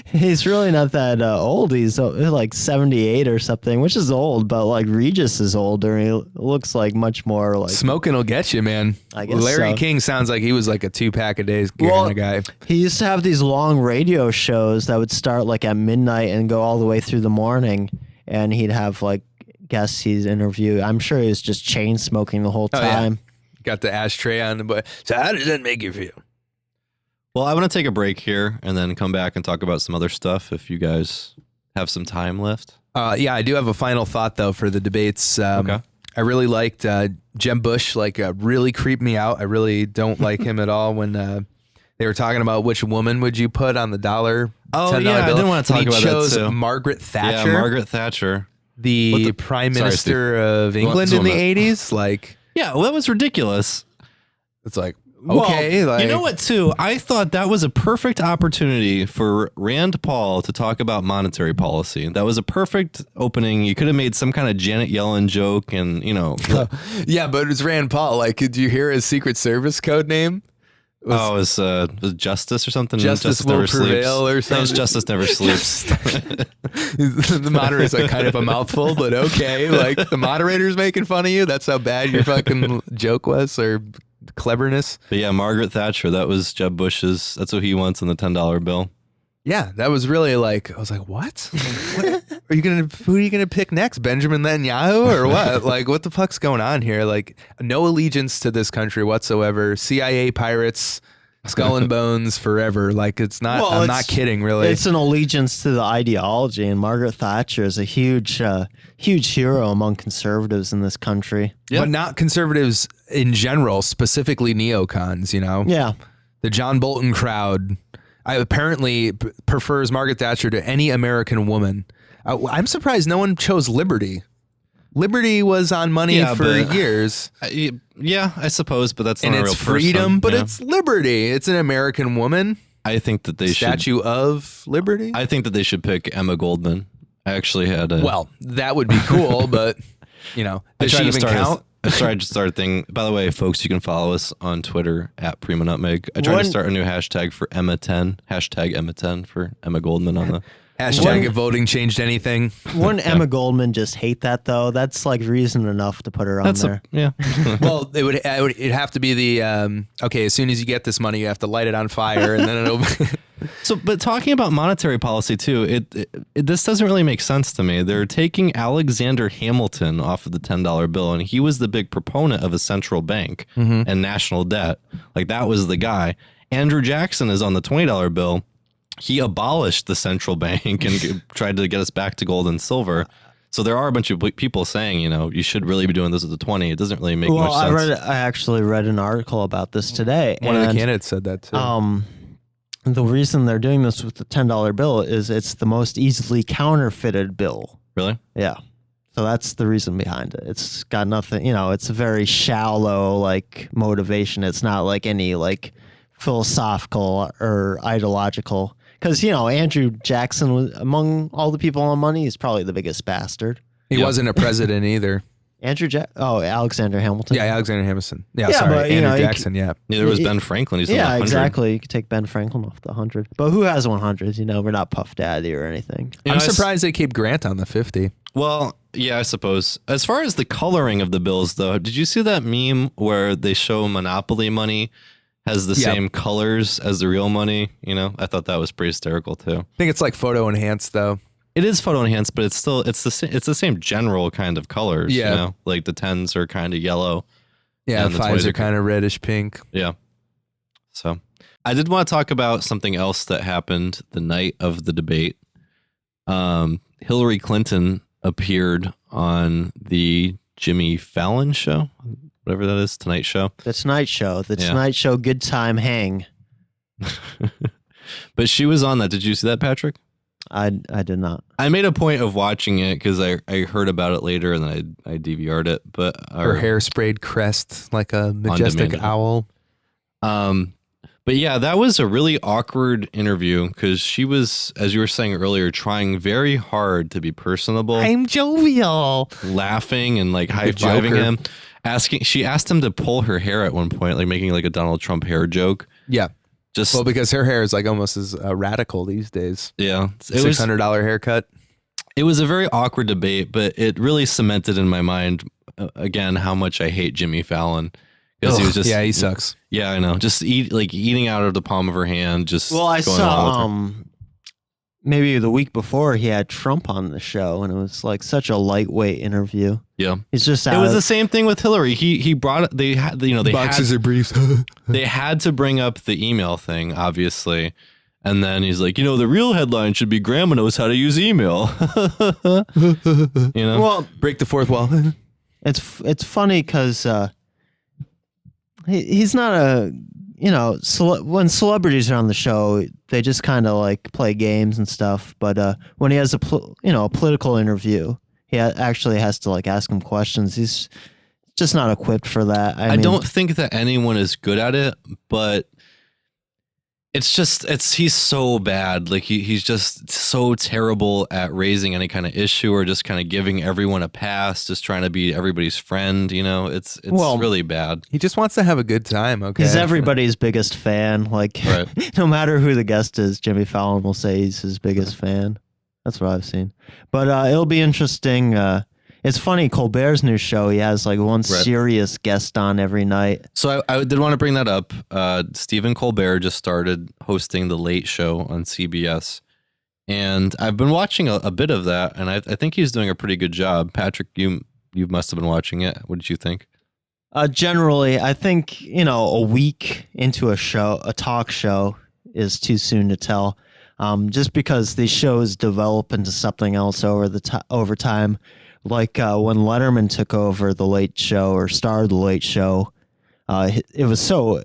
He's really not that old. He's like 78 or something, which is old, but like Regis is older. He looks like much more like... Smoking will get you, man. I guess Larry so. King sounds like he was like a 2-pack a day kind of guy. He used to have these long radio shows that would start like at midnight and go all the way through the morning. And he'd have like guests he'd interview. I'm sure he was just chain smoking the whole time. Yeah. Got the ashtray on the butt. So how does that make you feel? Well, I want to take a break here and then come back and talk about some other stuff if you guys have some time left. Yeah, I do have a final thought, though, for the debates. Okay. I really liked Jeb Bush, really creeped me out. I really don't like him at all when they were talking about which woman would you put on the $10 Oh, bill. yeah, I didn't want to talk And about he that, chose too. Margaret Thatcher. Yeah, Margaret Thatcher. The Prime Minister of England in the 80s. Yeah, well, that was ridiculous. It's like, okay. Well, you know what, too? I thought that was a perfect opportunity for Rand Paul to talk about monetary policy. That was a perfect opening. You could have made some kind of Janet Yellen joke and, Yeah, but it was Rand Paul. Did you hear his Secret Service code name? It was Justice or something? Justice will never prevail or sleeps. No, it's something. Justice never sleeps. The moderator's kind of a mouthful, but okay. The moderator's making fun of you. That's how bad your fucking joke was, or cleverness. But yeah, Margaret Thatcher, that was Jeb Bush's, that's what he wants on the $10 bill. Yeah, that was really I was like, what? Who are you gonna pick next? Benjamin Netanyahu or what? What the fuck's going on here? No allegiance to this country whatsoever. CIA pirates, skull and bones forever. It's not. Well, I'm not kidding. Really, It's an allegiance to the ideology, and Margaret Thatcher is a huge hero among conservatives in this country. but not conservatives in general. Specifically, neocons. Yeah. The John Bolton crowd. I apparently prefers Margaret Thatcher to any American woman. I'm surprised no one chose Liberty. Liberty was on money for years. Yeah, I suppose, but that's And not a real it's freedom, person. but Yeah. it's liberty. It's an American woman. I think that they Statue of Liberty. I think that they should pick Emma Goldman. I actually had a... Well, that would be cool, but, does she even count? I tried to start a thing. By the way, folks, you can follow us on Twitter at PRIMO NUTMEG. I tried to start a new hashtag for Emma10. Hashtag Emma10 for Emma Goldman on the... Hashtag if voting changed anything. Wouldn't Emma Goldman just hate that, though? That's reason enough to put her on there. Yeah. Well, it'd have to be the, okay, as soon as you get this money, you have to light it on fire, and then it'll... So, but talking about monetary policy too, this doesn't really make sense to me. They're taking Alexander Hamilton off of the $10 bill, and he was the big proponent of a central bank and national debt. That was the guy. Andrew Jackson is on the $20 bill. He abolished the central bank and tried to get us back to gold and silver. So there are a bunch of people saying, you should really be doing this with the 20. It doesn't really make much sense. I actually read an article about this today. One of the candidates said that too. The reason they're doing this with the $10 bill is it's the most easily counterfeited bill. Really? Yeah. So that's the reason behind it. It's got nothing, it's a very shallow motivation. It's not any philosophical or ideological. Because, Andrew Jackson was among all the people on money, he's probably the biggest bastard. He wasn't a president either. Alexander Hamilton. Yeah, Alexander Hamilton. Yeah, Yeah, sorry. but, Andrew Jackson, Neither was Ben Franklin. He's on the 100. Exactly. You could take Ben Franklin off the 100. But who has 100s? We're not Puff Daddy or anything. I'm surprised they keep Grant on the 50. Well, yeah, I suppose. As far as the coloring of the bills, though, did you see that meme where they show Monopoly money has the same colors as the real money? I thought that was pretty hysterical, too. I think it's photo enhanced, though. It is photo enhanced, but it's the same general kind of colors. Yeah. The 10s are kind of yellow. Yeah, and the the 5s 20s are kind of reddish pink. Yeah. So I did want to talk about something else that happened the night of the debate. Hillary Clinton appeared on the Jimmy Fallon show, whatever that is, Tonight Show. The Tonight Show. The Tonight Show Good Time Hang. But she was on that. Did you see that, Patrick? I did not. I made a point of watching it because I heard about it later and then I DVR'd it. But Her hair sprayed crest like a majestic owl. But yeah, that was a really awkward interview because she was, as you were saying earlier, trying very hard to be personable. I'm jovial. Laughing and like high-fiving him. She asked him to pull her hair at one point, like making like a Donald Trump hair joke. Yeah. Just because her hair is like almost as radical these days. Yeah. $600 haircut. It was a very awkward debate, but it really cemented in my mind, again, how much I hate Jimmy Fallon. Because he was just, he sucks. Yeah, I know. Just eating out of the palm of her hand. Just well, I saw maybe the week before he had Trump on the show, and it was like such a lightweight interview. Yeah, he's just. It was the same thing with Hillary. He brought they had boxes of briefs. They had to bring up the email thing, obviously, and then he's like, the real headline should be Grandma knows how to use email. Well, break the fourth wall. It's funny because. He's not a, when celebrities are on the show, they just kind of like play games and stuff. But when he has a political interview, he actually has to like ask him questions. He's just not equipped for that. I mean, don't think that anyone is good at it, but he's so bad. Like he's just so terrible at raising any kind of issue or just kind of giving everyone a pass, just trying to be everybody's friend. It's really bad. He just wants to have a good time. Okay. He's everybody's biggest fan. Like no matter who the guest is, Jimmy Fallon will say he's his biggest fan. That's what I've seen. But it'll be interesting. It's funny, Colbert's new show, he has like one serious guest on every night. So I did want to bring that up. Stephen Colbert just started hosting The Late Show on CBS. And I've been watching a bit of that, and I think he's doing a pretty good job. Patrick, you must have been watching it. What did you think? Generally, I think, a week into a talk show is too soon to tell. Just because these shows develop into something else over time. Like when Letterman took over The Late Show or started The Late Show, it was so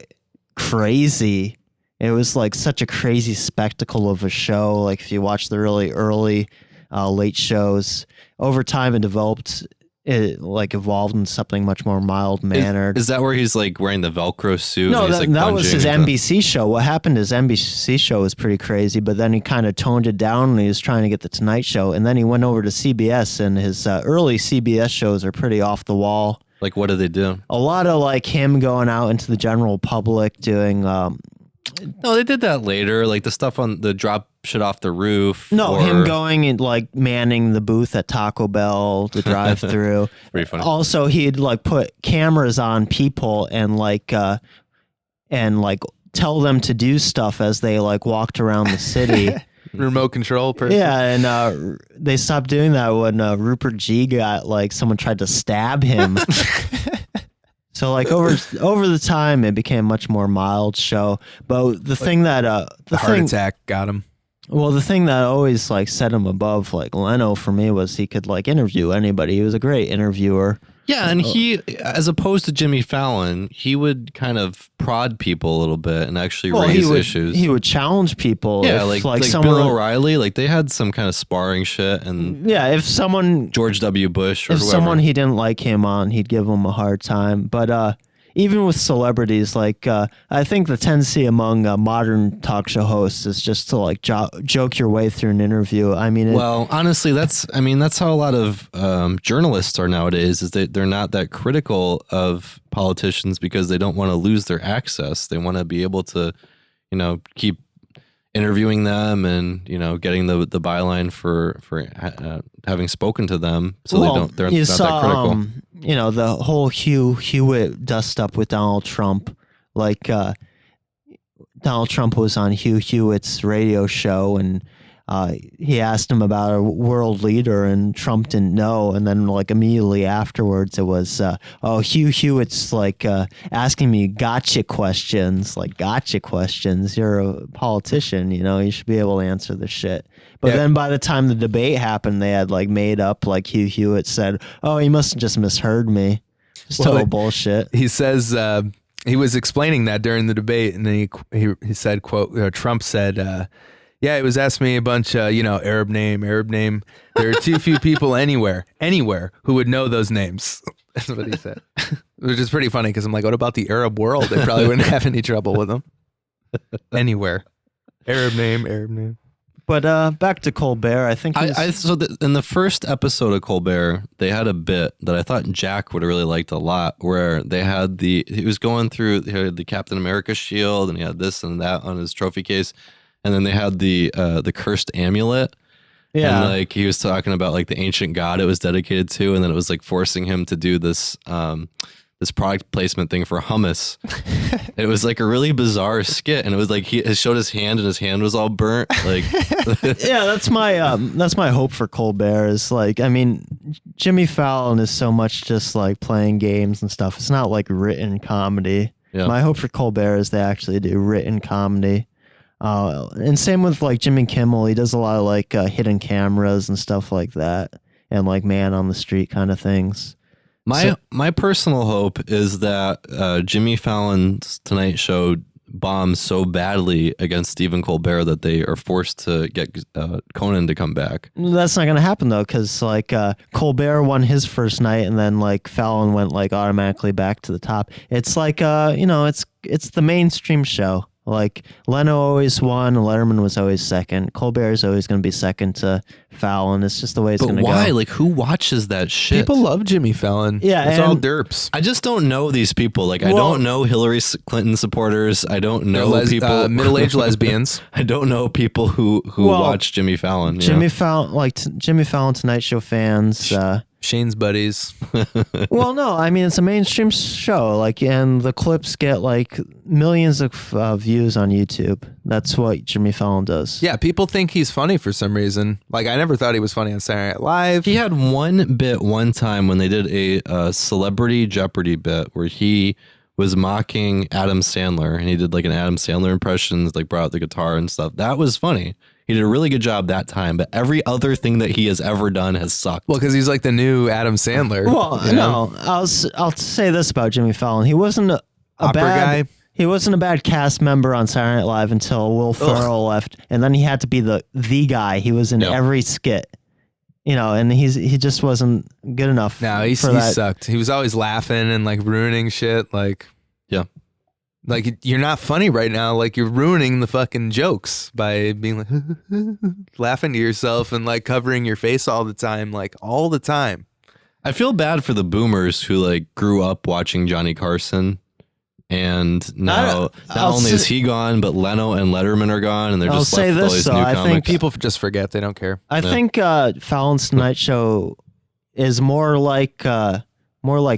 crazy. It was like such a crazy spectacle of a show. Like if you watch the really early late shows, over time it developed. It like evolved in something much more mild mannered. Is that where he's like wearing the Velcro suit? No, and he's, that was his NBC show. What happened is NBC show was pretty crazy, but then he kind of toned it down and he was trying to get the Tonight Show. And then he went over to CBS, and his early CBS shows are pretty off the wall. Like, what did they do? A lot of like him going out into the general public doing... No, they did that later, like the stuff on the drop shit off the roof. No, him going and like manning the booth at Taco Bell, the drive-through. Pretty funny. Also, he'd like put cameras on people and like tell them to do stuff as they like walked around the city. Remote control person. Yeah, and they stopped doing that when Rupert G got like someone tried to stab him. So like over the time, it became a much more mild show. But the thing that the heart attack got him. Well, the thing that always like set him above like Leno for me was he could like interview anybody. He was a great interviewer. Yeah, and he, as opposed to Jimmy Fallon, he would kind of prod people a little bit and actually raise issues. He would challenge people. Yeah, if, like someone, Bill O'Reilly, like they had some kind of sparring shit, and if someone George W. Bush or if whoever. someone he didn't like him on, he'd give him a hard time. But even with celebrities, like I think the tendency among modern talk show hosts is just to like joke your way through an interview. I mean, well, honestly, that's how a lot of journalists are nowadays. Is they're not that critical of politicians because they don't want to lose their access. They want to be able to, keep interviewing them and getting the byline for having spoken to them, so they're not that critical. The whole Hugh Hewitt dust up with Donald Trump, like Donald Trump was on Hugh Hewitt's radio show, and he asked him about a world leader, and Trump didn't know. And then like immediately afterwards, it was, Hugh Hewitt's like asking me gotcha questions, like gotcha questions. You're a politician, you should be able to answer the shit. But then by the time the debate happened, they had like made up, like Hugh Hewitt said, "Oh, he must have just misheard me." Just total bullshit. He says he was explaining that during the debate, and then he said, "quote Trump said, yeah, it was asked me a bunch, Arab name. There are too few people anywhere who would know those names." That's what he said, which is pretty funny because I'm like, what about the Arab world? They probably wouldn't have any trouble with them. Anywhere, Arab name. But back to Colbert, I think in the first episode of Colbert, they had a bit that I thought Jack would have really liked a lot, where they had he was going through the Captain America shield, and he had this and that on his trophy case, and then they had the cursed amulet. Yeah, and like he was talking about like the ancient god it was dedicated to, and then it was like forcing him to do this this product placement thing for hummus. It was like a really bizarre skit, and it was like he showed his hand, and his hand was all burnt. Like, yeah, that's my hope for Colbert. Is like, I mean, Jimmy Fallon is so much just like playing games and stuff. It's not like written comedy. Yeah. My hope for Colbert is they actually do written comedy. And same with like Jimmy Kimmel. He does a lot of like hidden cameras and stuff like that, and like man on the street kind of things. My personal hope is that Jimmy Fallon's Tonight Show bombs so badly against Stephen Colbert that they are forced to get Conan to come back. That's not going to happen though, because like Colbert won his first night, and then like Fallon went like automatically back to the top. It's like it's the mainstream show. Like Leno always won, and Letterman was always second. Colbert is always going to be second to Fallon. It's just the way it's going to go. But why? Like, who watches that shit? People love Jimmy Fallon. Yeah, it's all derps. I just don't know these people. Like, I don't know Hillary Clinton supporters. I don't know people middle-aged lesbians. I don't know people who watch Jimmy Fallon. Jimmy Fallon Tonight Show fans. Shane's buddies. Well, no, I mean, it's a mainstream show, like, and the clips get like millions of views on YouTube. That's what Jimmy Fallon does. Yeah, people think he's funny for some reason. Like, I never thought he was funny on Saturday Night Live. He had one bit one time when they did a Celebrity Jeopardy bit where he was mocking Adam Sandler, and he did like an Adam Sandler impression, like brought out the guitar and stuff. That was funny. He did a really good job that time, but every other thing that he has ever done has sucked. Well, because he's like the new Adam Sandler. Well, no, I'll say this about Jimmy Fallon: he wasn't a bad guy. He wasn't a bad cast member on Saturday Night Live until Will Ferrell left, and then he had to be the guy. He was in every skit, and he just wasn't good enough. No, he sucked. He was always laughing and like ruining shit. Like, yeah. Like, you're not funny right now. Like, you're ruining the fucking jokes by being like laughing to yourself and like covering your face all the time, like all the time. I feel bad for the boomers who like grew up watching Johnny Carson, and now not only is he gone, but Leno and Letterman are gone, and they're just left with all these new comics. I think people just forget. They don't care. I think Fallon's Tonight Show is more like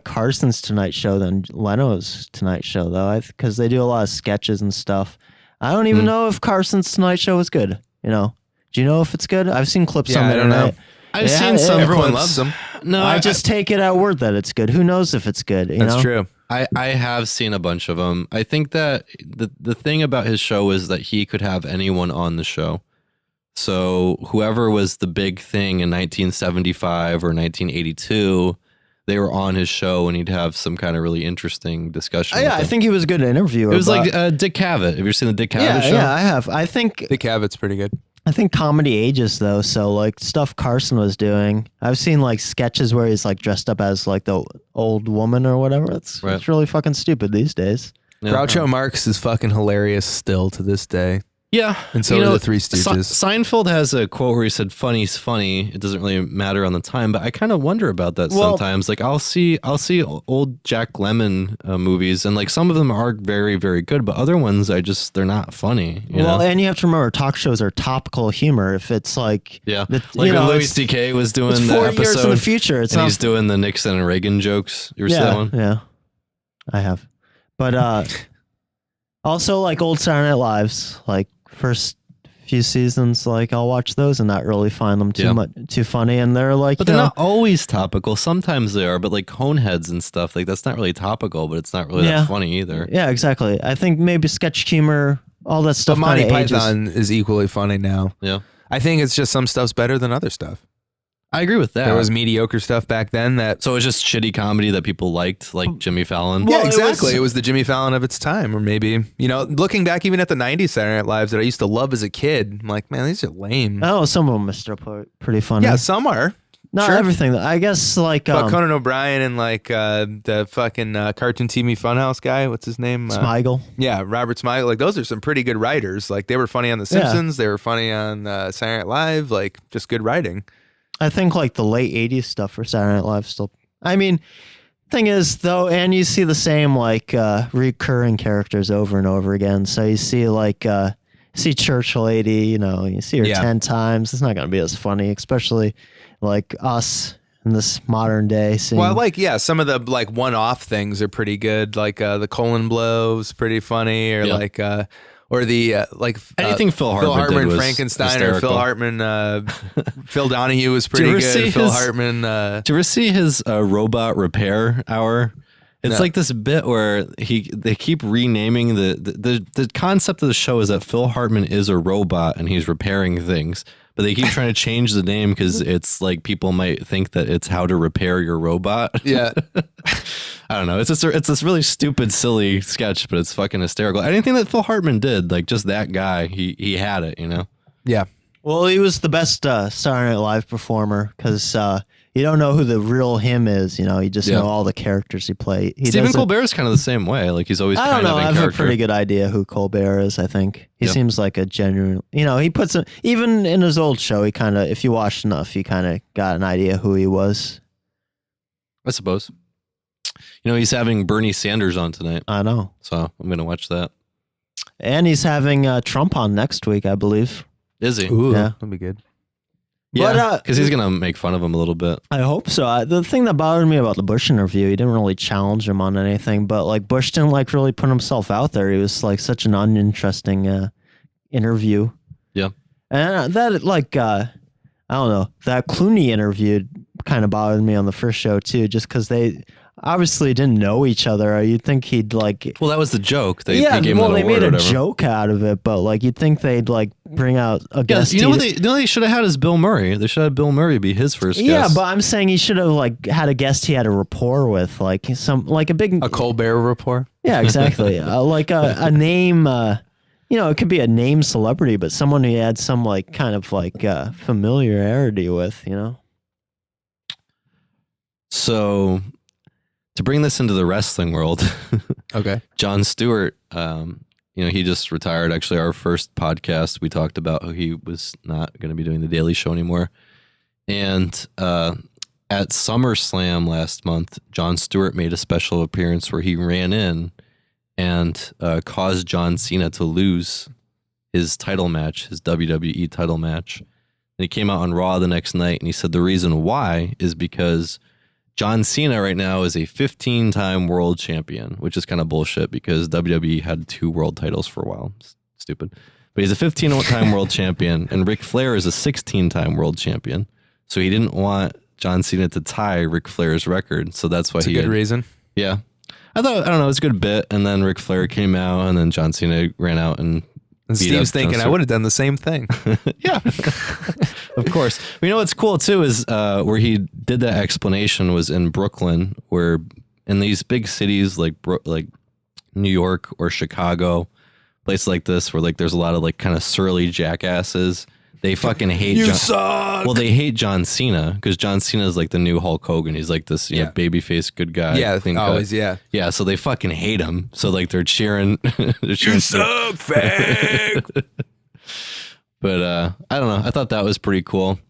Carson's Tonight Show than Leno's Tonight Show, though, because they do a lot of sketches and stuff. I don't even know if Carson's Tonight Show is good. Do you know if it's good? I've seen clips on the internet. I've seen some. Everyone loves them. No, I just take it at word that it's good. Who knows if it's good? That's true. I have seen a bunch of them. I think that the thing about his show is that he could have anyone on the show. So whoever was the big thing in 1975 or 1982, they were on his show, and he'd have some kind of really interesting discussion. Yeah, I think he was a good interviewer. It was like Dick Cavett. Have you seen the Dick Cavett show? Yeah, I have. I think Dick Cavett's pretty good. I think comedy ages though, so like stuff Carson was doing. I've seen like sketches where he's like dressed up as like the old woman or whatever. It's really fucking stupid these days. Yeah. Groucho Marx is fucking hilarious still to this day. Yeah. And so are the Three Stooges. Seinfeld has a quote where he said, "Funny's funny. It doesn't really matter on the time." But I kind of wonder about that sometimes. Like I'll see old Jack Lemmon movies, and like some of them are very, very good, but other ones they're not funny. You know? And you have to remember, talk shows are topical humor. If it's like when Louis C.K. was doing the 40 episode years in the future, he's doing the Nixon and Reagan jokes. You ever see that one? Yeah, I have. But also like old Saturday Night Lives, like first few seasons, like I'll watch those and not really find them too funny. And they're like, but they're not always topical. Sometimes they are, but like Coneheads and stuff, like that's not really topical, but it's not really that funny either. Yeah, exactly. I think maybe sketch humor, all that stuff. But Monty kinda Python is equally funny now. Yeah. I think it's just some stuff's better than other stuff. I agree with that. There was mediocre stuff back then that. So it's just shitty comedy that people liked, like Jimmy Fallon. Yeah, exactly. It was the Jimmy Fallon of its time, or maybe, looking back even at the 90s Saturday Night Lives that I used to love as a kid, I'm like, man, these are lame. Oh, some of them are still pretty funny. Yeah, some are. Not everything. I guess like but Conan O'Brien and like the fucking cartoon TV Funhouse guy, what's his name? Smigel. Yeah, Robert Smigel. Like those are some pretty good writers. Like they were funny on The Simpsons. They were funny on Saturday Night Live. Like just good writing. I think like the late 80s stuff for Saturday Night Live still. I mean, thing is though, and you see the same like recurring characters over and over again. So you see like see Church Lady, you see her 10 times. It's not going to be as funny, especially like us in this modern day scene. Well, like some of the like one-off things are pretty good. Like the colon blow's pretty funny, or like or the like anything Phil Hartman did was Frankenstein hysterical. Or Phil Hartman. Phil Donahue was pretty good. Phil Hartman. Did you ever see his robot repair hour? It's like this bit where they keep renaming the concept of the show is that Phil Hartman is a robot and he's repairing things, but they keep trying to change the name because it's like people might think that it's how to repair your robot. Yeah. I don't know. It's this really stupid, silly sketch, but it's fucking hysterical. Anything that Phil Hartman did, like just that guy, he had it, Yeah. Well, he was the best Saturday Night Live performer because you don't know who the real him is. You just know all the characters he played. Stephen Colbert is kind of the same way. Like he's always kind of in I have character. a pretty good idea who Colbert is. I think he seems like a genuine. He puts even in his old show. He kind of, if you watched enough, you kind of got an idea who he was. I suppose. He's having Bernie Sanders on tonight. I know. So I'm gonna watch that. And he's having Trump on next week, I believe. Is he? Ooh, yeah, that'd be good. Yeah, because he's gonna make fun of him a little bit. I hope so. The thing that bothered me about the Bush interview, he didn't really challenge him on anything, but like Bush didn't like really put himself out there. He was like such an uninteresting interview. Yeah, and that like I don't know, that Clooney interview kind of bothered me on the first show too, just because they obviously didn't know each other. You'd think he'd like. Well, that was the joke. They gave him they that made award a joke out of it, but like you'd think they'd like bring out a guest. What they should have had is Bill Murray. They should have Bill Murray be his first guest. Yeah, but I'm saying he should have like had a guest he had a rapport with, like a Colbert rapport. Yeah, exactly. Like a name. It could be a name celebrity, but someone he had some like kind of like familiarity with. So. To bring this into the wrestling world, okay. Jon Stewart, he just retired. Actually, our first podcast, we talked about how he was not going to be doing the Daily Show anymore. And at SummerSlam last month, Jon Stewart made a special appearance where he ran in and caused John Cena to lose his title match, his WWE title match. And he came out on Raw the next night and he said the reason why is because John Cena right now is a 15-time world champion, which is kind of bullshit because WWE had 2 world titles for a while. Stupid. But he's a 15-time world champion, and Ric Flair is a 16-time world champion. So he didn't want John Cena to tie Ric Flair's record. So that's why That's a good reason. Yeah. I don't know, it was a good bit. And then Ric Flair came out, and then John Cena ran out and Steve's thinking, I would have done the same thing. Yeah, of course. What's cool too is where he did that explanation was in Brooklyn, where in these big cities like New York or Chicago, places like this, where like there's a lot of like kind of surly jackasses. They fucking hate you suck. Well, they hate John Cena because John Cena is like the new Hulk Hogan. He's like this babyface good guy. Yeah, always. Yeah. So they fucking hate him. So like they're cheering. You suck, fag. But I don't know. I thought that was pretty cool.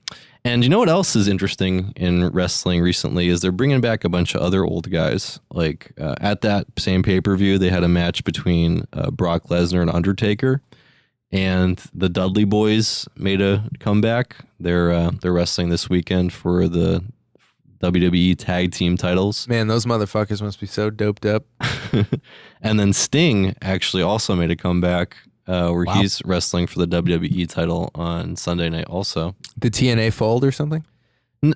And you know what else is interesting in wrestling recently is they're bringing back a bunch of other old guys. Like at that same pay-per-view, they had a match between Brock Lesnar and Undertaker. And the Dudley Boys made a comeback. They're wrestling this weekend for the WWE Tag Team titles. Man, those motherfuckers must be so doped up. And then Sting actually also made a comeback where he's wrestling for the WWE title on Sunday night also. Did TNA fold or something?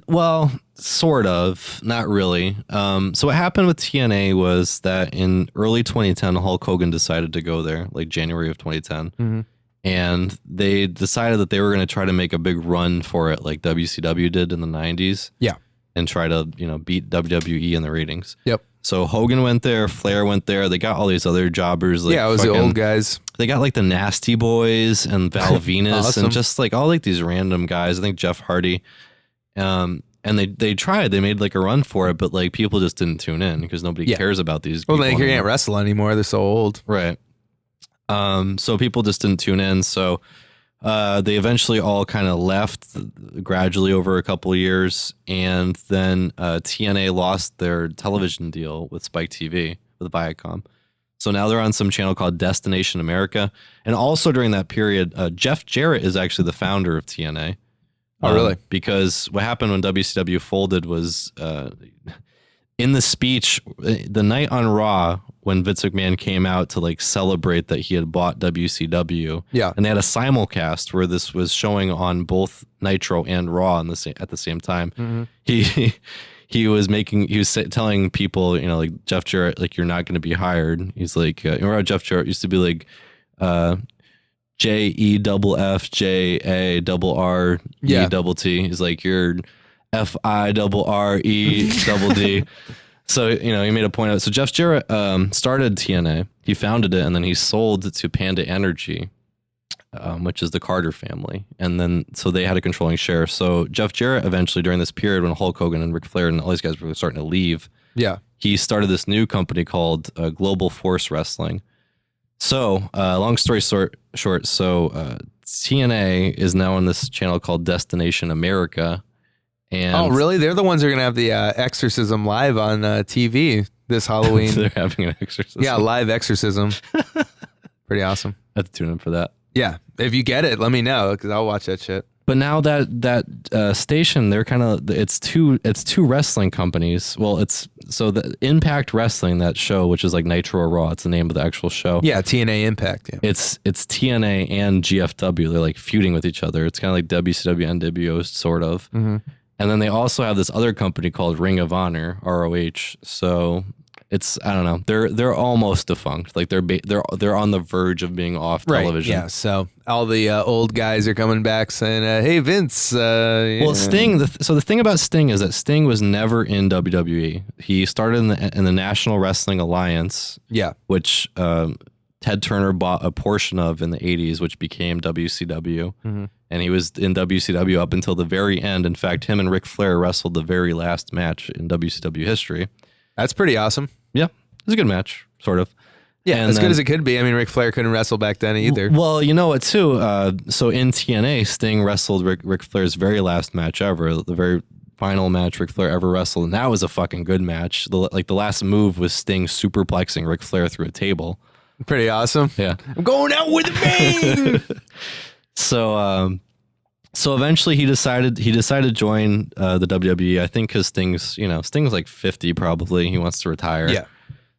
Well, sort of, not really. So what happened with TNA was that in early 2010, Hulk Hogan decided to go there, like January of 2010. And they decided that they were going to try to make a big run for it like WCW did in the 90s. Yeah. And try to, beat WWE in the ratings. Yep. So Hogan went there, Flair went there. They got all these other jobbers. Like it was the old guys. They got like the Nasty Boys and Val Venus Awesome. and just like all like these random guys. I think Jeff Hardy. And they tried. They made like a run for it, but like people just didn't tune in because nobody cares about these. Well, people they can't anymore. wrestle anymore. They're so old. Right. So people just didn't tune in. So they eventually all kind of left gradually over a couple of years. And then TNA lost their television deal with Spike TV, with Viacom. So now they're on some channel called Destination America. And also during that period, Jeff Jarrett is actually the founder of TNA. Oh, really? Because what happened when WCW folded was in the speech, the night on Raw, when Vince McMahon came out to like celebrate that he had bought WCW. Yeah. And they had a simulcast where this was showing on both Nitro and Raw at the same time. He was telling people, like Jeff Jarrett, like, you're not going to be hired. He's like, remember how Jeff Jarrett used to be like, JEFFJARRET. He's like, you're FIRRED. So, he made a point of it. So Jeff Jarrett started TNA. He founded it, and then he sold to Panda Energy, which is the Carter family. And then, so they had a controlling share. So Jeff Jarrett eventually, during this period when Hulk Hogan and Ric Flair and all these guys were starting to leave, he started this new company called Global Force Wrestling. So, long story short, TNA is now on this channel called Destination America. And Oh, really? They're the ones who are going to have the exorcism live on TV this Halloween. They're having an exorcism. Yeah, live exorcism. Pretty awesome. I have to tune in for that. Yeah, if you get it, let me know because I'll watch that shit. But now that station, they're kind of it's two wrestling companies. Well, it's so the Impact Wrestling, that show, which is like Nitro or Raw. It's the name of the actual show. Yeah, TNA Impact. Yeah. It's TNA and GFW. They're like feuding with each other. It's kind of like WCW, NWO, sort of. And then they also have this other company called Ring of Honor, ROH. So it's, I don't know, they're almost defunct. Like they're on the verge of being off television. Yeah. So all the old guys are coming back saying, "Hey Vince." Well, Sting. So the thing about Sting is that Sting was never in WWE. He started in the National Wrestling Alliance. Yeah. Which Ted Turner bought a portion of in the 80s, which became WCW. And he was in WCW up until the very end. In fact, him and Ric Flair wrestled the very last match in WCW history. That's pretty awesome. Yeah, it was a good match, sort of. Yeah, And as then, good as it could be. I mean, Ric Flair couldn't wrestle back then either. Well, you know what, too? So in TNA, Sting wrestled Ric Flair's very last match ever, the very final match Ric Flair ever wrestled. And that was a fucking good match. The last move was Sting superplexing Ric Flair through a table. Pretty awesome. Yeah. I'm going out with a bang. So eventually he decided to join the WWE. I think because Sting's like 50 probably. He wants to retire. Yeah.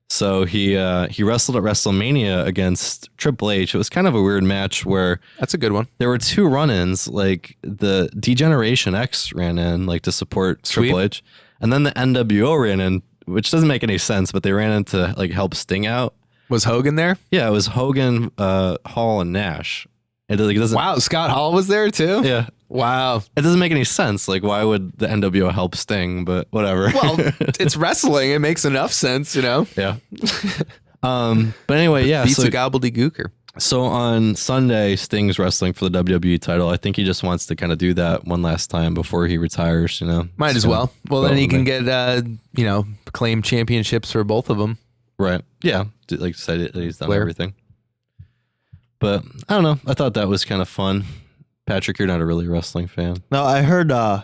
So he wrestled at WrestleMania against Triple H. It was kind of a weird match where That's a good one. there were two run-ins. Like the D-Generation X ran in like to support Triple H, and then the NWO ran in, which doesn't make any sense, but they ran in to like help Sting out. Was Hogan there? Yeah, it was Hogan, Hall, and Nash. It doesn't. Wow, Scott Hall was there too? Yeah. Wow. It doesn't make any sense. Like, why would the NWO help Sting? But whatever. Well, it's wrestling. It makes enough sense, Yeah. But anyway, yeah. Beats a gobbledygooker. So on Sunday, Sting's wrestling for the WWE title. I think he just wants to kind of do that one last time before he retires. Might as well. Well, then he can get claim championships for both of them. Right. Yeah. Like I said, he's done Flair. everything. But I don't know. I thought that was kind of fun. Patrick, you're not a really wrestling fan. No, I heard Billy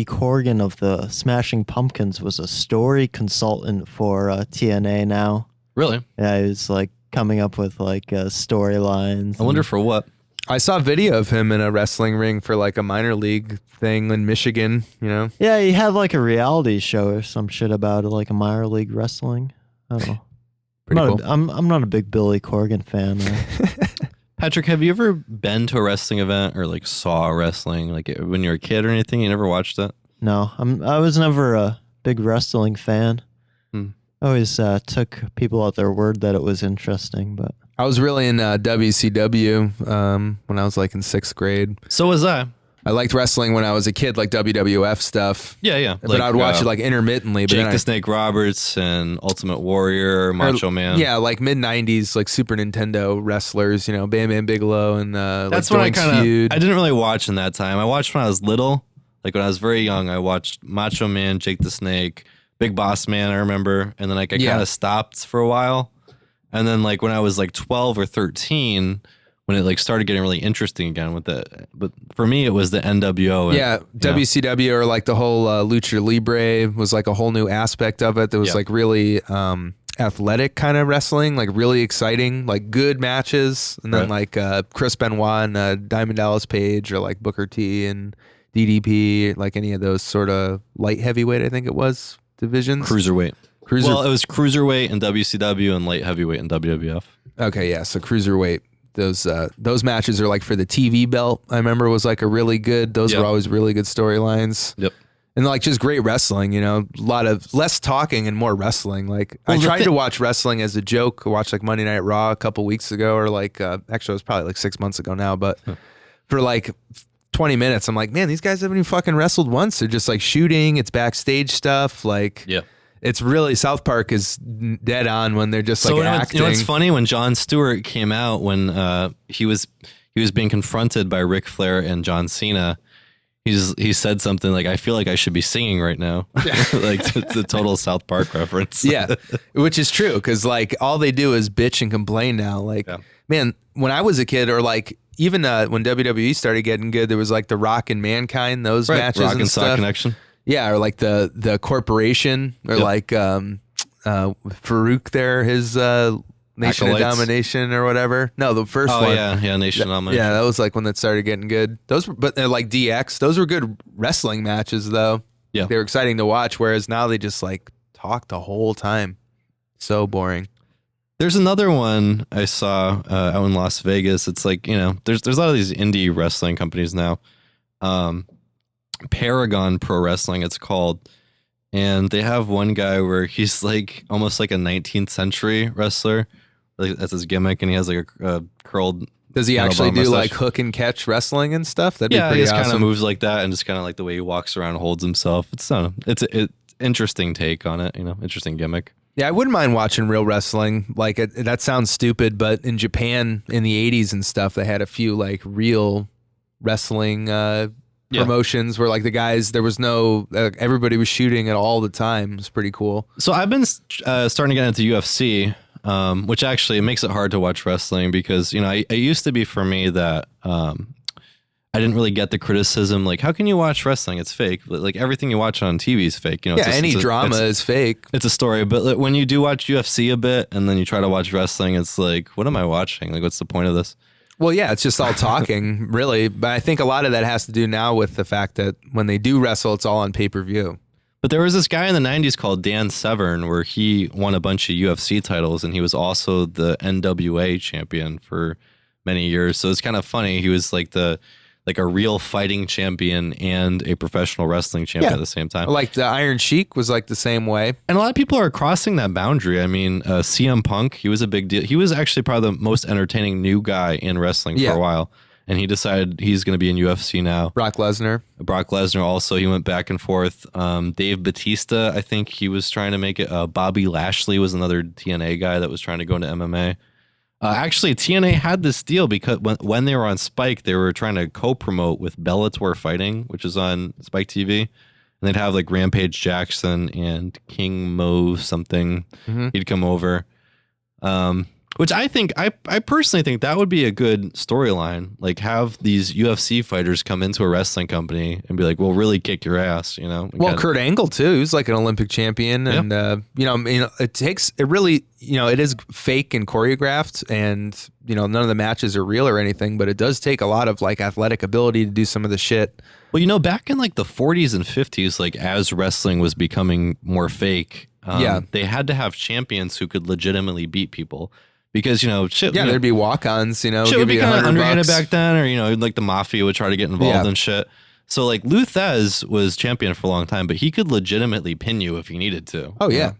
Corgan of the Smashing Pumpkins was a story consultant for TNA now. Really? Yeah, he was like coming up with like storylines. I wonder for what. I saw a video of him in a wrestling ring for like a minor league thing in Michigan, Yeah, he had like a reality show or some shit about it, like a minor league wrestling. I don't know. Pretty cool. I'm not a big Billy Corgan fan. Patrick, have you ever been to a wrestling event or like saw wrestling like when you were a kid or anything? You never watched it? No, I was never a big wrestling fan. I always took people at their word that it was interesting, but I was really in WCW when I was like in 6th grade. So was I. I liked wrestling when I was a kid, like WWF stuff. Yeah. But I would watch it like intermittently. But Jake then the Snake Roberts and Ultimate Warrior, Macho Man. Yeah, like mid-90s, like Super Nintendo wrestlers, Bam Bam Bigelow and That's like when Doink's Feud. I didn't really watch in that time. I watched when I was little. Like when I was very young, I watched Macho Man, Jake the Snake, Big Boss Man, I remember. And then like I kind of stopped for a while. And then like when I was like 12 or 13, when it like started getting really interesting again with it. But for me, it was the NWO. WCW or like the whole Lucha Libre was like a whole new aspect of it. That was like really athletic kind of wrestling, like really exciting, like good matches. And then like Chris Benoit and Diamond Dallas Page or like Booker T and DDP, like any of those sort of light heavyweight, I think it was, divisions. Cruiserweight. Well, it was Cruiserweight in WCW and light heavyweight in WWF. Okay, yeah, so Cruiserweight. Those matches are like for the TV belt. I remember was like a really good. Those were always really good storylines. Yep. And like just great wrestling, a lot of less talking and more wrestling. Like I tried to watch wrestling as a joke. I watched like Monday Night Raw a couple weeks ago, or like actually it was probably like 6 months ago now. But for like 20 minutes, I'm like, man, these guys haven't even fucking wrestled once. They're just like shooting. It's backstage stuff. Like it's really South Park is dead on when they're just like acting. It's funny when Jon Stewart came out when he was being confronted by Ric Flair and John Cena. He said something like, "I feel like I should be singing right now," like it's a total South Park reference. Yeah, which is true because like all they do is bitch and complain now. Like, man, when I was a kid, or like even when WWE started getting good, there was like the Rock and Mankind, those matches, Rock and stuff. Sock Connection. Yeah, or like the Corporation, or like Farouk there, his Nation of Domination or whatever. No, the first one. Yeah, Nation of Domination. Yeah, that was like when that started getting good. Those, but like DX, those were good wrestling matches though. Yeah, they were exciting to watch. Whereas now they just like talk the whole time. So boring. There's another one I saw out in Las Vegas. It's like there's a lot of these indie wrestling companies now. Paragon Pro Wrestling, it's called, and they have one guy where he's like almost like a 19th century wrestler. Like that's his gimmick, and he has like a curled. Does he actually do mustache. like hook and catch wrestling and stuff? That'd be pretty he just awesome. kind of moves like that, and just kind of like the way he walks around and holds himself. It's an interesting take on it, interesting gimmick. Yeah, I wouldn't mind watching real wrestling. Like that sounds stupid, but in Japan in the 80s and stuff, they had a few like real wrestling promotions where like the guys, there was no everybody was shooting it all the time. It was pretty cool. So I've been starting to get into UFC, which actually makes it hard to watch wrestling because it used to be for me that I didn't really get the criticism like, how can you watch wrestling? It's fake. Like everything you watch on TV is fake. Any drama is fake. It's a story, but when you do watch UFC a bit and then you try to watch wrestling, it's like, what am I watching? Like, what's the point of this? Well, yeah, it's just all talking, really. But I think a lot of that has to do now with the fact that when they do wrestle, it's all on pay-per-view. But there was this guy in the 90s called Dan Severn where he won a bunch of UFC titles, and he was also the NWA champion for many years. So it's kind of funny. He was like a real fighting champion and a professional wrestling champion at the same time. Like the Iron Sheik was like the same way. And a lot of people are crossing that boundary. I mean, CM Punk, he was a big deal. He was actually probably the most entertaining new guy in wrestling for a while. And he decided he's going to be in UFC now. Brock Lesnar also, he went back and forth. Dave Batista, I think he was trying to make it. Bobby Lashley was another TNA guy that was trying to go into MMA. Actually, TNA had this deal because when they were on Spike, they were trying to co-promote with Bellator Fighting, which is on Spike TV. And they'd have like Rampage Jackson and King Mo something. Mm-hmm. He'd come over. Which I think, I personally think that would be a good storyline. Like have these UFC fighters come into a wrestling company and be like, we'll really kick your ass, Well, Kurt Angle too. He was like an Olympic champion. And, it is fake and choreographed and, none of the matches are real or anything, but it does take a lot of like athletic ability to do some of the shit. Well, back in like the 40s and 50s, like as wrestling was becoming more fake, They had to have champions who could legitimately beat people because, shit. Yeah, there'd be walk-ons, Shit give would be you kind of $100 underhanded back then, or, like the mafia would try to get involved Yeah. in shit. So, like, Luthez was champion for a long time, but he could legitimately pin you if he needed to. Oh, yeah.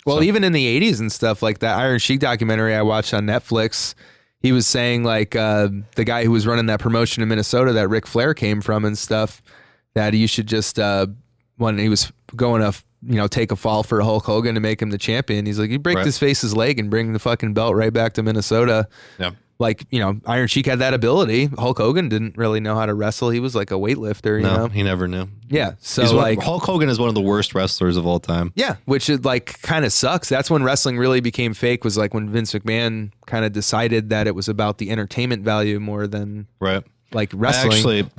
Well, So- even in the 80s and stuff, like that Iron Sheik documentary I watched on Netflix, he was saying, like, the guy who was running that promotion in Minnesota that Ric Flair came from and stuff, that you should just, when he was going to, take a fall for Hulk Hogan to make him the champion, he's like, you break Right. this face's leg and bring the fucking belt right back to Minnesota. Yeah. Like, Iron Sheik had that ability. Hulk Hogan didn't really know how to wrestle. He was like a weightlifter, you know? He never knew. Yeah. So, Hulk Hogan is one of the worst wrestlers of all time. yeah, which is like kind of sucks. That's when wrestling really became fake, was like when Vince McMahon kind of decided that it was about the entertainment value more than Right. like wrestling.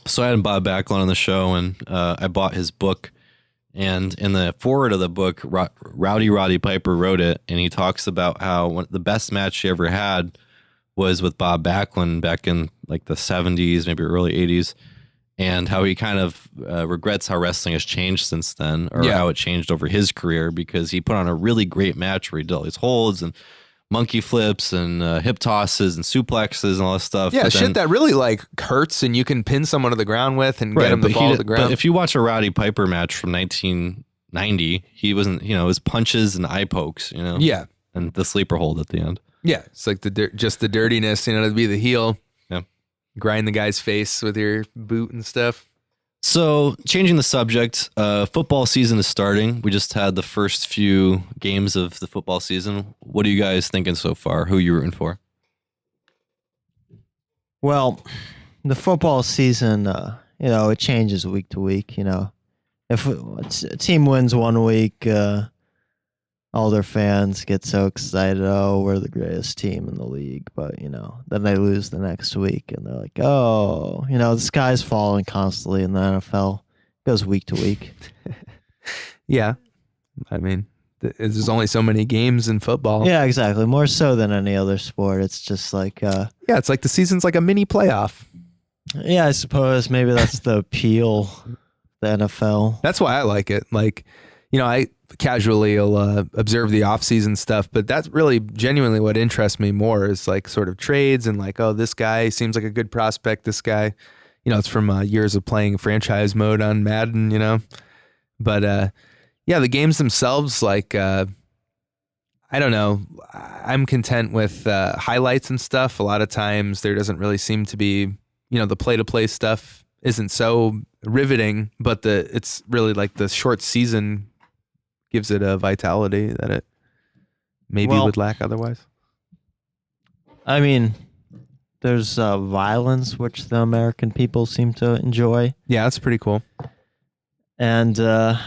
So I had Bob Backlund on the show, and I bought his book. And in the forward of the book, Roddy Piper wrote it, and he talks about how the best match he ever had was with Bob Backlund back in like the 70s, maybe early 80s, and how he kind of regrets how wrestling has changed since then, or how it changed over his career, because he put on a really great match where he did all these holds and monkey flips and hip tosses and suplexes and all this stuff. Yeah, But shit then- that really like hurts and you can pin someone to the ground with and get him to but fall to the ground. But if you watch a Roddy Piper match from 1990, he wasn't, it was punches and eye pokes, Yeah. and the sleeper hold at the end. Yeah, it's like just the dirtiness, to be the heel. Yeah. Grind the guy's face with your boot and stuff. So, changing the subject, football season is starting. We just had the first few games of the football season. What are you guys thinking so far? Who are you rooting for? Well, the football season, it changes week to week. If a team wins one week, all their fans get so excited. Oh, we're the greatest team in the league. But, then they lose the next week and they're like, oh, the sky's falling constantly in the NFL. It goes week to week. Yeah. I mean, there's only so many games in football. Yeah, exactly. More so than any other sport. It's just like, Yeah, it's like the season's like a mini playoff. yeah, I suppose maybe that's the appeal of the NFL. That's why I like it. Like, I casually will observe the off-season stuff, but that's really genuinely what interests me more is like sort of trades and like, oh, this guy seems like a good prospect. This guy, it's from years of playing franchise mode on Madden, But yeah, the games themselves, like, I don't know. I'm content with highlights and stuff. A lot of times there doesn't really seem to be, the play-to-play stuff isn't so riveting, but it's really like the short season gives it a vitality that it maybe would lack otherwise. I mean, there's violence, which the American people seem to enjoy. Yeah, that's pretty cool. And, yeah,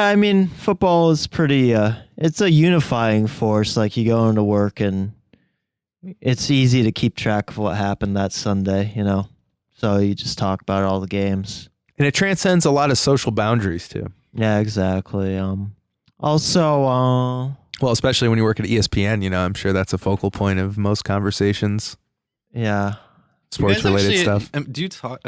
I mean, football is pretty, it's a unifying force. Like, you go into work and it's easy to keep track of what happened that Sunday, So you just talk about all the games. And it transcends a lot of social boundaries, too. Yeah, exactly. Also, Well, especially when you work at ESPN, I'm sure that's a focal point of most conversations, yeah. sports-related stuff. Do you talk?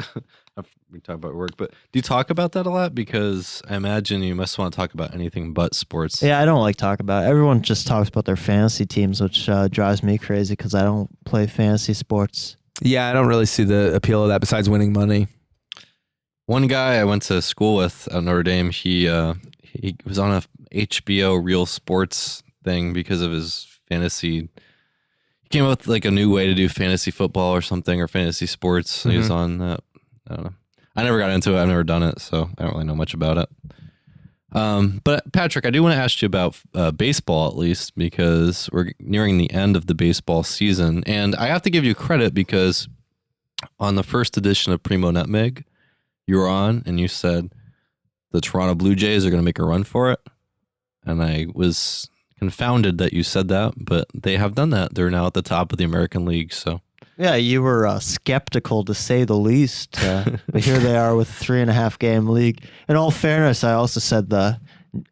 We talk about work, but do you talk about that a lot? Because I imagine you must want to talk about anything but sports. Yeah, I don't like talking about it. Everyone just talks about their fantasy teams, which drives me crazy because I don't play fantasy sports. Yeah, I don't really see the appeal of that besides winning money. One guy I went to school with at Notre Dame, he was on a HBO Real Sports thing because of his fantasy. He came up with like a new way to do fantasy football or something, or fantasy sports. He was on that. I don't know. I never got into it. I've never done it, so I don't really know much about it. But Patrick, I do want to ask you about baseball at least, because we're nearing the end of the baseball season, and I have to give you credit because on the first edition of Primo Nutmeg, you were on and you said the Toronto Blue Jays are going to make a run for it, and I was confounded that you said that, but they have done that. They're now at the top of the American League, so. Yeah, you were skeptical to say the least, but here they are with a 3.5 game league. In all fairness, I also said the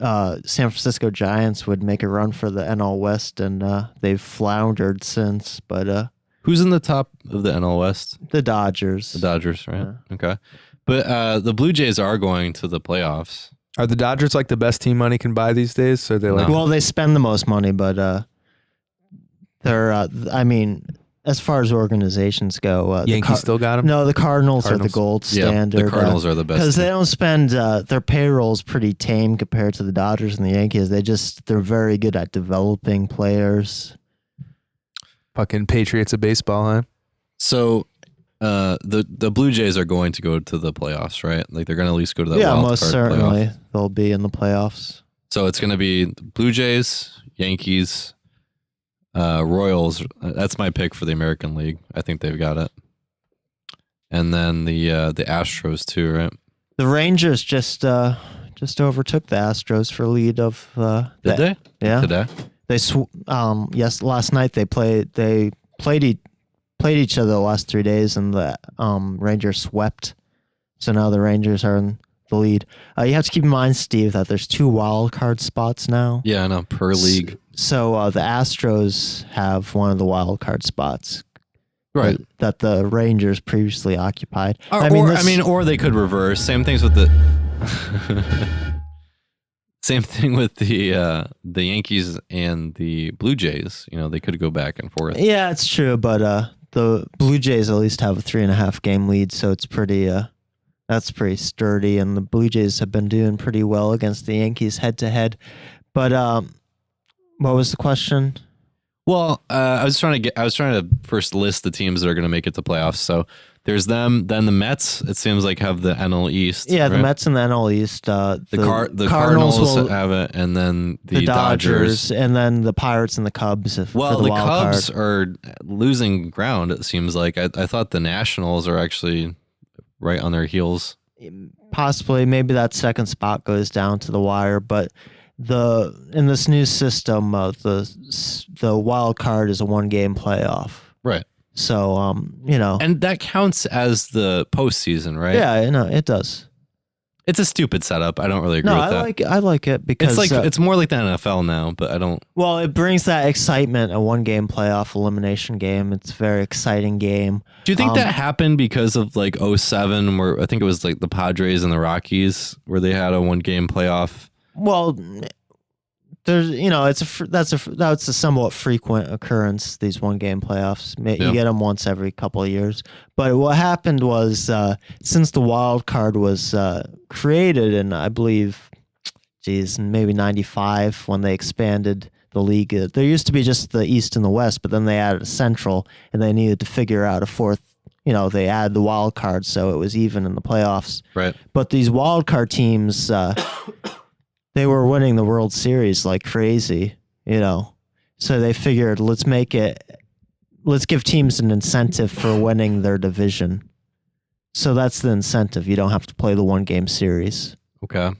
San Francisco Giants would make a run for the NL West, and they've floundered since. But who's in the top of the NL West? The Dodgers. The Dodgers, right? Yeah. Okay, but the Blue Jays are going to the playoffs. Are the Dodgers like the best team money can buy these days? So they're like, Well, they spend the most money, but they're. I mean, as far as organizations go, Yankees still got them. No, the Cardinals are the Cardinals. gold Yeah, standard. the Cardinals are the best because they team. don't spend. Their payroll's pretty tame compared to the Dodgers and the Yankees. They're very good at developing players. Fucking Patriots of baseball, huh? So the Blue Jays are going to go to the playoffs, right? Like they're going to at least go to that Yeah, wild most card certainly playoff. they'll be in the playoffs. So it's going to be the Blue Jays, Yankees, Royals. That's my pick for the American League. I think they've got it. And then the Astros too, right? The Rangers just overtook the Astros for lead of. Did they? Yeah. Today? Yes, last night they played each other the last 3 days, and the Rangers swept. So now the Rangers are in the lead. You have to keep in mind, Steve, that there's 2 wild card spots now. Yeah, I know, per league. So the Astros have one of the wild card spots, Right. That the Rangers previously occupied. Or they could reverse. Same things with the same thing with the Yankees and the Blue Jays. You know, they could go back and forth. Yeah, it's true, but the Blue Jays at least have a 3.5 game lead, so it's pretty. That's pretty sturdy, and the Blue Jays have been doing pretty well against the Yankees head to head. But what was the question? Well, I was trying to first list the teams that are going to make it to playoffs. So there's them. Then the Mets, it seems like, have the NL East. Yeah, right? the Mets and the NL East. The Cardinals will have it, and then the Dodgers, and then the Pirates and the Cubs. Well, for the wild Cubs card. are losing ground. It seems like I thought the Nationals are actually right on their heels. Possibly, maybe that second spot goes down to the wire, but in this new system, the wild card is a 1-game playoff. Right. So and that counts as the postseason, right? Yeah, it does. It's a stupid setup. I don't really agree with that. I like it because it's more like the NFL now, but I don't. Well, it brings that excitement. A 1-game playoff elimination game. It's a very exciting game. Do you think that happened because of like 2007, where I think it was like the Padres and the Rockies, where they had a 1-game playoff? Well, there's that's a somewhat frequent occurrence. These 1-game playoffs, you get them once every couple of years. But what happened was since the wild card was created in, I believe, maybe 95 when they expanded the league. There used to be just the East and the West, but then they added a Central, and they needed to figure out a fourth. They added the wild card, so it was even in the playoffs. Right. But these wild card teams. They were winning the World Series like crazy, So they figured, let's give teams an incentive for winning their division. So that's the incentive. You don't have to play the 1-game series. Okay.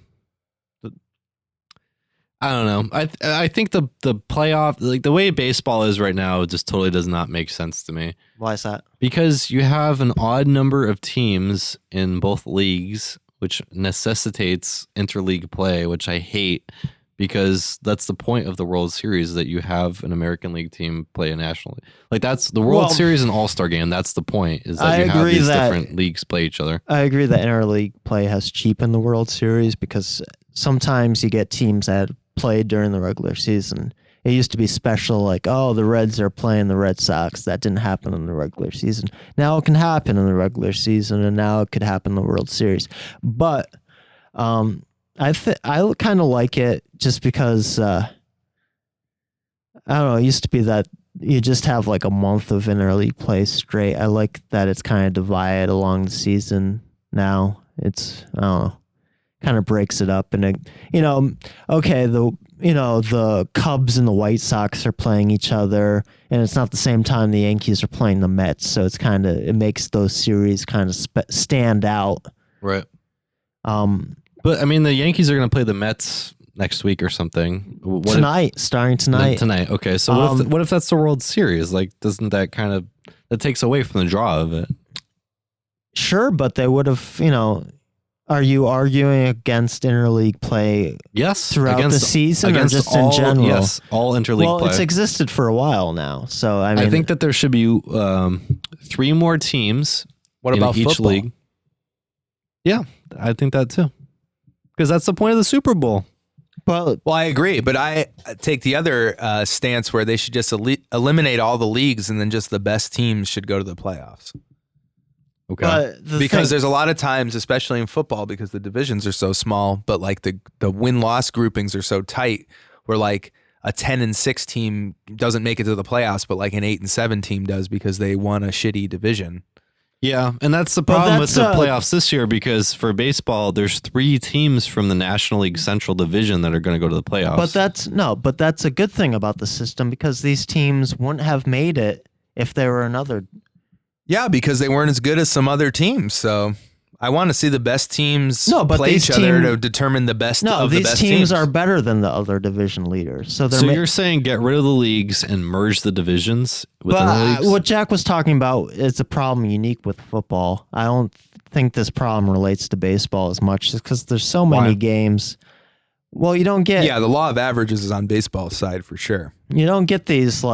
I don't know. I think the playoff, like the way baseball is right now, just totally does not make sense to me. Why is that? Because you have an odd number of teams in both leagues, which necessitates interleague play, which I hate, because that's the point of the World Series, that you have an American League team play a National League. Like that's the World Series and All-Star game. That's the point, is that you have these different leagues play each other. I agree that interleague play has cheapened the World Series because sometimes you get teams that played during the regular season. It used to be special, like, the Reds are playing the Red Sox. That didn't happen in the regular season. Now it can happen in the regular season, and now it could happen in the World Series. But I kind of like it just because, I don't know, it used to be that you just have like a month of interleague play straight. I like that it's kind of divided along the season now. It's, I don't know, kind of breaks it up. And, the Cubs and the White Sox are playing each other, and it's not the same time the Yankees are playing the Mets. So it makes those series kind of stand out. Right. But I mean, the Yankees are going to play the Mets next week or something. Starting tonight. Tonight. Okay. So what if that's the World Series? Like, doesn't that that takes away from the draw of it? Sure, but they would have, are you arguing against interleague play? Yes, throughout the season, or just in general? Yes, all interleague play. Well, it's existed for a while now, so I think that there should be 3 more teams. What about each football? league? Yeah, I think that too. because that's the point of the Super Bowl. But Well, I agree, but I take the other stance where they should just eliminate all the leagues and then just the best teams should go to the playoffs. Okay. but the Because thing- there's a lot of times, especially in football, because the divisions are so small, but like the win-loss groupings are so tight, where like a 10-6 team doesn't make it to the playoffs, but like an 8-7 team does because they won a shitty division. Yeah, and that's the problem with that's, the playoffs this year, because for baseball, there's 3 teams from the National League Central Division that are going to go to the playoffs. but that's a good thing about the system, because these teams wouldn't have made it if they were another. Yeah, because they weren't as good as some other teams. So I want to see the best teams play these each other team- to determine the best No, of the these best teams are better than the other division leaders. So they're so you're saying get rid of the leagues and merge the divisions within the leagues? what Jack was talking about is a problem unique with football. I don't think this problem relates to baseball as much, just because there's so many Why? games. Well, you don't get the law of averages is on baseball's side for sure. you don't get these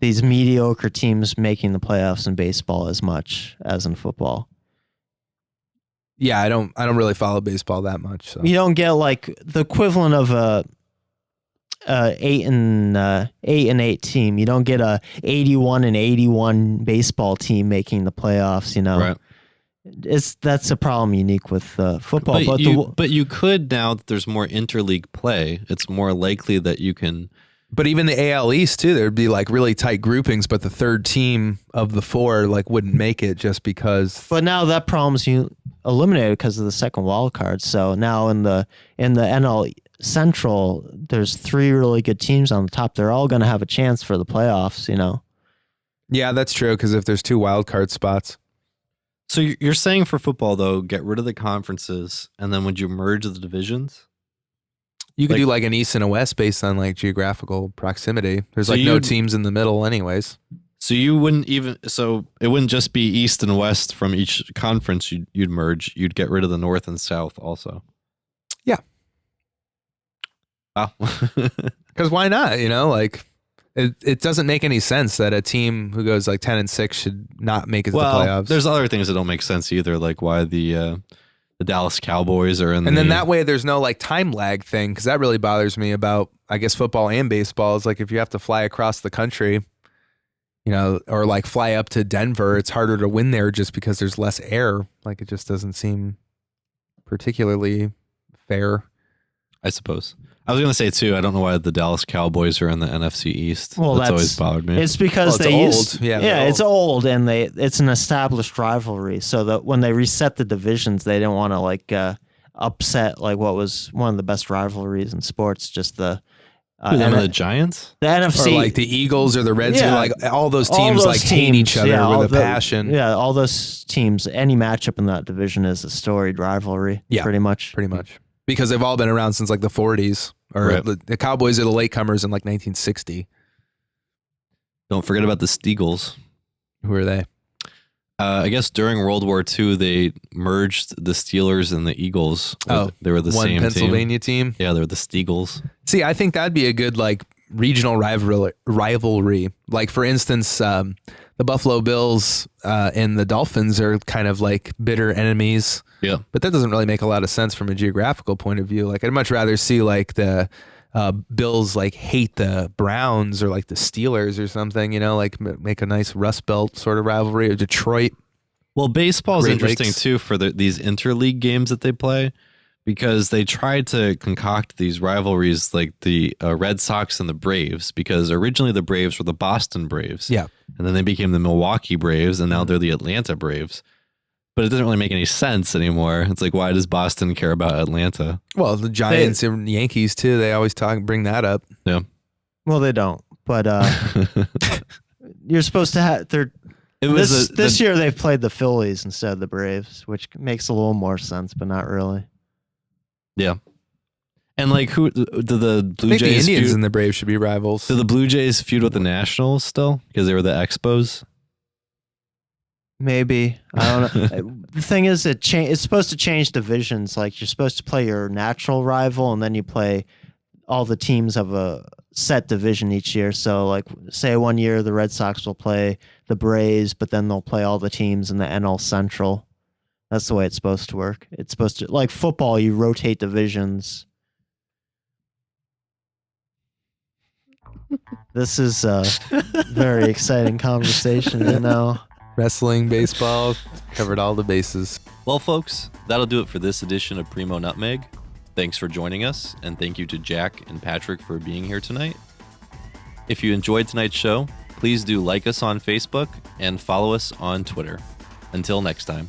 these mediocre teams making the playoffs in baseball as much as in football. Yeah, I don't really follow baseball that much. So. You don't get like the equivalent of a 8-8 team. You don't get a 81-81 baseball team making the playoffs. Right. That's a problem unique with football. But you could, now that there's more interleague play, it's more likely that you can. But even the AL East too, there'd be like really tight groupings, but the third team of the 4 like wouldn't make it just because. But now that problem's eliminated because of the second wild card. So now in the NL Central, there's 3 really good teams on the top. They're all going to have a chance for the playoffs. Yeah, that's true. Because if there's 2 wild card spots, So you're saying for football though, get rid of the conferences, and then would you merge the divisions? you could Like- do like an East and a West based on like geographical proximity. There's So like no you'd- teams in the middle, anyways. So you wouldn't even. So it wouldn't just be East and West from each conference. You'd merge. You'd get rid of the North and South also. Yeah. Wow. Because why not? Like it doesn't make any sense that a team who goes like 10-6 should not make it to the playoffs. There's other things that don't make sense either, like why the Dallas Cowboys are in. And then that way there's no like time lag thing, because that really bothers me about, I guess, football and baseball. Is like if you have to fly across the country, or like fly up to Denver, it's harder to win there just because there's less air. Like it just doesn't seem particularly fair. I suppose. I was gonna say too. I don't know why the Dallas Cowboys are in the NFC East. Well, that's that's always bothered me. It's because Well, it's old. Yeah, they're it's old, and it's an established rivalry. So that when they reset the divisions, they didn't want to upset like what was one of the best rivalries in sports. Just the the Giants. the NFC, Or like the Eagles or the Reds, Yeah. or like all those all teams those like hate each teams, other yeah, all with a passion. Yeah, all those teams. Any matchup in that division is a storied rivalry. Yeah. pretty much. Pretty much. Because they've all been around since like the 40s. Or Right. the Cowboys are the latecomers in like 1960. Don't forget about the Steagles. Who are they? I guess during World War II, they merged the Steelers and the Eagles. Oh, They were the One same Pennsylvania team. team. Yeah, they were the Steagles. See, I think that'd be a good like regional rivalry. Like for instance, the Buffalo Bills and the Dolphins are kind of like bitter enemies. Yeah. But that doesn't really make a lot of sense from a geographical point of view. Like I'd much rather see like the Bills like hate the Browns or like the Steelers or something, like make a nice Rust Belt sort of rivalry. Or Detroit. Well, baseball is Great interesting Lakes. too for these interleague games that they play, because they tried to concoct these rivalries like the Red Sox and the Braves, because originally the Braves were the Boston Braves. Yeah. And then they became the Milwaukee Braves, and now they're the Atlanta Braves. But it doesn't really make any sense anymore. It's like, why does Boston care about Atlanta? Well, the Giants and Yankees too. They always bring that up. Yeah. Well, they don't. But you're supposed to have. It was This year they've played the Phillies instead of the Braves, which makes a little more sense, but not really. Yeah. And like, who do the I Blue think the Jays Indians feud? and the Braves should be rivals. Do the Blue Jays feud with the Nationals still because they were the Expos? Maybe, I don't know. The thing is, it's supposed to change divisions. Like you're supposed to play your natural rival, and then you play all the teams of a set division each year. So, like, say 1 year the Red Sox will play the Braves, but then they'll play all the teams in the NL Central. That's the way it's supposed to work. It's supposed to, like football, you rotate divisions. This is a very exciting conversation, you know. Wrestling, baseball, covered all the bases. Well, folks, that'll do it for this edition of Primo Nutmeg. Thanks for joining us, and thank you to Jack and Patrick for being here tonight. If you enjoyed tonight's show, please do like us on Facebook and follow us on Twitter. Until next time.